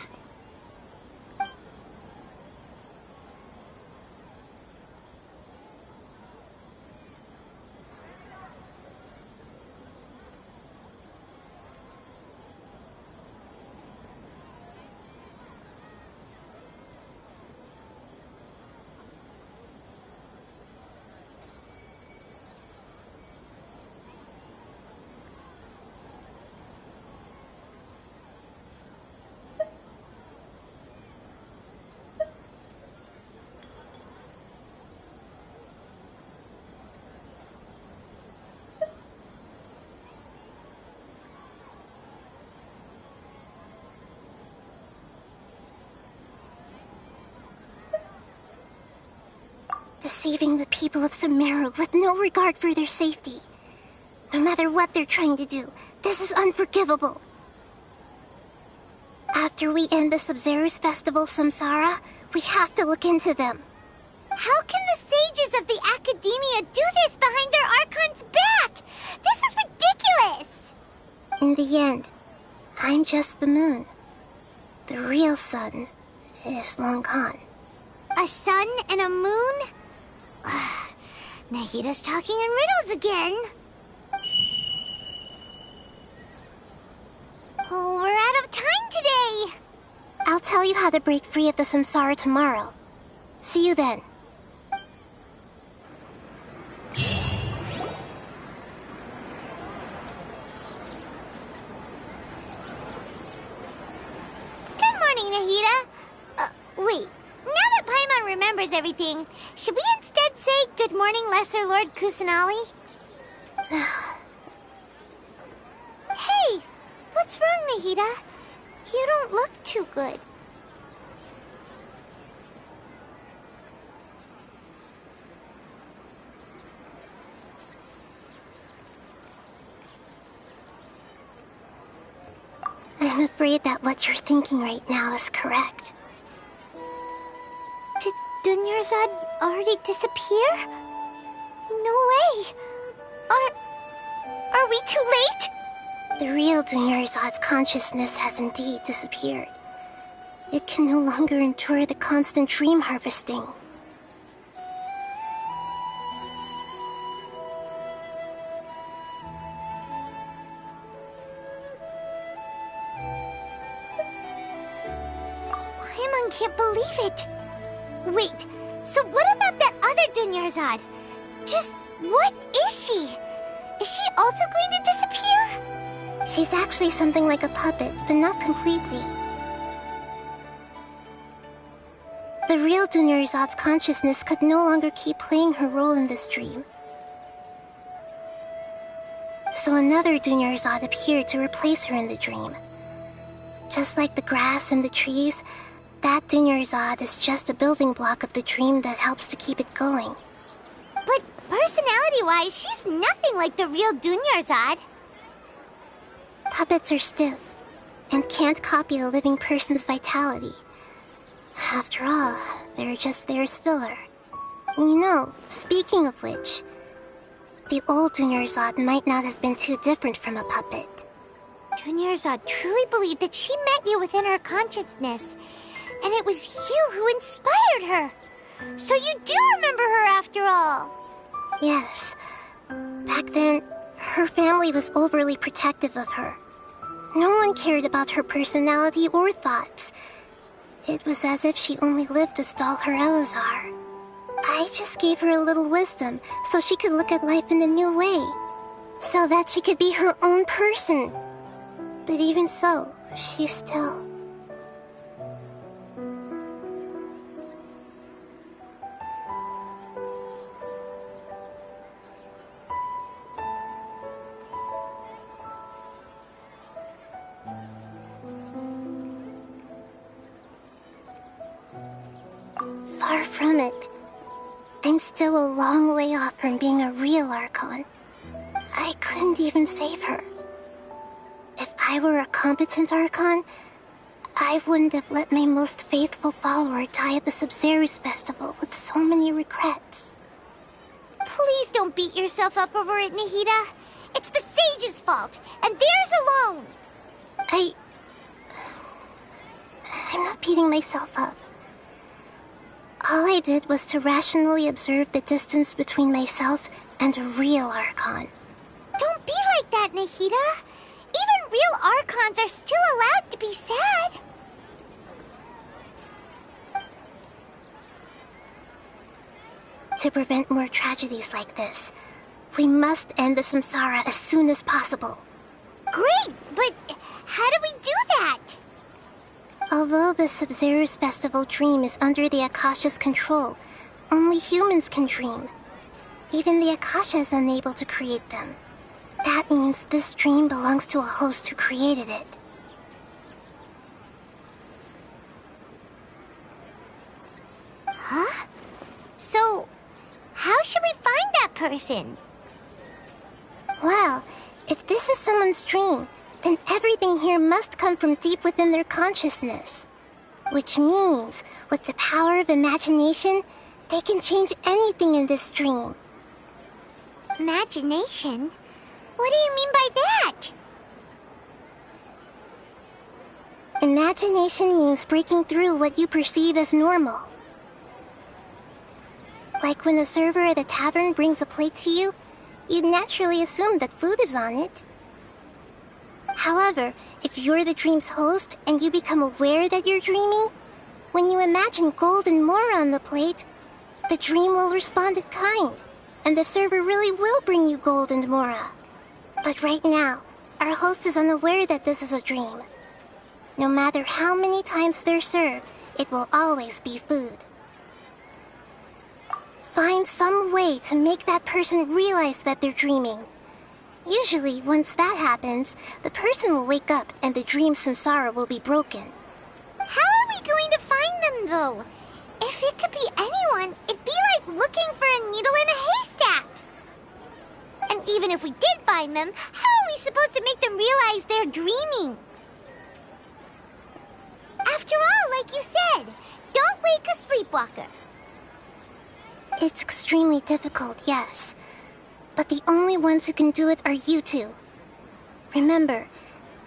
Deceiving the people of Sumeru with no regard for their safety. No matter what they're trying to do, this is unforgivable. After we end the Sub-Zero's festival, Samsara, we have to look into them. How can the sages of the Academia do this behind their Archon's back? This is ridiculous! In the end, I'm just the moon. The real sun is long gone. A sun and a moon? Nahida's talking in riddles again. Oh, we're out of time today. I'll tell you how to break free of the Samsara tomorrow. See you then. Good morning, Nahida. Wait. Now that Paimon remembers everything, should we instead say good morning, Lesser Lord Kusanali? Hey! What's wrong, Nahida? You don't look too good. I'm afraid that what you're thinking right now is correct. Did Dunyarzad already disappear? No way! Are we too late? The real Dunyarzad's consciousness has indeed disappeared. It can no longer endure the constant dream harvesting. Paimon can't believe it. Wait, so what about that other Dunyarzad? Just what is she? Is she also going to disappear? She's actually something like a puppet, but not completely. The real Dunyarzad's consciousness could no longer keep playing her role in this dream. So another Dunyarzad appeared to replace her in the dream. Just like the grass and the trees, that Dunyarzad is just a building block of the dream that helps to keep it going. But personality-wise, she's nothing like the real Dunyarzad. Puppets are stiff, and can't copy a living person's vitality. After all, they're just there as filler. You know, speaking of which, the old Dunyarzad might not have been too different from a puppet. Dunyarzad truly believed that she met you within her consciousness, and it was you who inspired her. So you do remember her after all. Yes. Back then, her family was overly protective of her. No one cared about her personality or thoughts. It was as if she only lived to stall her Elazar. I just gave her a little wisdom so she could look at life in a new way. So that she could be her own person. But even so, she still... Far from it. I'm still a long way off from being a real Archon. I couldn't even save her. If I were a competent Archon, I wouldn't have let my most faithful follower die at the Sub-Zero's festival with so many regrets. Please don't Don't beat yourself up over it, Nahida. It's the sage's fault, and theirs alone. I'm not beating myself up. All I did was to rationally observe the distance between myself and a real Archon. Don't be like that, Nahida. Even real Archons are still allowed to be sad. To prevent more tragedies like this, we must end the samsara as soon as possible. Great, but how do we do that? Although the Sub-Zero's festival dream is under the Akasha's control, only humans can dream. Even the Akasha is unable to create them. That means this dream belongs to a host who created it. Huh? So, how should we find that person? Well, if this is someone's dream, then everything here must come from deep within their consciousness. Which means, with the power of imagination, they can change anything in this dream. Imagination? What do you mean by that? Imagination means breaking through what you perceive as normal. Like when the server at a tavern brings a plate to you, you'd naturally assume that food is on it. However, if you're the dream's host and you become aware that you're dreaming, when you imagine gold and more on the plate, the dream will respond in kind, and the server really will bring you gold and mora. But right now, our host is unaware that this is a dream. No matter how many times they're served, it will always be food. Find some way to make that person realize that they're dreaming. Usually, once that happens, the person will wake up and the dream samsara will be broken. How are we going to find them, though? If it could be anyone, it'd be like looking for a needle in a haystack. And even if we did find them, how are we supposed to make them realize they're dreaming? After all, like you said, don't wake a sleepwalker. It's extremely difficult, yes. But the only ones who can do it are you two. Remember,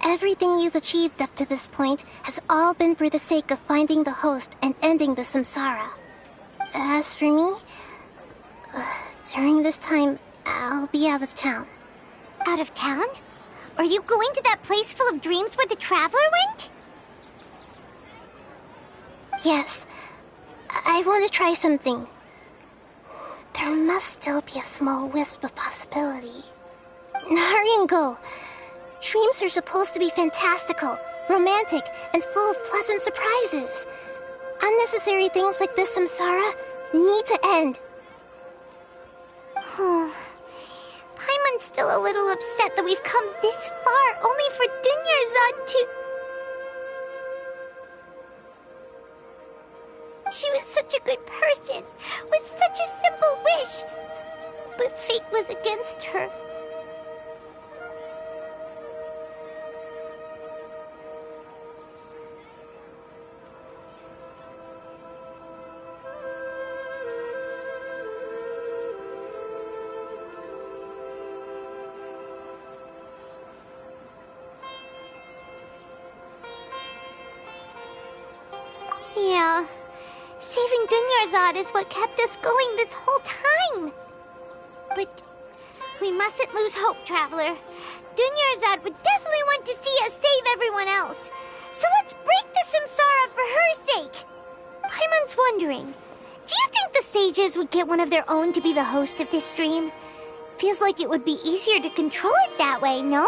everything you've achieved up to this point has all been for the sake of finding the host and ending the samsara. As for me, during this time, I'll be out of town. Out of town? Are you going to that place full of dreams where the traveler went? Yes. I want to try something. There must still be a small wisp of possibility. Hurry and go. Dreams are supposed to be fantastical, romantic, and full of pleasant surprises. Unnecessary things like this samsara need to end. Paimon's still a little upset that we've come this far only for Dunyarzad to... She was such a good person, with such a simple wish. But fate was against her. Yeah. Saving Dunyarzad is what kept us going this whole time. But we mustn't lose hope, Traveler. Dunyarzad would definitely want to see us save everyone else. So let's break the samsara for her sake. Paimon's wondering, do you think the sages would get one of their own to be the host of this stream? Feels like it would be easier to control it that way, no?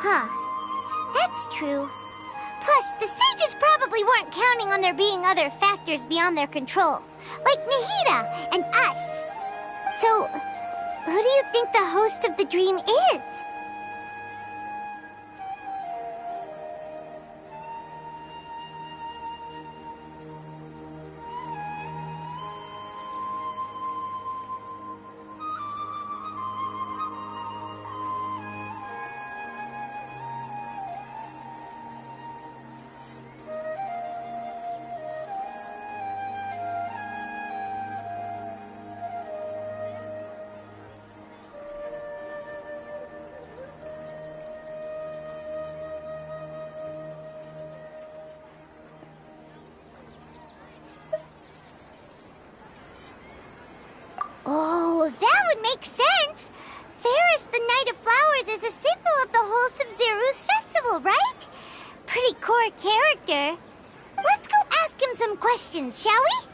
Huh. That's true. Plus, the sages probably weren't counting on there being other factors beyond their control, like Nahida and us. So, who do you think the host of the dream is? Oh, that would make sense! Ferris, the Knight of Flowers, is a symbol of the whole Sub-Zero's festival, right? Pretty core character. Let's go ask him some questions, shall we?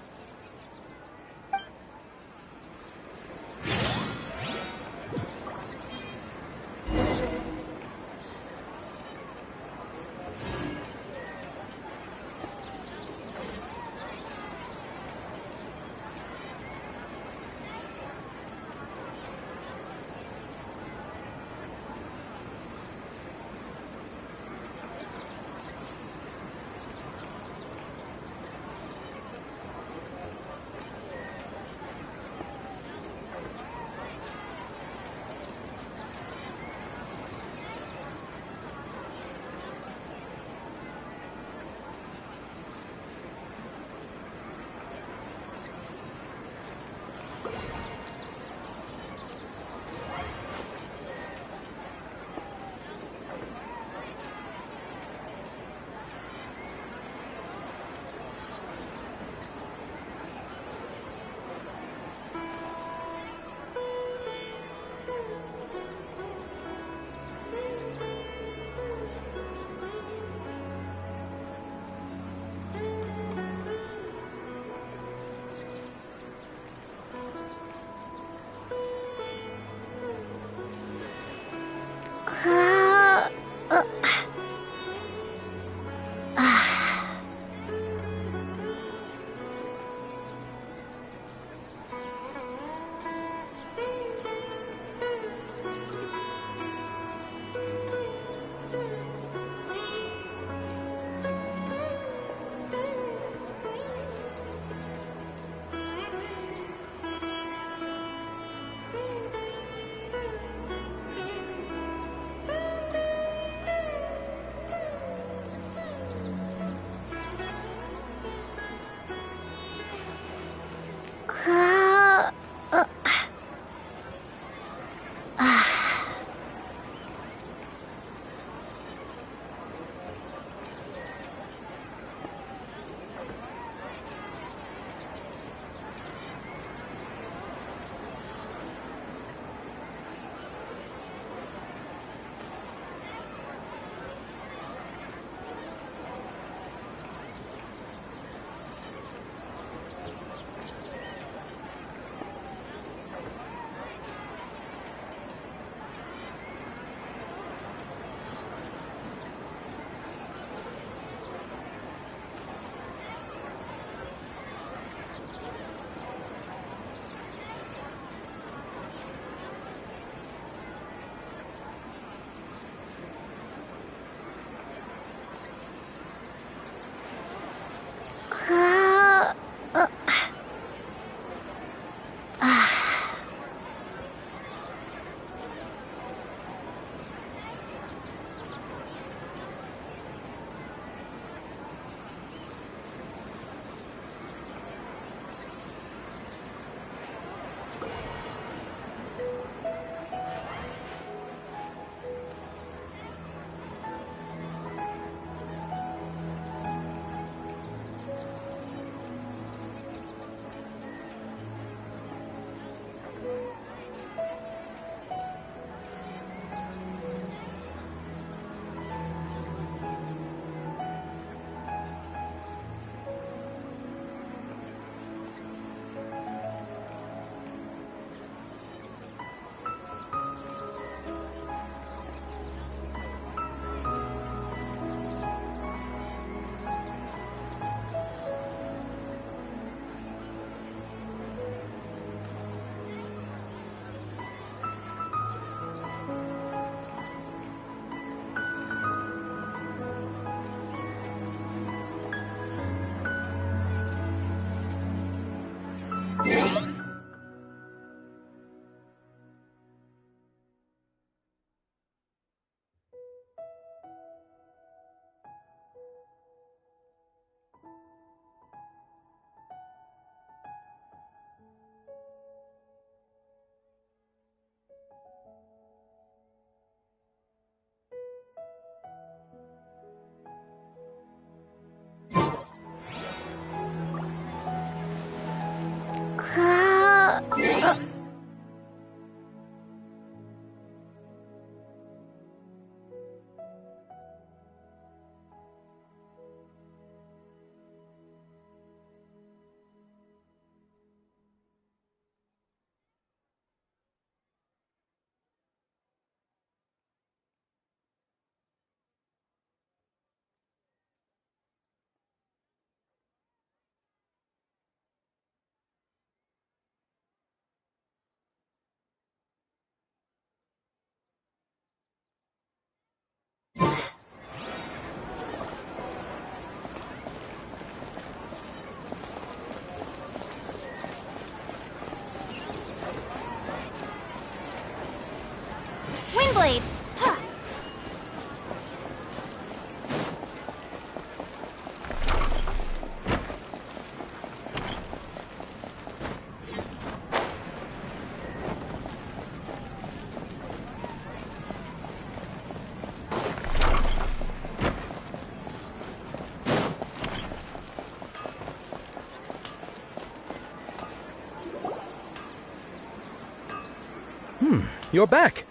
You're back.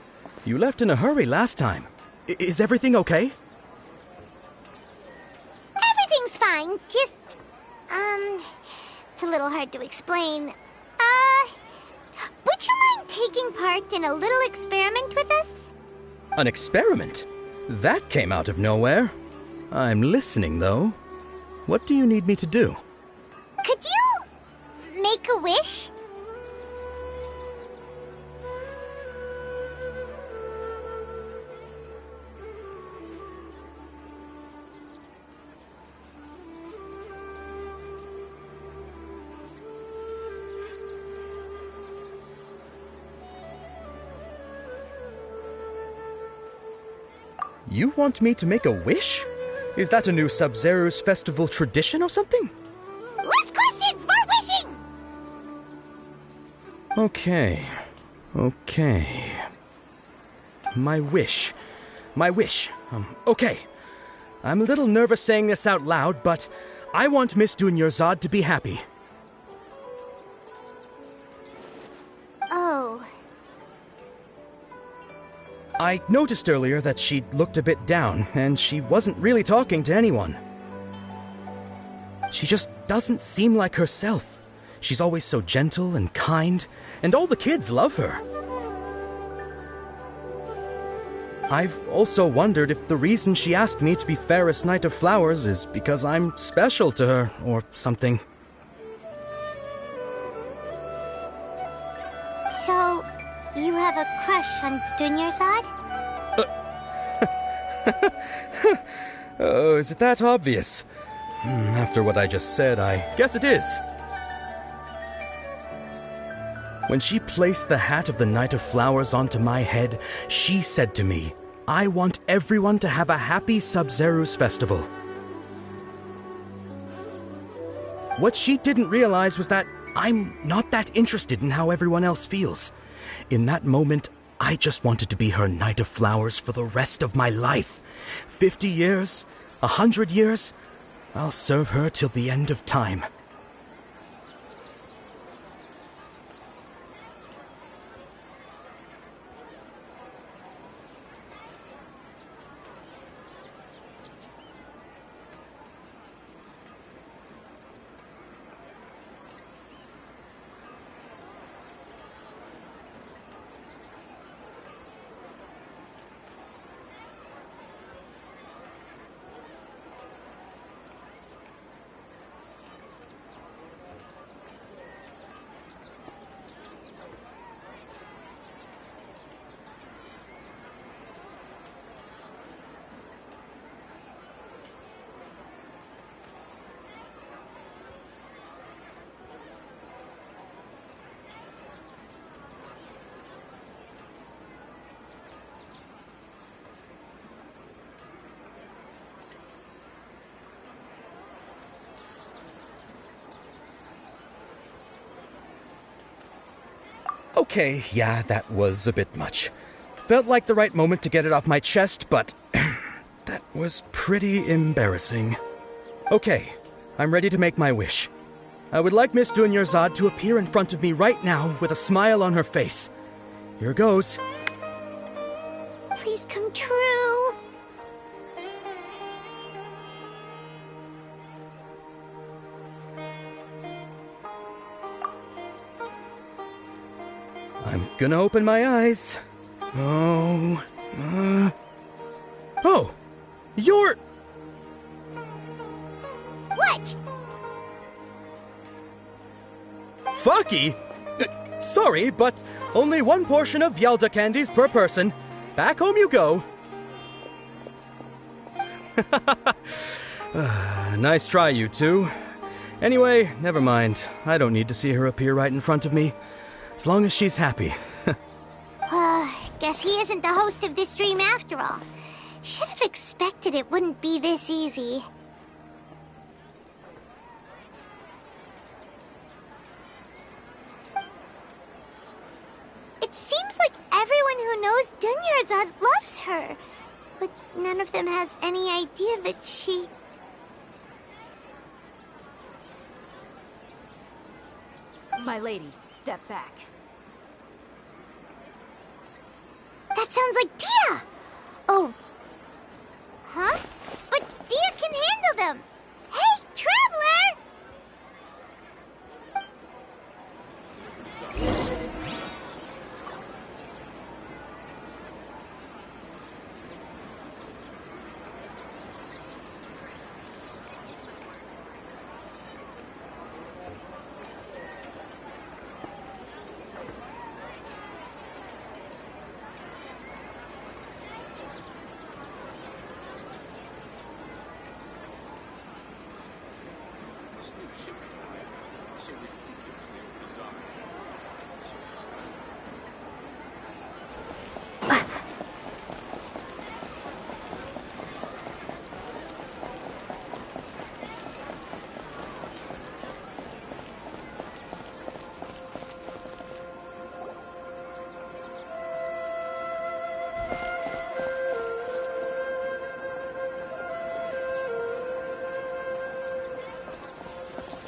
You left in a hurry last time. Is everything okay? Everything's fine, just, it's a little hard to explain. Would you mind taking part in a little experiment with us? An experiment? That came out of nowhere. I'm listening, though. What do you need me to do? Could you make a wish? You want me to make a wish? Is that a new Sub-Zero's festival tradition or something? Less questions, more wishing! Okay. My wish. Okay. I'm a little nervous saying this out loud, but I want Miss Dunyarzad to be happy. Oh. I noticed earlier that she looked a bit down, and she wasn't really talking to anyone. She just doesn't seem like herself. She's always so gentle and kind, and all the kids love her. I've also wondered if the reason she asked me to be Fairest Knight of Flowers is because I'm special to her, or something. So, you have a crush on Dunyarzad? Oh, is it that obvious? After what I just said, I guess it is. When she placed the hat of the Knight of Flowers onto my head, she said to me, I want everyone to have a happy Sub-Zero's festival. What she didn't realize was that I'm not that interested in how everyone else feels. In that moment, I just wanted to be her Knight of Flowers for the rest of my life. 50 years, 100 years, I'll serve her till the end of time. Okay, yeah, that was a bit much. Felt like the right moment to get it off my chest, but that was pretty embarrassing. Okay, I'm ready to make my wish. I would like Miss Dunyarzad to appear in front of me right now with a smile on her face. Here goes. Please come true. I'm gonna open my eyes. Oh, you're... What? Fucky? Sorry, but only one portion of Yalda candies per person. Back home you go. Nice try, you two. Anyway, never mind. I don't need to see her appear right in front of me. As long as she's happy. Guess he isn't the host of this dream after all. Should have expected it wouldn't be this easy. It seems like everyone who knows Dunyarzad loves her, but none of them has any idea that she... My lady, step back. That sounds like Dia! Oh. Huh? But Dia can handle them! Hey, Traveler!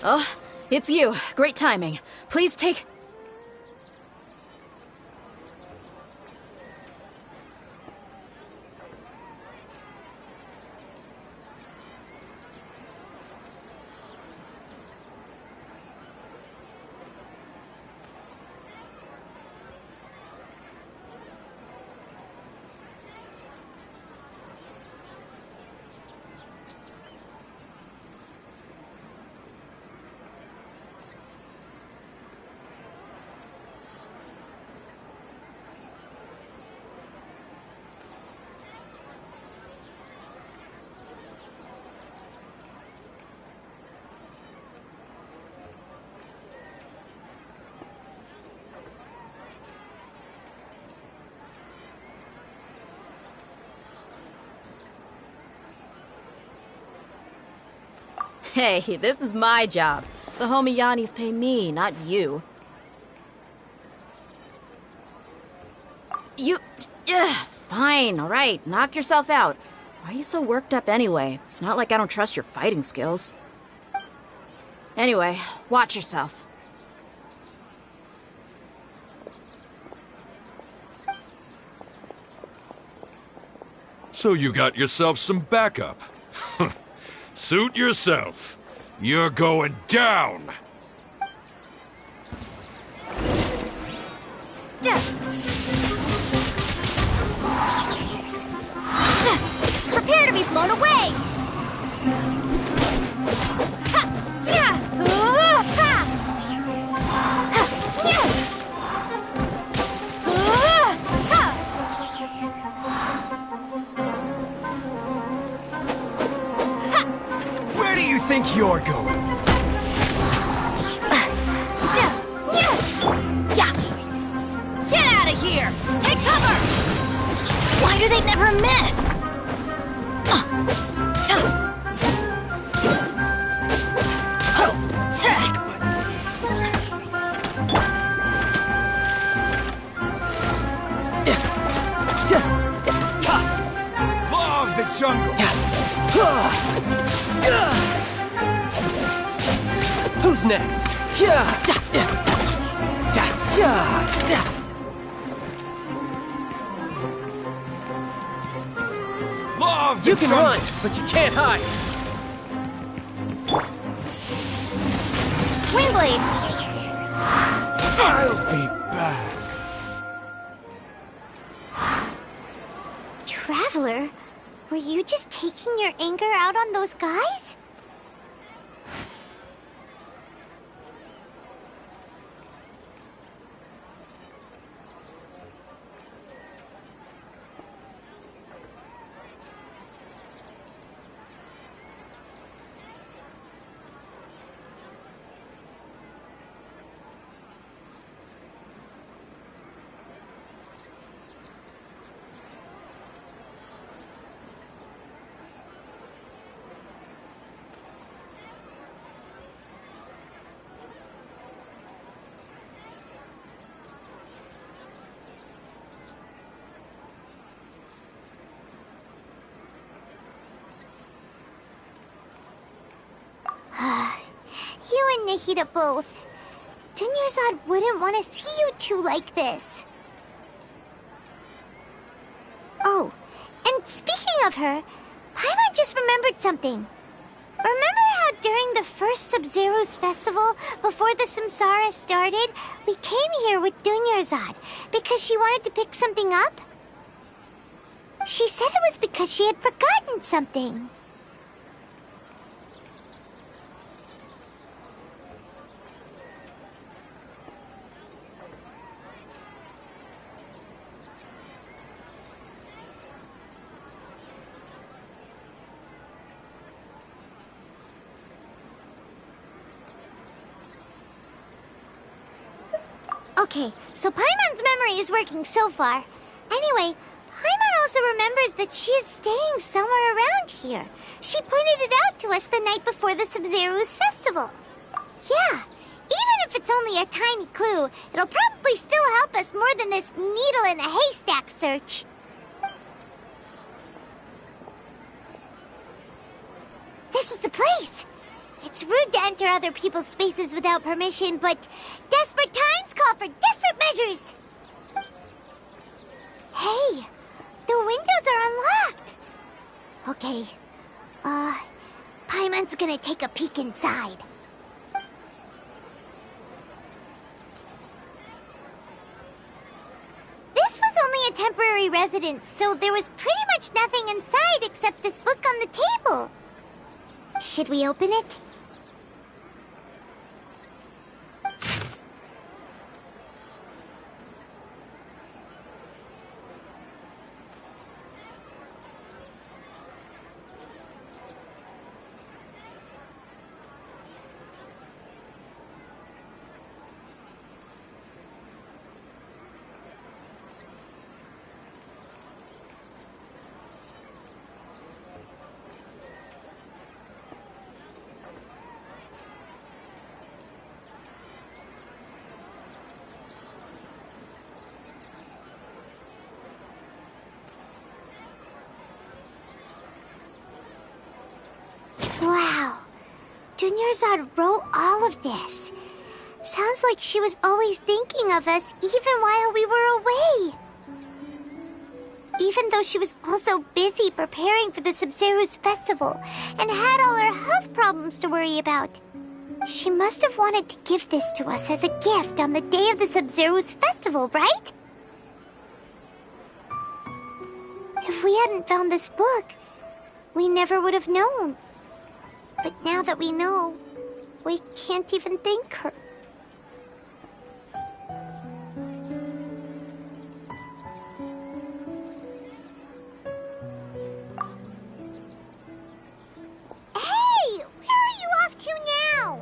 Oh, it's you. Great timing. Please take... Hey, this is my job. The homie Yannis pay me, not you. You... fine, alright. Knock yourself out. Why are you so worked up anyway? It's not like I don't trust your fighting skills. Anyway, watch yourself. So you got yourself some backup. Suit yourself. You're going down! Prepare to be blown away! Where do you think you're going? Get out of here! Take cover! Why do they never miss? Law of the jungle! Who's next? Law of the You can jungle. run, but you can't hide. Windblade! I'll be back. Traveler, were you just taking your anger out on those guys? You and Nahida both. Dunyarzad wouldn't want to see you two like this. Speaking of her, Paimon just remembered something. Remember how during the first Sub-Zero's festival, before the Samsara started, we came here with Dunyarzad because she wanted to pick something up? She said it was because she had forgotten something. Okay, so Paimon's memory is working so far. Anyway, Paimon also remembers that she is staying somewhere around here. She pointed it out to us the night before the Sub-Zero's festival. Yeah, even if it's only a tiny clue, it'll probably still help us more than this needle in a haystack search. This is the place! It's rude to enter other people's spaces without permission, but desperate times call for desperate measures! Hey, the windows are unlocked! Okay, Paimon's gonna take a peek inside. This was only a temporary residence, so there was pretty much nothing inside except this book on the table. Should we open it? Wow, Dunyarzad wrote all of this. Sounds like she was always thinking of us even while we were away. Even though she was also busy preparing for the Sub-Zero's festival and had all her health problems to worry about. She must have wanted to give this to us as a gift on the day of the Sub-Zero's festival, right? If we hadn't found this book, we never would have known. But now that we know, we can't even thank her. Hey! Where are you off to now?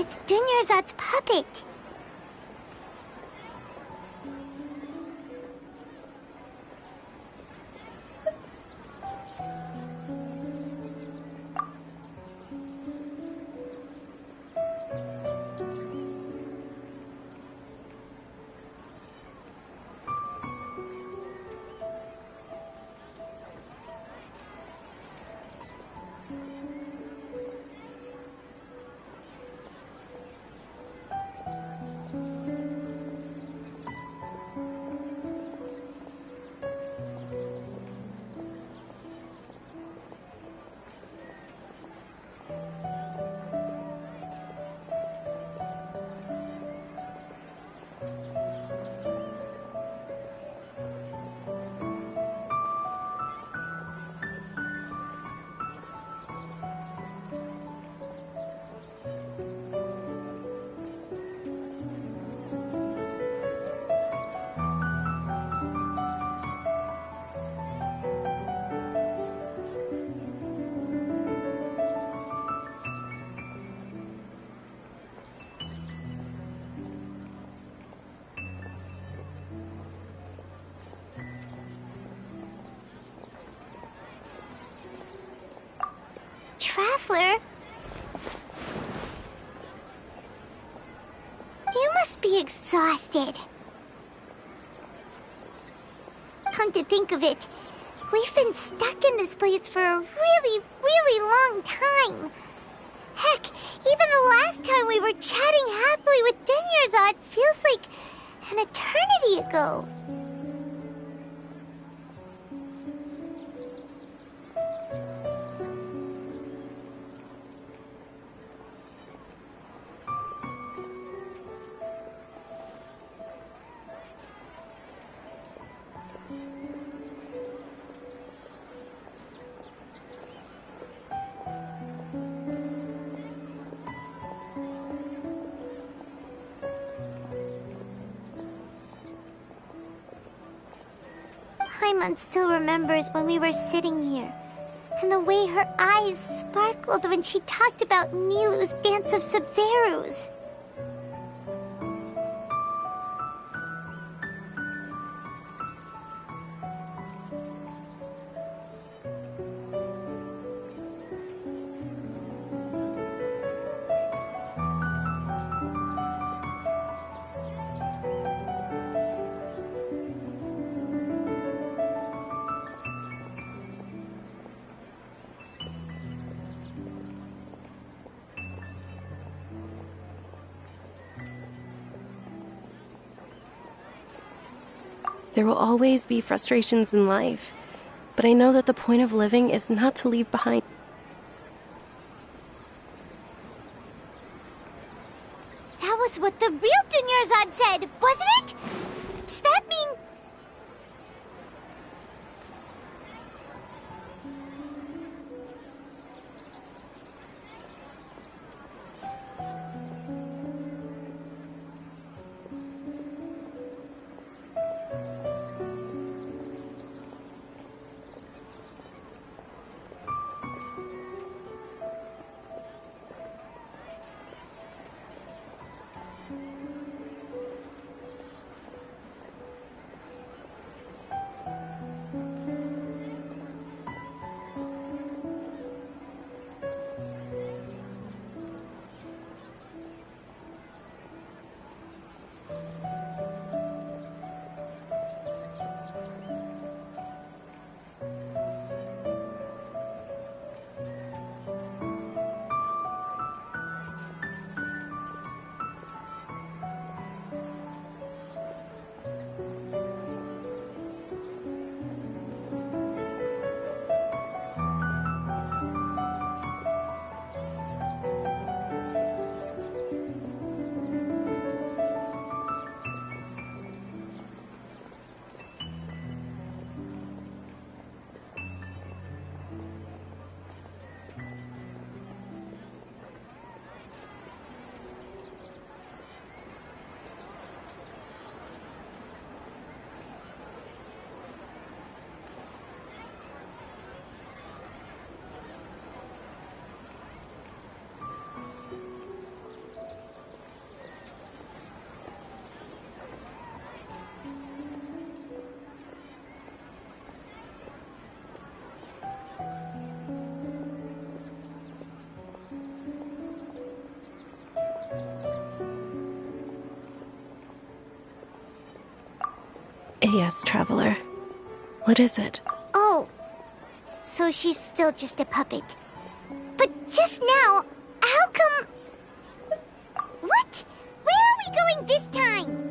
It's Dunyarzad's puppet. traveler. You must be exhausted. Come to think of it, we've been stuck in this place for a really, really long time. Heck, even the last time we were chatting happily with Denyarzad feels like an eternity ago. Paimon still remembers when we were sitting here, and the way her eyes sparkled when she talked about Nilu's dance of Sub-Zerus. There will always be frustrations in life, but I know that the point of living is not to leave behind. That was what the real Denyarzad said, wasn't it? Does that mean... Yes, traveler. What is it? Oh, so she's still just a puppet. But just now, how come... What? Where are we going this time?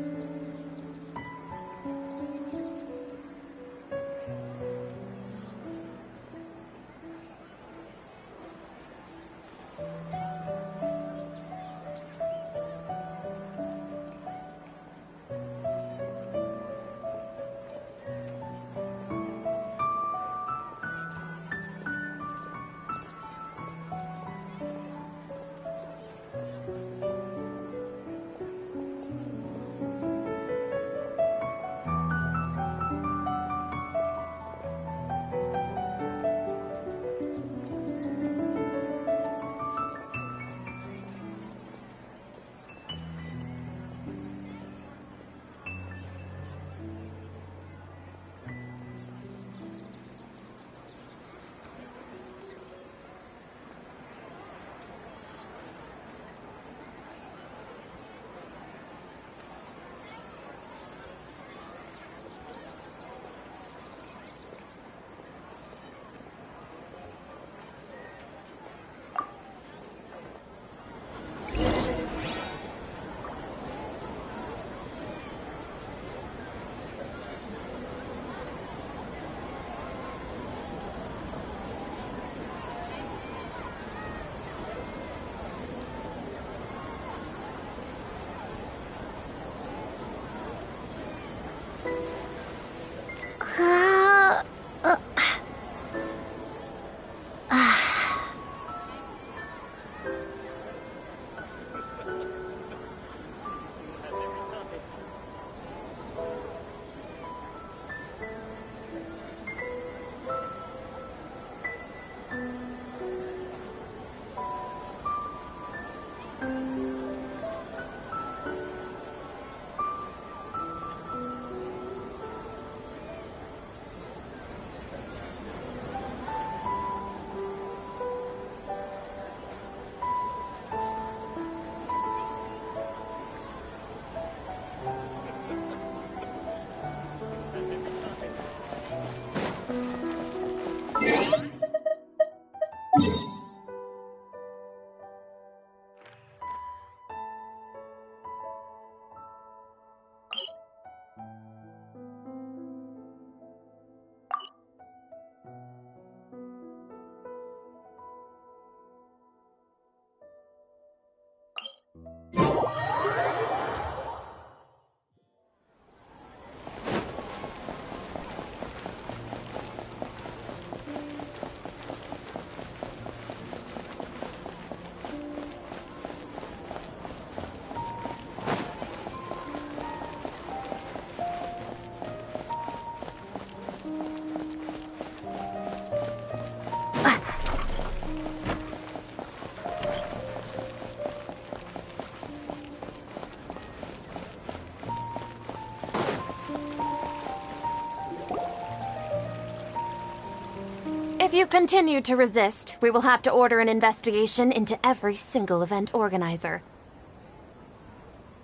If you continue to resist, we will have to order an investigation into every single event organizer.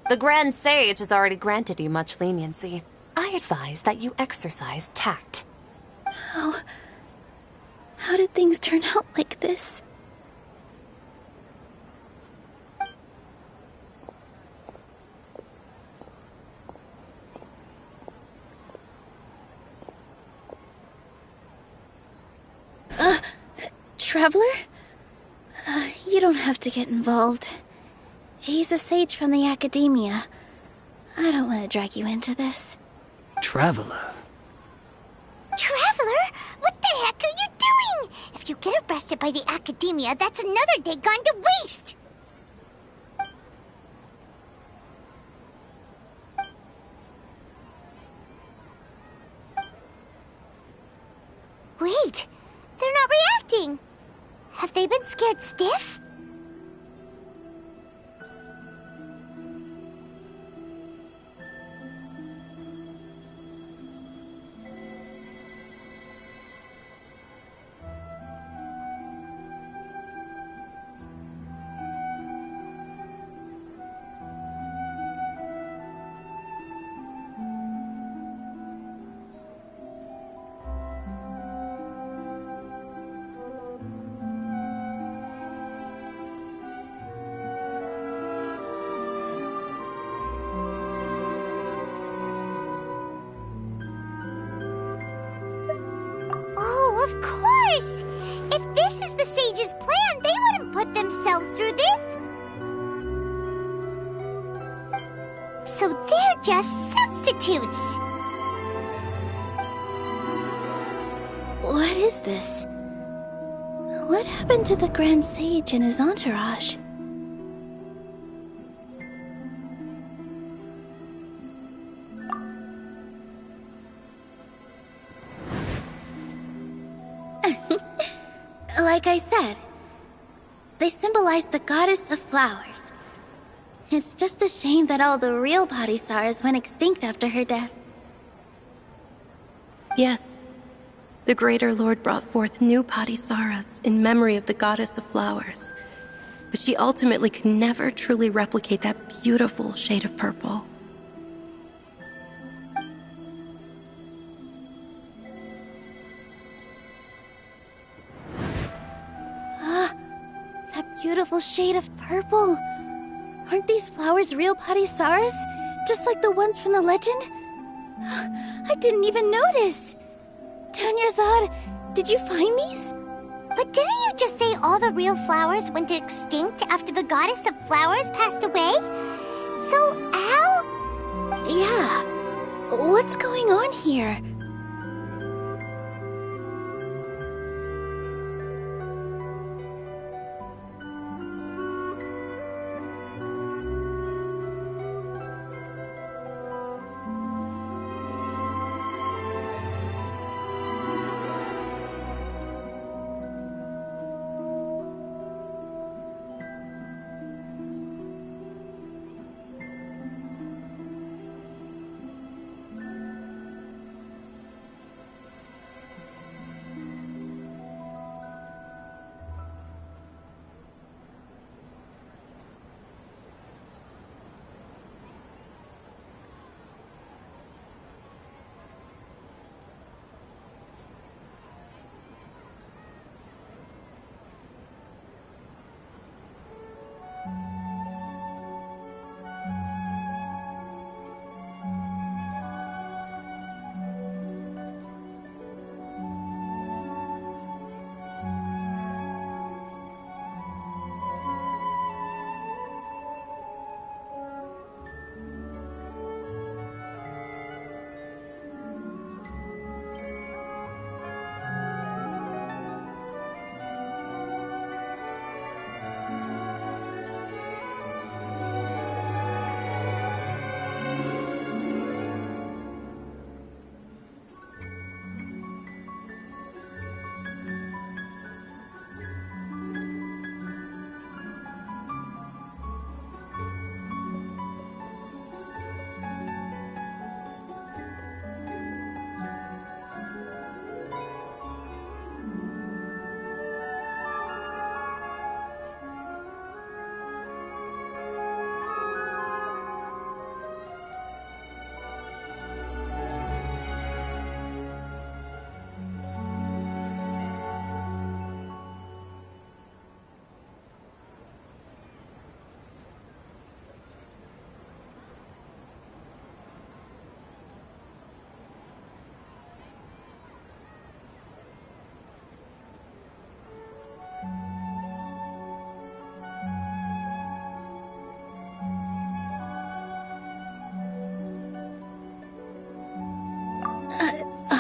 The Grand Sage has already granted you much leniency. I advise that you exercise tact. How did things turn out like this? Traveler? You don't have to get involved. He's a sage from the Academia. I don't want to drag you into this. Traveler? Traveler? What the heck are you doing? If you get arrested by the Academia, that's another day gone to waste! Wait, they're not reacting! Have they been scared stiff? Oh, of course! If this is the Sage's plan, they wouldn't put themselves through this! So they're just substitutes! What is this? What happened to the Grand Sage and his entourage? Like I said, they symbolize the goddess of flowers. It's just a shame that all the real Padisarahs went extinct after her death. Yes. The Greater Lord brought forth new Padisarahs in memory of the goddess of flowers. But she ultimately could never truly replicate that beautiful shade of purple. That beautiful shade of purple. Aren't these flowers real Padisarahs? Just like the ones from the legend? I didn't even notice. Tanyarzad, did you find these? But didn't you just say all the real flowers went extinct after the goddess of flowers passed away? So, Al? Yeah. What's going on here?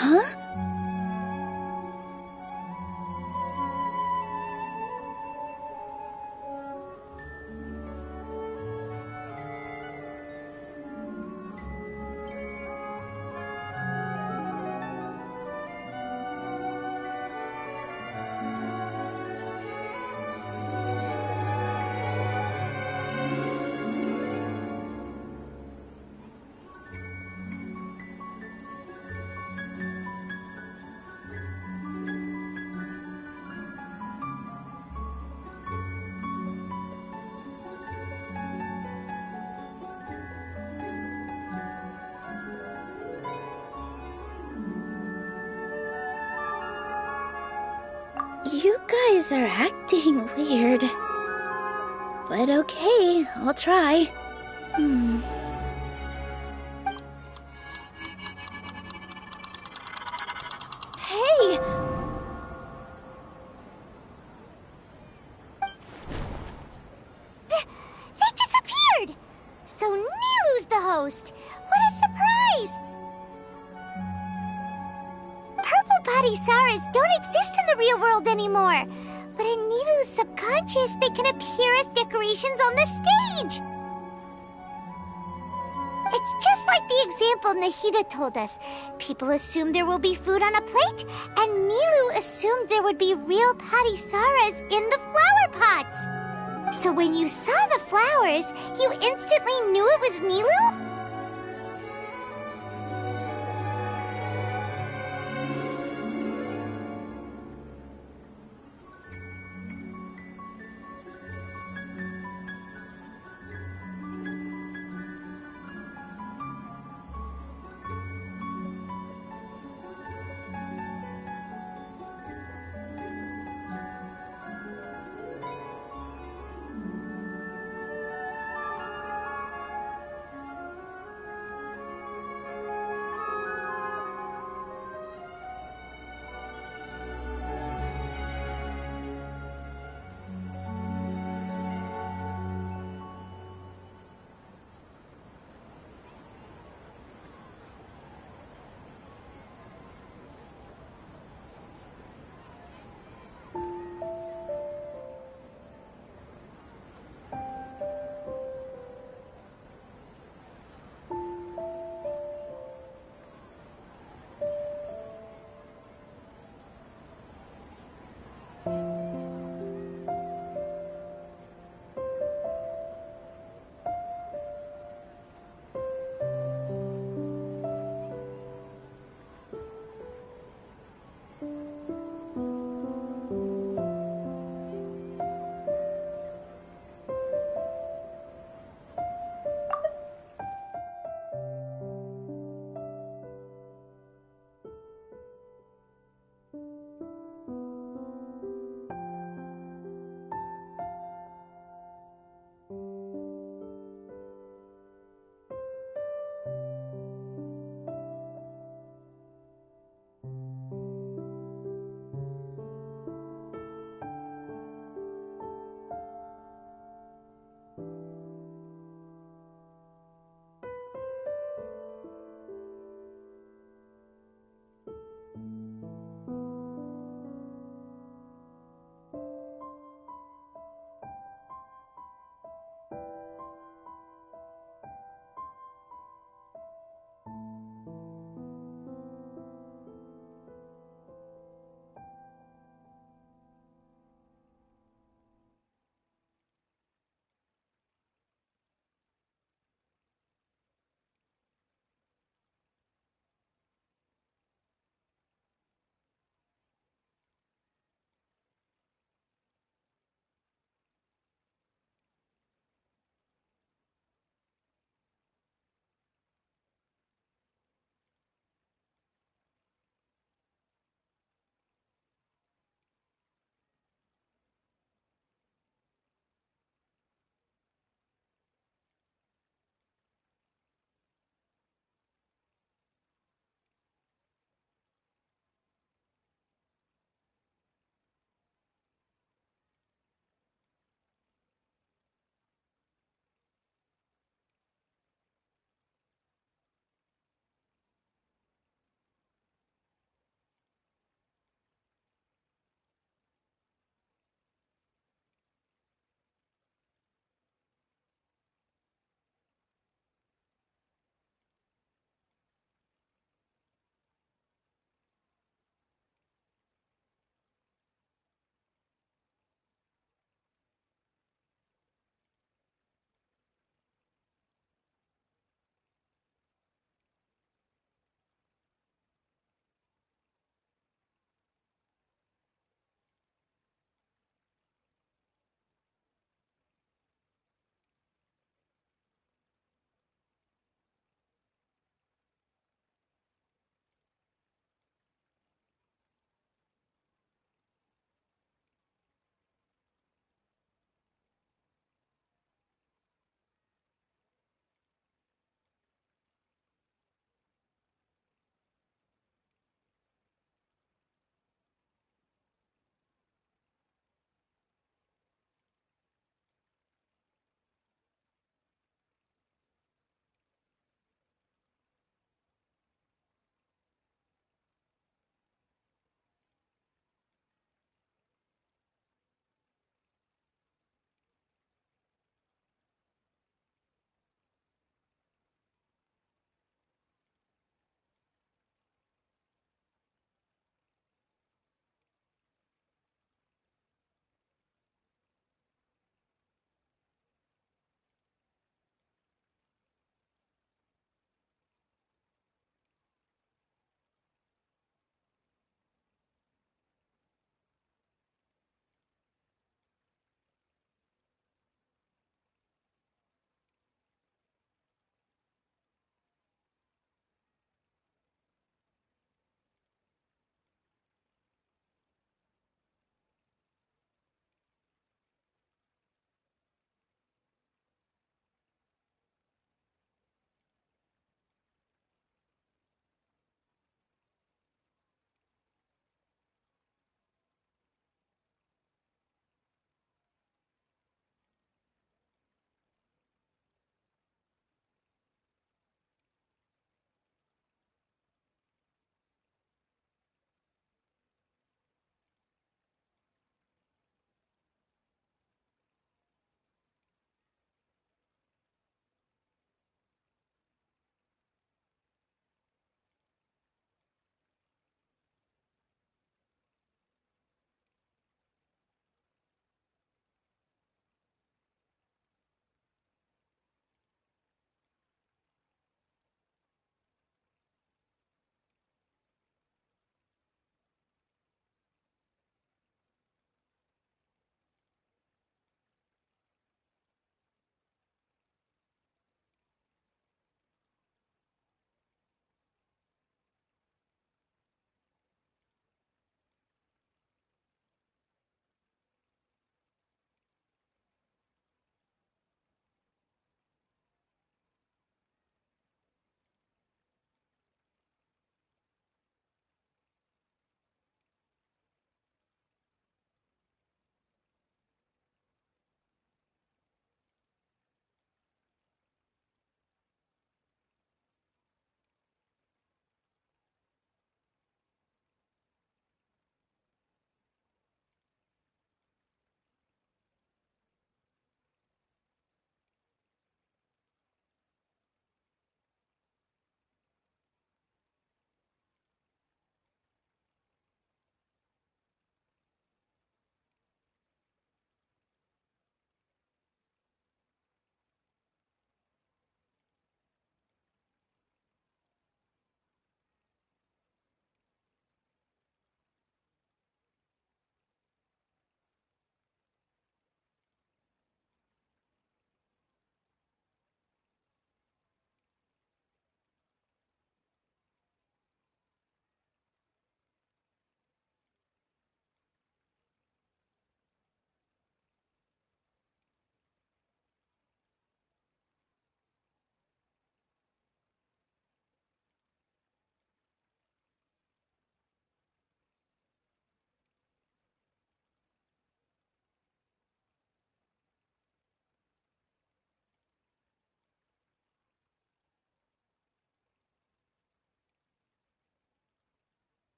Huh? You guys are acting weird. But okay, I'll try. Hey! They disappeared! So Nilu's the host! What a surprise! Purple body Saras don't exist in the real world anymore. But in Nilu's subconscious, they can appear as decorations on the stage. It's just like the example Nahida told us. People assumed there will be food on a plate, and Nilu assumed there would be real Patisaras in the flower pots. So when you saw the flowers, you instantly knew it was Nilu?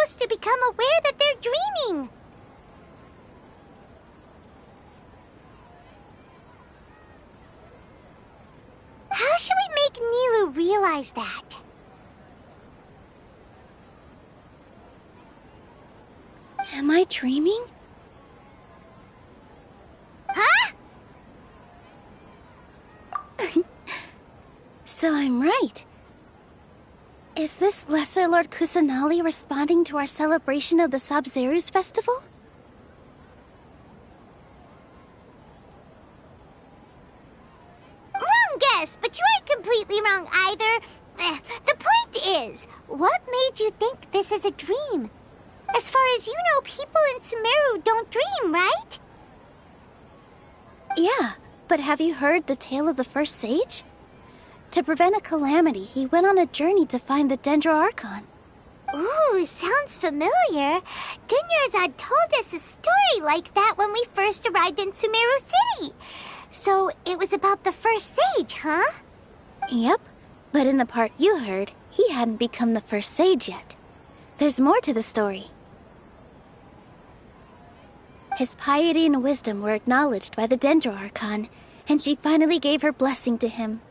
supposed to become aware that they're dreaming? How should we make Nilu realize that? Am I dreaming? Huh? So I'm right. Is this Lesser Lord Kusanali responding to our celebration of the Sabzeruz festival? Wrong guess, but you aren't completely wrong either. The point is, what made you think this is a dream? As far as you know, people in Sumeru don't dream, right? Yeah, but have you heard the tale of the first sage? To prevent a calamity, he went on a journey to find the Dendro Archon. Ooh, sounds familiar. Dunyarzad told us a story like that when we first arrived in Sumeru City. So it was about the first sage, huh? Yep, but in the part you heard, he hadn't become the first sage yet. There's more to the story. His piety and wisdom were acknowledged by the Dendro Archon, and she finally gave her blessing to him.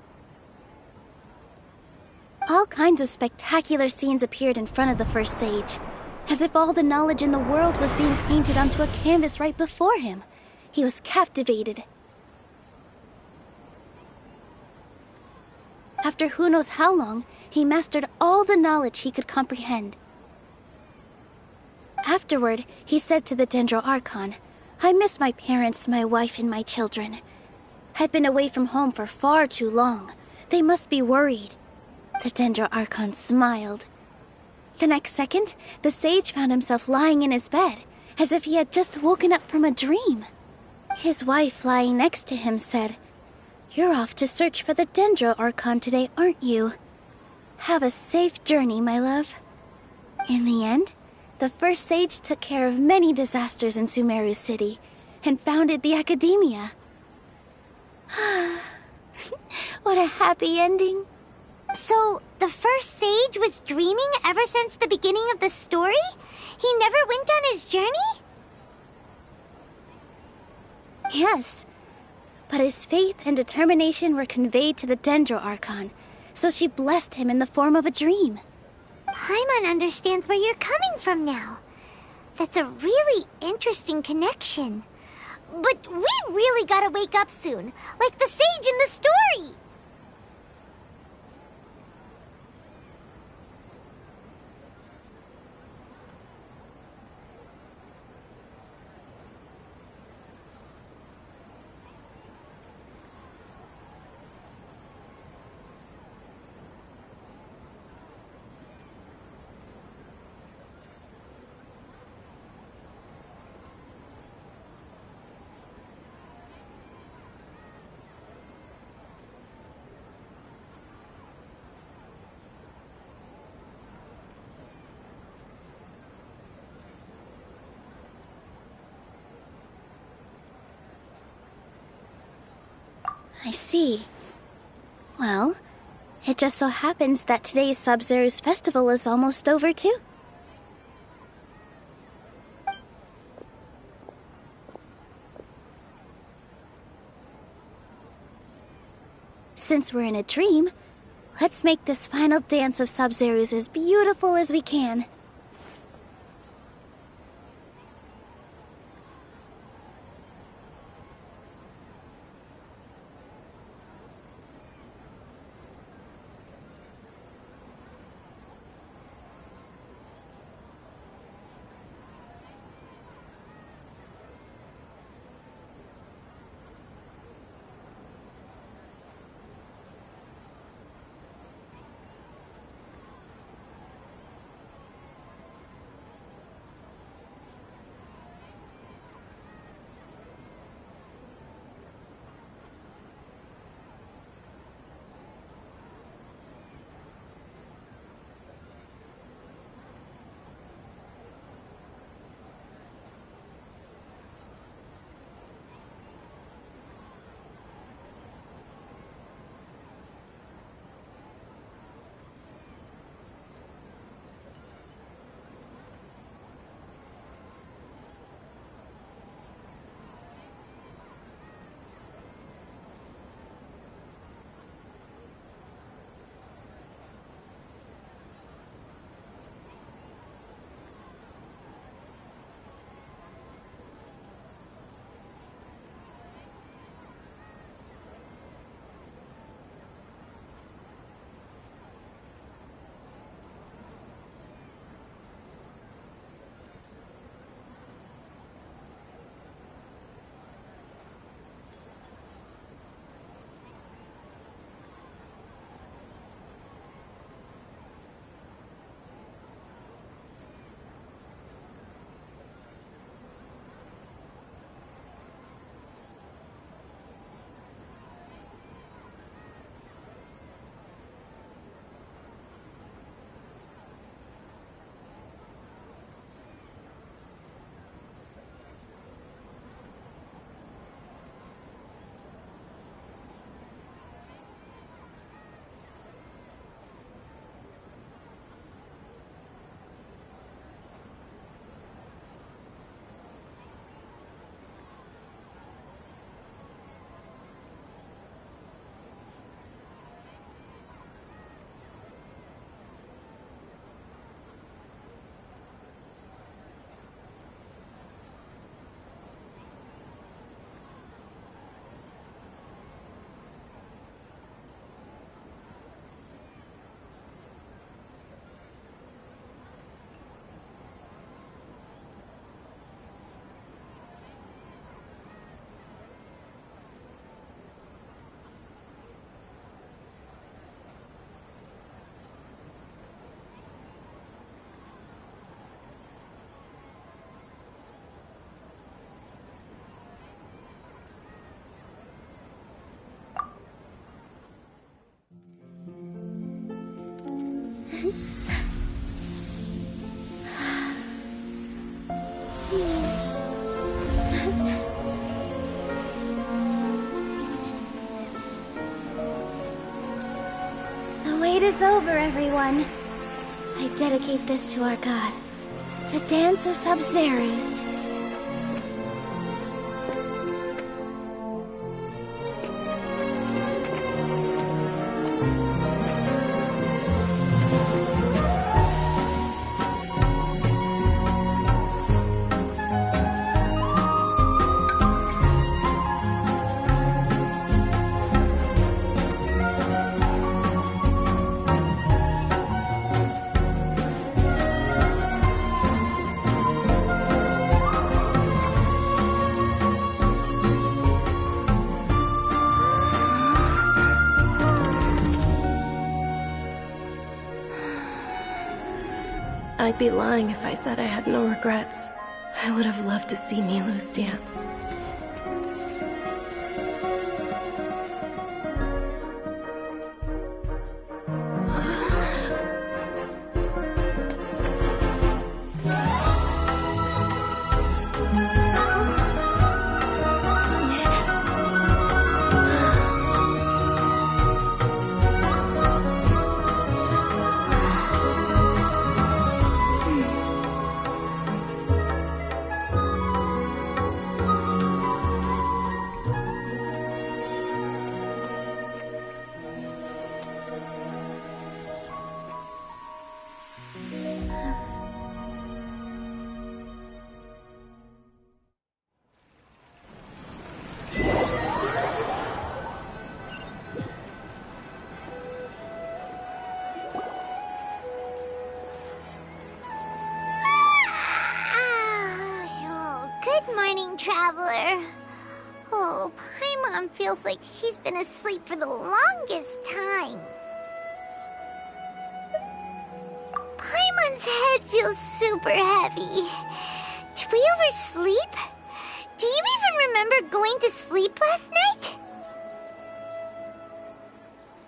All kinds of spectacular scenes appeared in front of the first sage, as if all the knowledge in the world was being painted onto a canvas right before him. He was captivated. After who knows how long, he mastered all the knowledge he could comprehend. Afterward, he said to the Dendro Archon, "I miss my parents, my wife, and my children. I've been away from home for far too long. They must be worried." The Dendro Archon smiled. The next second, the sage found himself lying in his bed, as if he had just woken up from a dream. His wife, lying next to him, said, "You're off to search for the Dendro Archon today, aren't you? Have a safe journey, my love." In the end, the first sage took care of many disasters in Sumeru City, and founded the Academia. What a happy ending. So, the first sage was dreaming ever since the beginning of the story? He never went on his journey? Yes, but his faith and determination were conveyed to the Dendro Archon, so she blessed him in the form of a dream. Paimon understands where you're coming from now. That's a really interesting connection. But we really gotta wake up soon, like the sage in the story! I see. Well, it just so happens that today's Sabzeruz festival is almost over too. Since we're in a dream, let's make this final dance of Sabzeruz as beautiful as we can. The wait is over, everyone. I dedicate this to our god, the Dance of Sub-Zerus. I'd be lying if I said I had no regrets. I would have loved to see Nilou's dance. Good morning, traveler. Oh, Paimon feels like she's been asleep for the longest time. Paimon's head feels super heavy. Did we oversleep? Do you even remember going to sleep last night?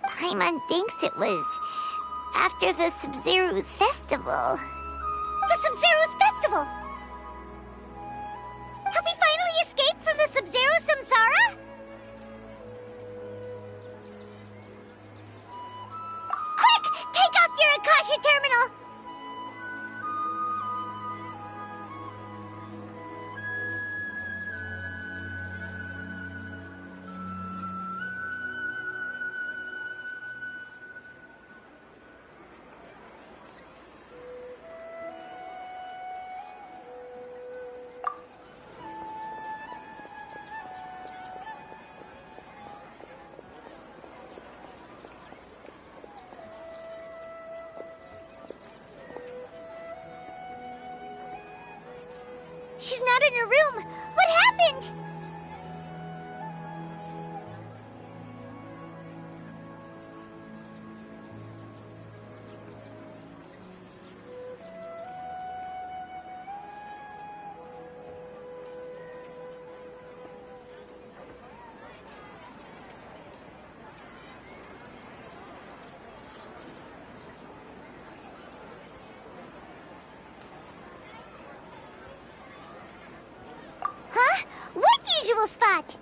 Paimon thinks it was after the Sub-Zerus festival. The Sub-Zerus festival! Have we finally escaped from the Sub-Zero Samsara? Quick! Take off your Akasha terminal! She's not in her room. What happened? Huh? What usual spot?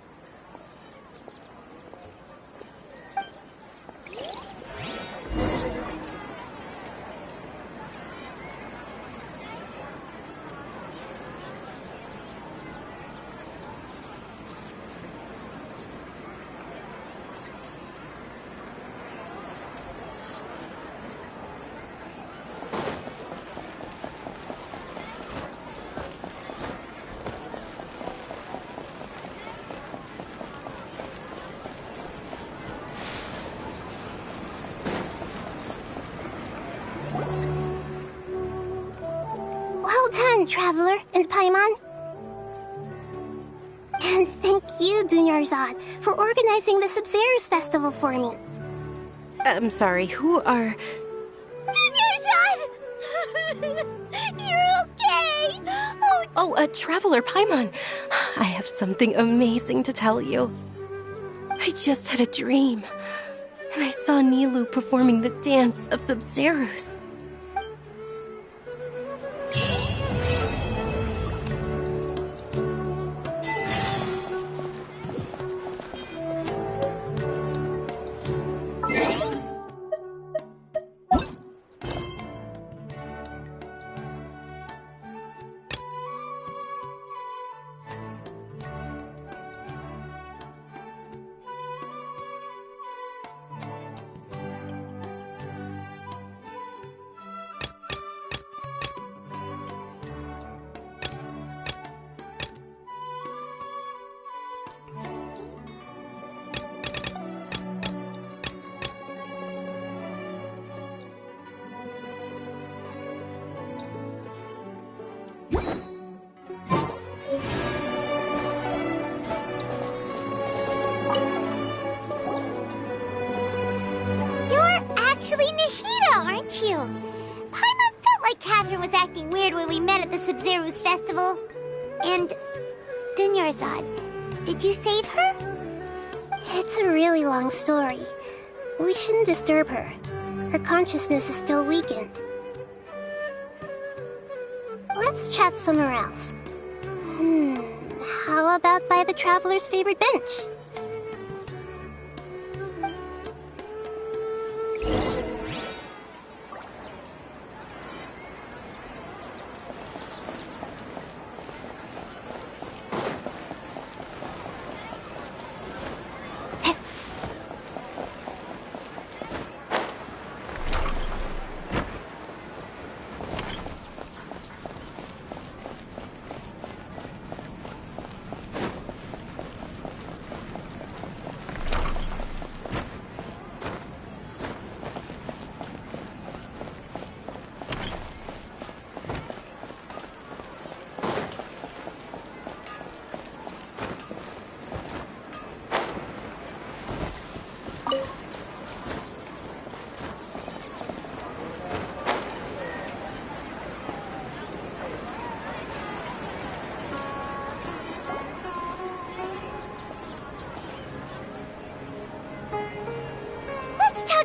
Well done, Traveler and Paimon. And thank you, Dunyarzad, for organizing the Sub-Zerus festival for me. I'm sorry, who are... Dunyarzad! You're okay! Oh, Traveler Paimon. I have something amazing to tell you. I just had a dream, and I saw Nilou performing the Dance of Sub-Zerus. aren't you? Paimon felt like Catherine was acting weird when we met at the Sub-Zero's festival. And... Dunyarzad, did you save her? It's a really long story. We shouldn't disturb her. Her consciousness is still weakened. Let's chat somewhere else. How about by the Traveler's favorite bench?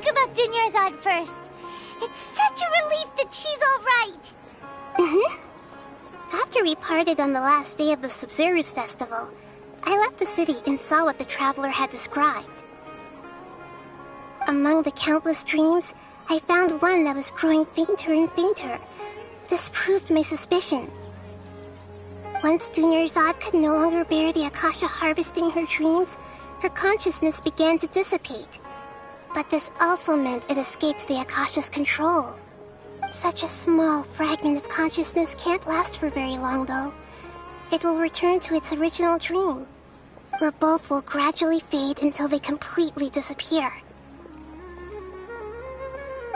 About Dunyarzad first. It's such a relief that she's all right. After we parted on the last day of the Sub-Zero's festival, I left the city and saw what the Traveler had described. Among the countless dreams, I found one that was growing fainter and fainter. This proved my suspicion. Once Dunyarzad could no longer bear the Akasha harvesting her dreams, her consciousness began to dissipate. But this also meant it escaped the Akasha's control. Such a small fragment of consciousness can't last for very long, though. It will return to its original dream, where both will gradually fade until they completely disappear.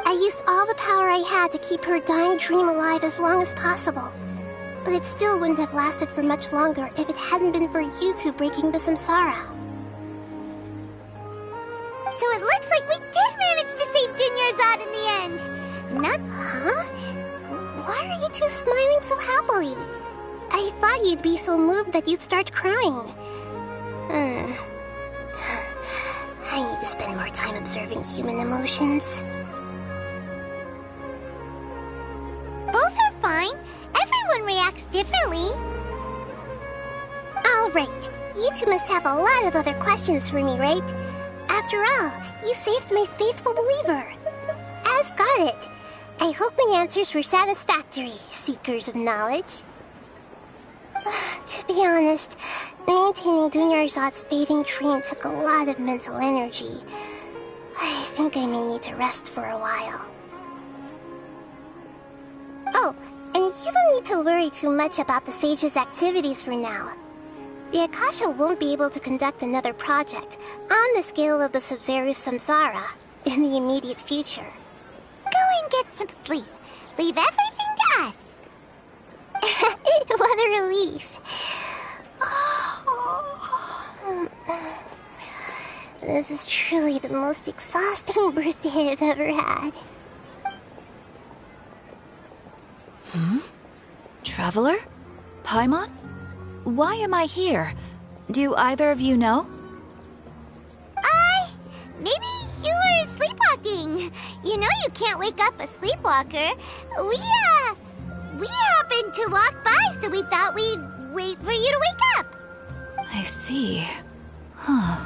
I used all the power I had to keep her dying dream alive as long as possible, but it still wouldn't have lasted for much longer if it hadn't been for you two breaking the samsara. So it looks like we did manage to save Dunyarzad in the end. Not... Huh? Why are you two smiling so happily? I thought you'd be so moved that you'd start crying. I need to spend more time observing human emotions. Both are fine. Everyone reacts differently. Alright, you two must have a lot of other questions for me, right? After all, you saved my faithful believer. As got it. I hope my answers were satisfactory, seekers of knowledge. To be honest, maintaining Dunyarzad's fading dream took a lot of mental energy. I think I may need to rest for a while. Oh, and you don't need to worry too much about the Sage's activities for now. The Akasha won't be able to conduct another project on the scale of the Sub-Zero's samsara in the immediate future. Go and get some sleep. Leave everything to us. What a relief. This is truly the most exhausting birthday I've ever had. Traveler? Paimon? Why am I here? Do either of you know? Maybe you were sleepwalking. You know you can't wake up a sleepwalker. We happened to walk by, so we thought we'd wait for you to wake up. I see. Huh.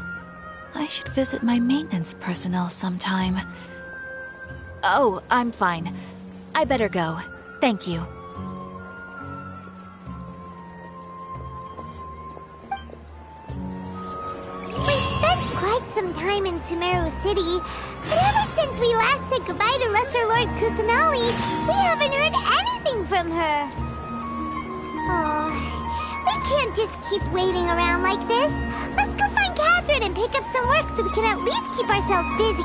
I should visit my maintenance personnel sometime. Oh, I'm fine. I better go. Thank you. We've spent quite some time in Sumeru City, but ever since we last said goodbye to Lesser Lord Kusanali, we haven't heard anything from her. Oh, we can't just keep waiting around like this. Let's go find Catherine and pick up some work so we can at least keep ourselves busy.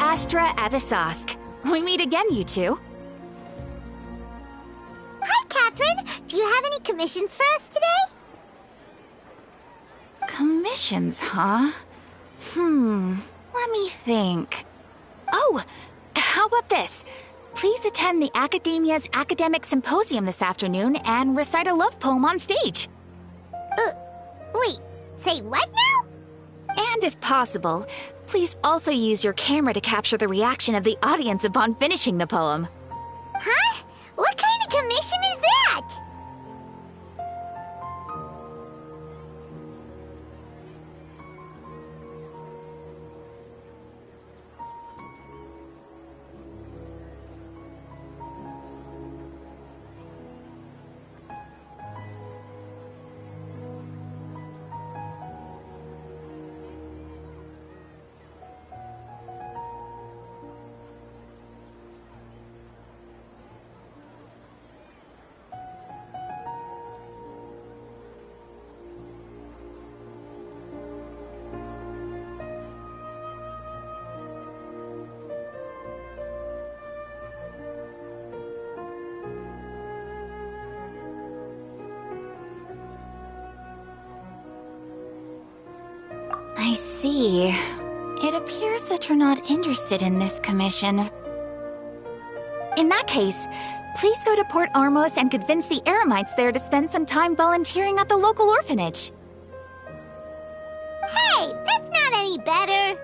Astra Avisask. We meet again, you two. Hi, Catherine. Do you have any commissions for us today? Commissions, huh? Let me think. Oh, how about this? Please attend the Academia's Academic Symposium this afternoon and recite a love poem on stage. Wait, say what now? And if possible, please also use your camera to capture the reaction of the audience upon finishing the poem. Huh? What kind of commission is that? I see. It appears that you're not interested in this commission. In that case, please go to Port Armos and convince the Eremites there to spend some time volunteering at the local orphanage. Hey, that's not any better.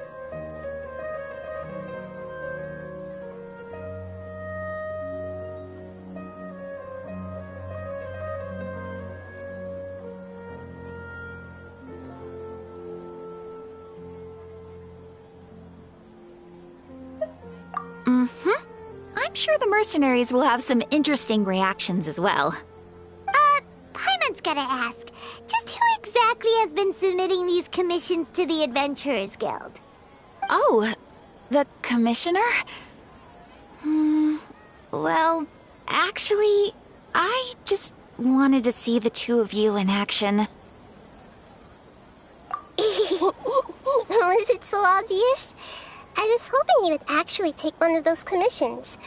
I'm sure the mercenaries will have some interesting reactions as well. Paimon's gotta ask. Just who exactly has been submitting these commissions to the Adventurers Guild? Oh, the commissioner? Well, actually, I just wanted to see the two of you in action. Was it so obvious? I was hoping you would actually take one of those commissions.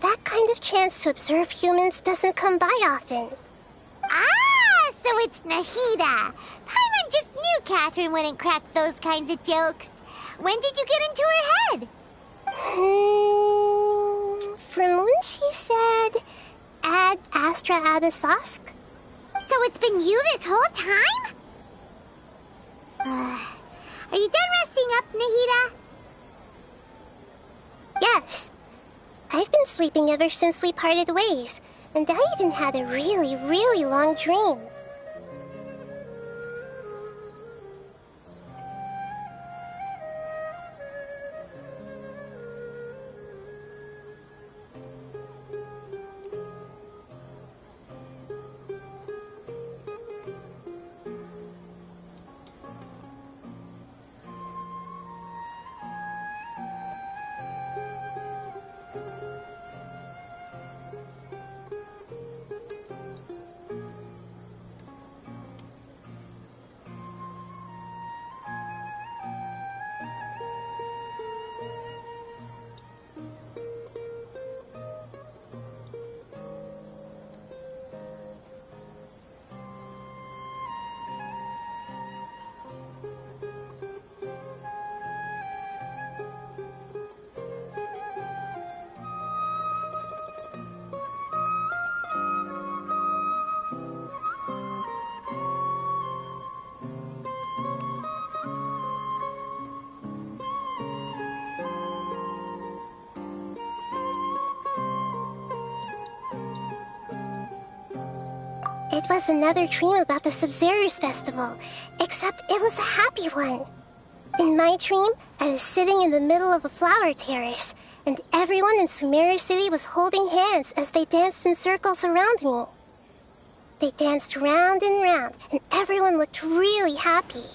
That kind of chance to observe humans doesn't come by often. Ah, so it's Nahida. Paimon just knew Catherine wouldn't crack those kinds of jokes. When did you get into her head? From when she said, Ad Astra Abisask. So it's been you this whole time? Are you done resting up, Nahida? Yes. I've been sleeping ever since we parted ways, and I even had a really, really long dream. It was another dream about the Sub-Zerus Festival, except it was a happy one. In my dream, I was sitting in the middle of a flower terrace, and everyone in Sumeru City was holding hands as they danced in circles around me. They danced round and round, and everyone looked really happy.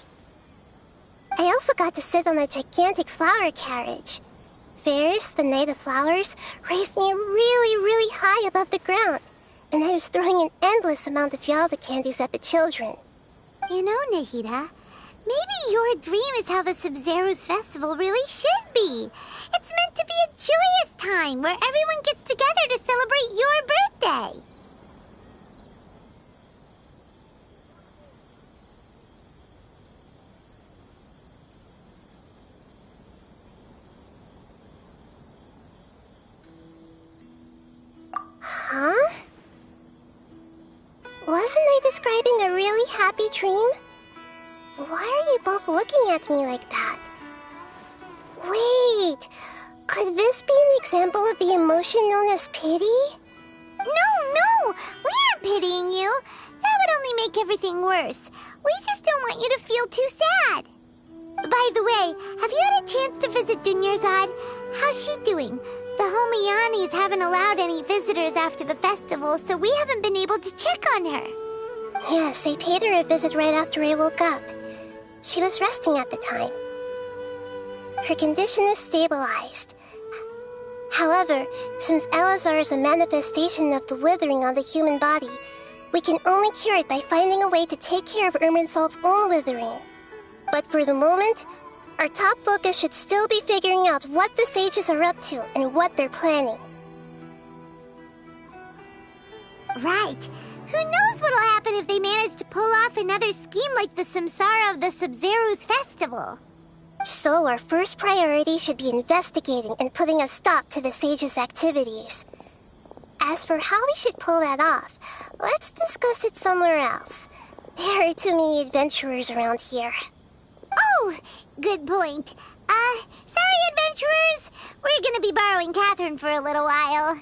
I also got to sit on a gigantic flower carriage. Ferris, the Knight of Flowers, raised me really, really high above the ground, and I was throwing an endless amount of Yalda candies at the children. You know, Nahida, Maybe your dream is how the Sub-Zero's festival really should be. It's meant to be a joyous time where everyone gets together to celebrate your birthday. Huh? Wasn't I describing a really happy dream? Why are you both looking at me like that? Wait, could this be an example of the emotion known as pity? No, we aren't pitying you. That would only make everything worse. We just don't want you to feel too sad. By the way, have you had a chance to visit Dunyarzad? How's she doing? The Homianis haven't allowed any visitors after the festival, so we haven't been able to check on her. Yes, I paid her a visit right after I woke up. She was resting at the time. Her condition is stabilized. However, since Elazar is a manifestation of the withering on the human body, we can only cure it by finding a way to take care of Irminsul's own withering. But for the moment, our top focus should still be figuring out what the sages are up to and what they're planning. Right. Who knows what'll happen if they manage to pull off another scheme like the Samsara of the Sub-Zero's festival? So our first priority should be investigating and putting a stop to the sages' activities. As for how we should pull that off, let's discuss it somewhere else. There are too many adventurers around here. Oh, good point. Sorry, adventurers. We're gonna be borrowing Catherine for a little while.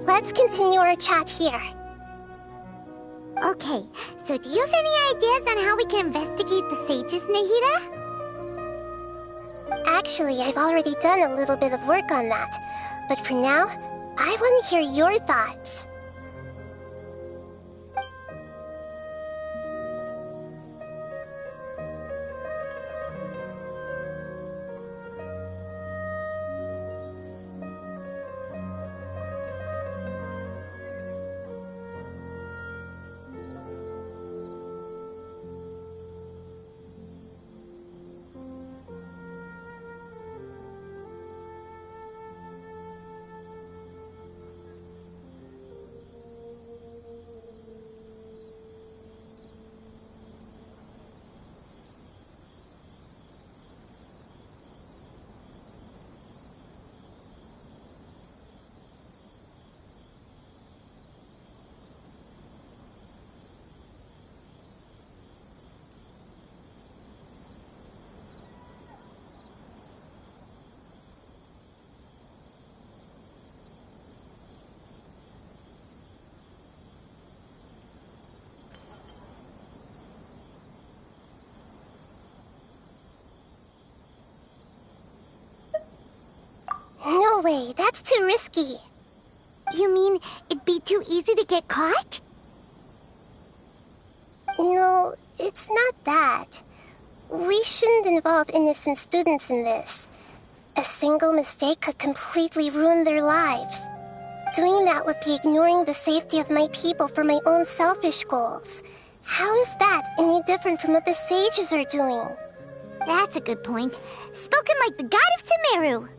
Let's continue our chat here. Okay, so do you have any ideas on how we can investigate the sages, Nahida? Actually, I've already done a little bit of work on that. But for now, I want to hear your thoughts. No way, that's too risky. You mean it'd be too easy to get caught? No, it's not that. We shouldn't involve innocent students in this. A single mistake could completely ruin their lives. Doing that would be ignoring the safety of my people for my own selfish goals. How is that any different from what the sages are doing? That's a good point. Spoken like the god of Sumeru.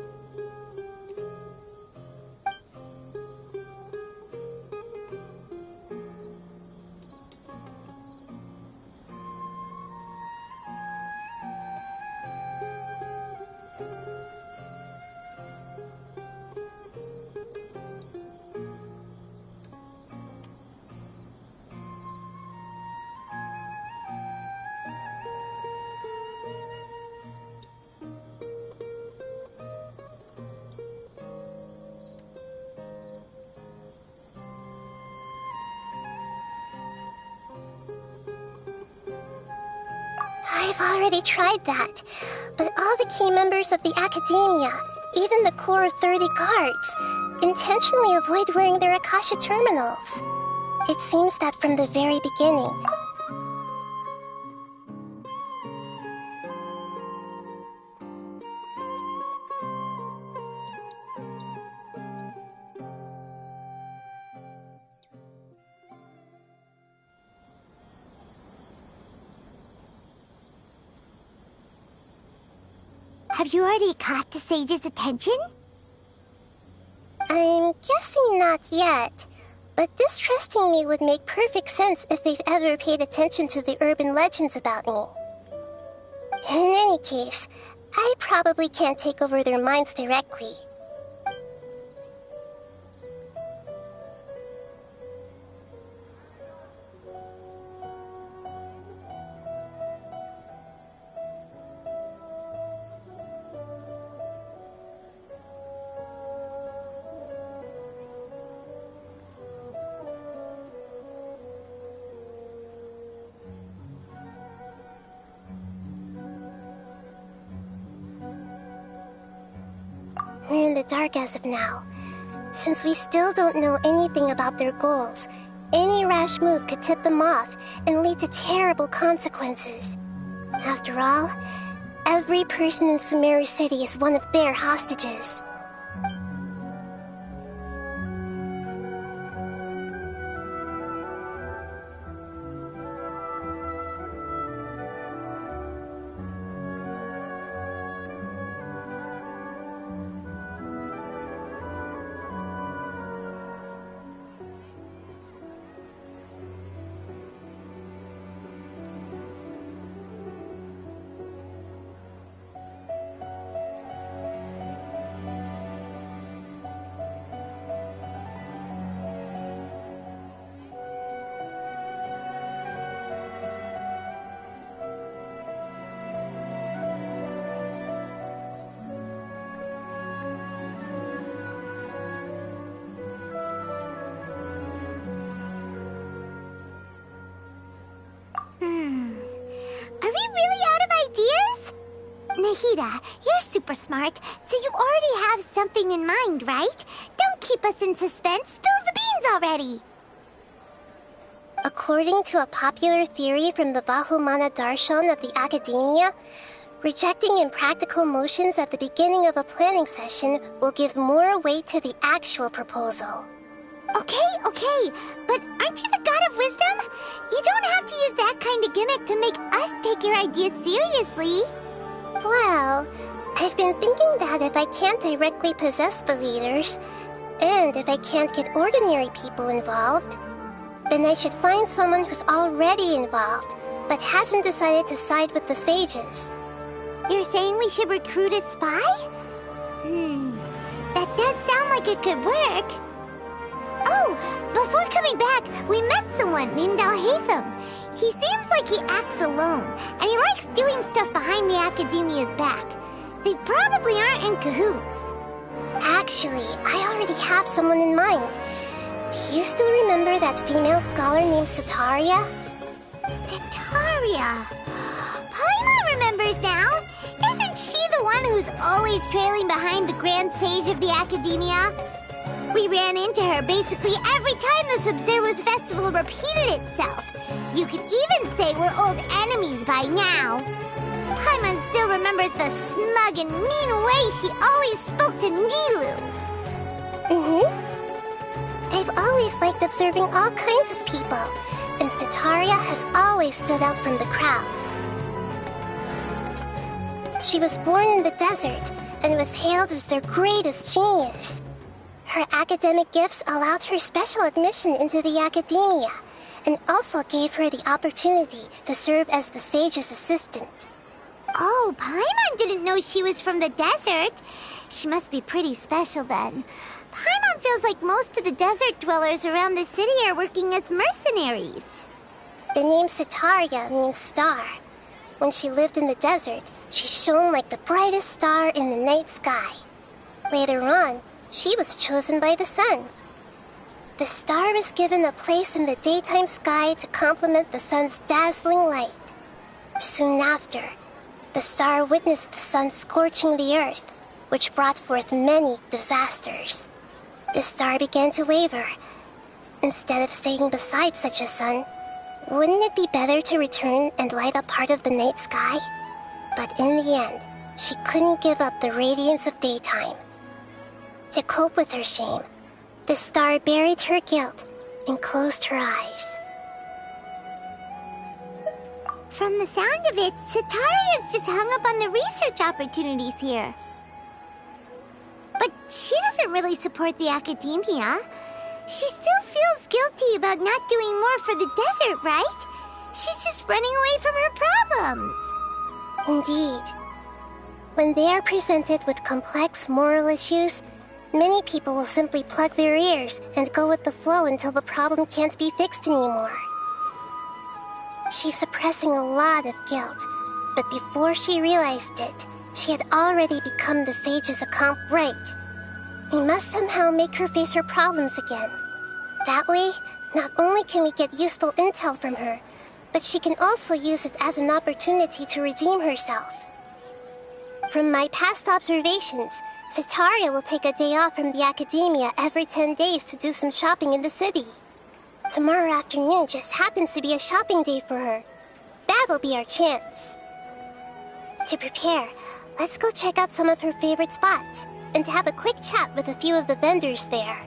I've already tried that, but all the key members of the Academia, even the core of 30 guards, intentionally avoid wearing their Akasha terminals. It seems that from the very beginning, Have you already caught the sage's attention? I'm guessing not yet, but distrusting me would make perfect sense if they've ever paid attention to the urban legends about me. In any case, I probably can't take over their minds directly. We're in the dark as of now. Since we still don't know anything about their goals, any rash move could tip them off and lead to terrible consequences. After all, every person in Sumeru City is one of their hostages. Nahida, you're super smart, so you already have something in mind, right? Don't keep us in suspense. Spill the beans already. According to a popular theory from the Vahumana Darshan of the Academia, rejecting impractical motions at the beginning of a planning session will give more weight to the actual proposal. Okay, but aren't you the god of wisdom? You don't have to use that kind of gimmick to make us take your ideas seriously. Well, I've been thinking that if I can't directly possess the leaders, and if I can't get ordinary people involved, then I should find someone who's already involved, but hasn't decided to side with the sages. You're saying we should recruit a spy? That does sound like it could work. Oh, before coming back, we met someone named Al-Haytham. He seems like he acts alone, and he likes doing stuff behind the Academia's back. They probably aren't in cahoots. Actually, I already have someone in mind. Do you still remember that female scholar named Setaria? Setaria? Paimon remembers now. Isn't she the one who's always trailing behind the Grand Sage of the Academia? We ran into her basically every time the Sub-Zero's festival repeated itself. You could even say we're old enemies by now. Paimon still remembers the smug and mean way she always spoke to Nilou. I've always liked observing all kinds of people, and Setaria has always stood out from the crowd. She was born in the desert and was hailed as their greatest genius. Her academic gifts allowed her special admission into the Academia, and also gave her the opportunity to serve as the sage's assistant. Oh, Paimon didn't know she was from the desert. She must be pretty special then. Paimon feels like most of the desert dwellers around the city are working as mercenaries. The name Setaria means star. When she lived in the desert, she shone like the brightest star in the night sky. Later on, she was chosen by the sun. The star was given a place in the daytime sky to complement the sun's dazzling light. Soon after, the star witnessed the sun scorching the earth, which brought forth many disasters. The star began to waver. Instead of staying beside such a sun, wouldn't it be better to return and light up part of the night sky? But in the end, she couldn't give up the radiance of daytime. To cope with her shame, the star buried her guilt and closed her eyes. From the sound of it, Setaria's just hung up on the research opportunities here. But she doesn't really support the Academia. She still feels guilty about not doing more for the desert, right? She's just running away from her problems. Indeed. When they are presented with complex moral issues, many people will simply plug their ears and go with the flow until the problem can't be fixed anymore. She's suppressing a lot of guilt, but before she realized it, she had already become the sage's right. We must somehow make her face her problems again. That way, not only can we get useful intel from her, but she can also use it as an opportunity to redeem herself. From my past observations, Setaria will take a day off from the Academia every 10 days to do some shopping in the city. Tomorrow afternoon just happens to be a shopping day for her. That'll be our chance. To prepare, let's go check out some of her favorite spots, and have a quick chat with a few of the vendors there.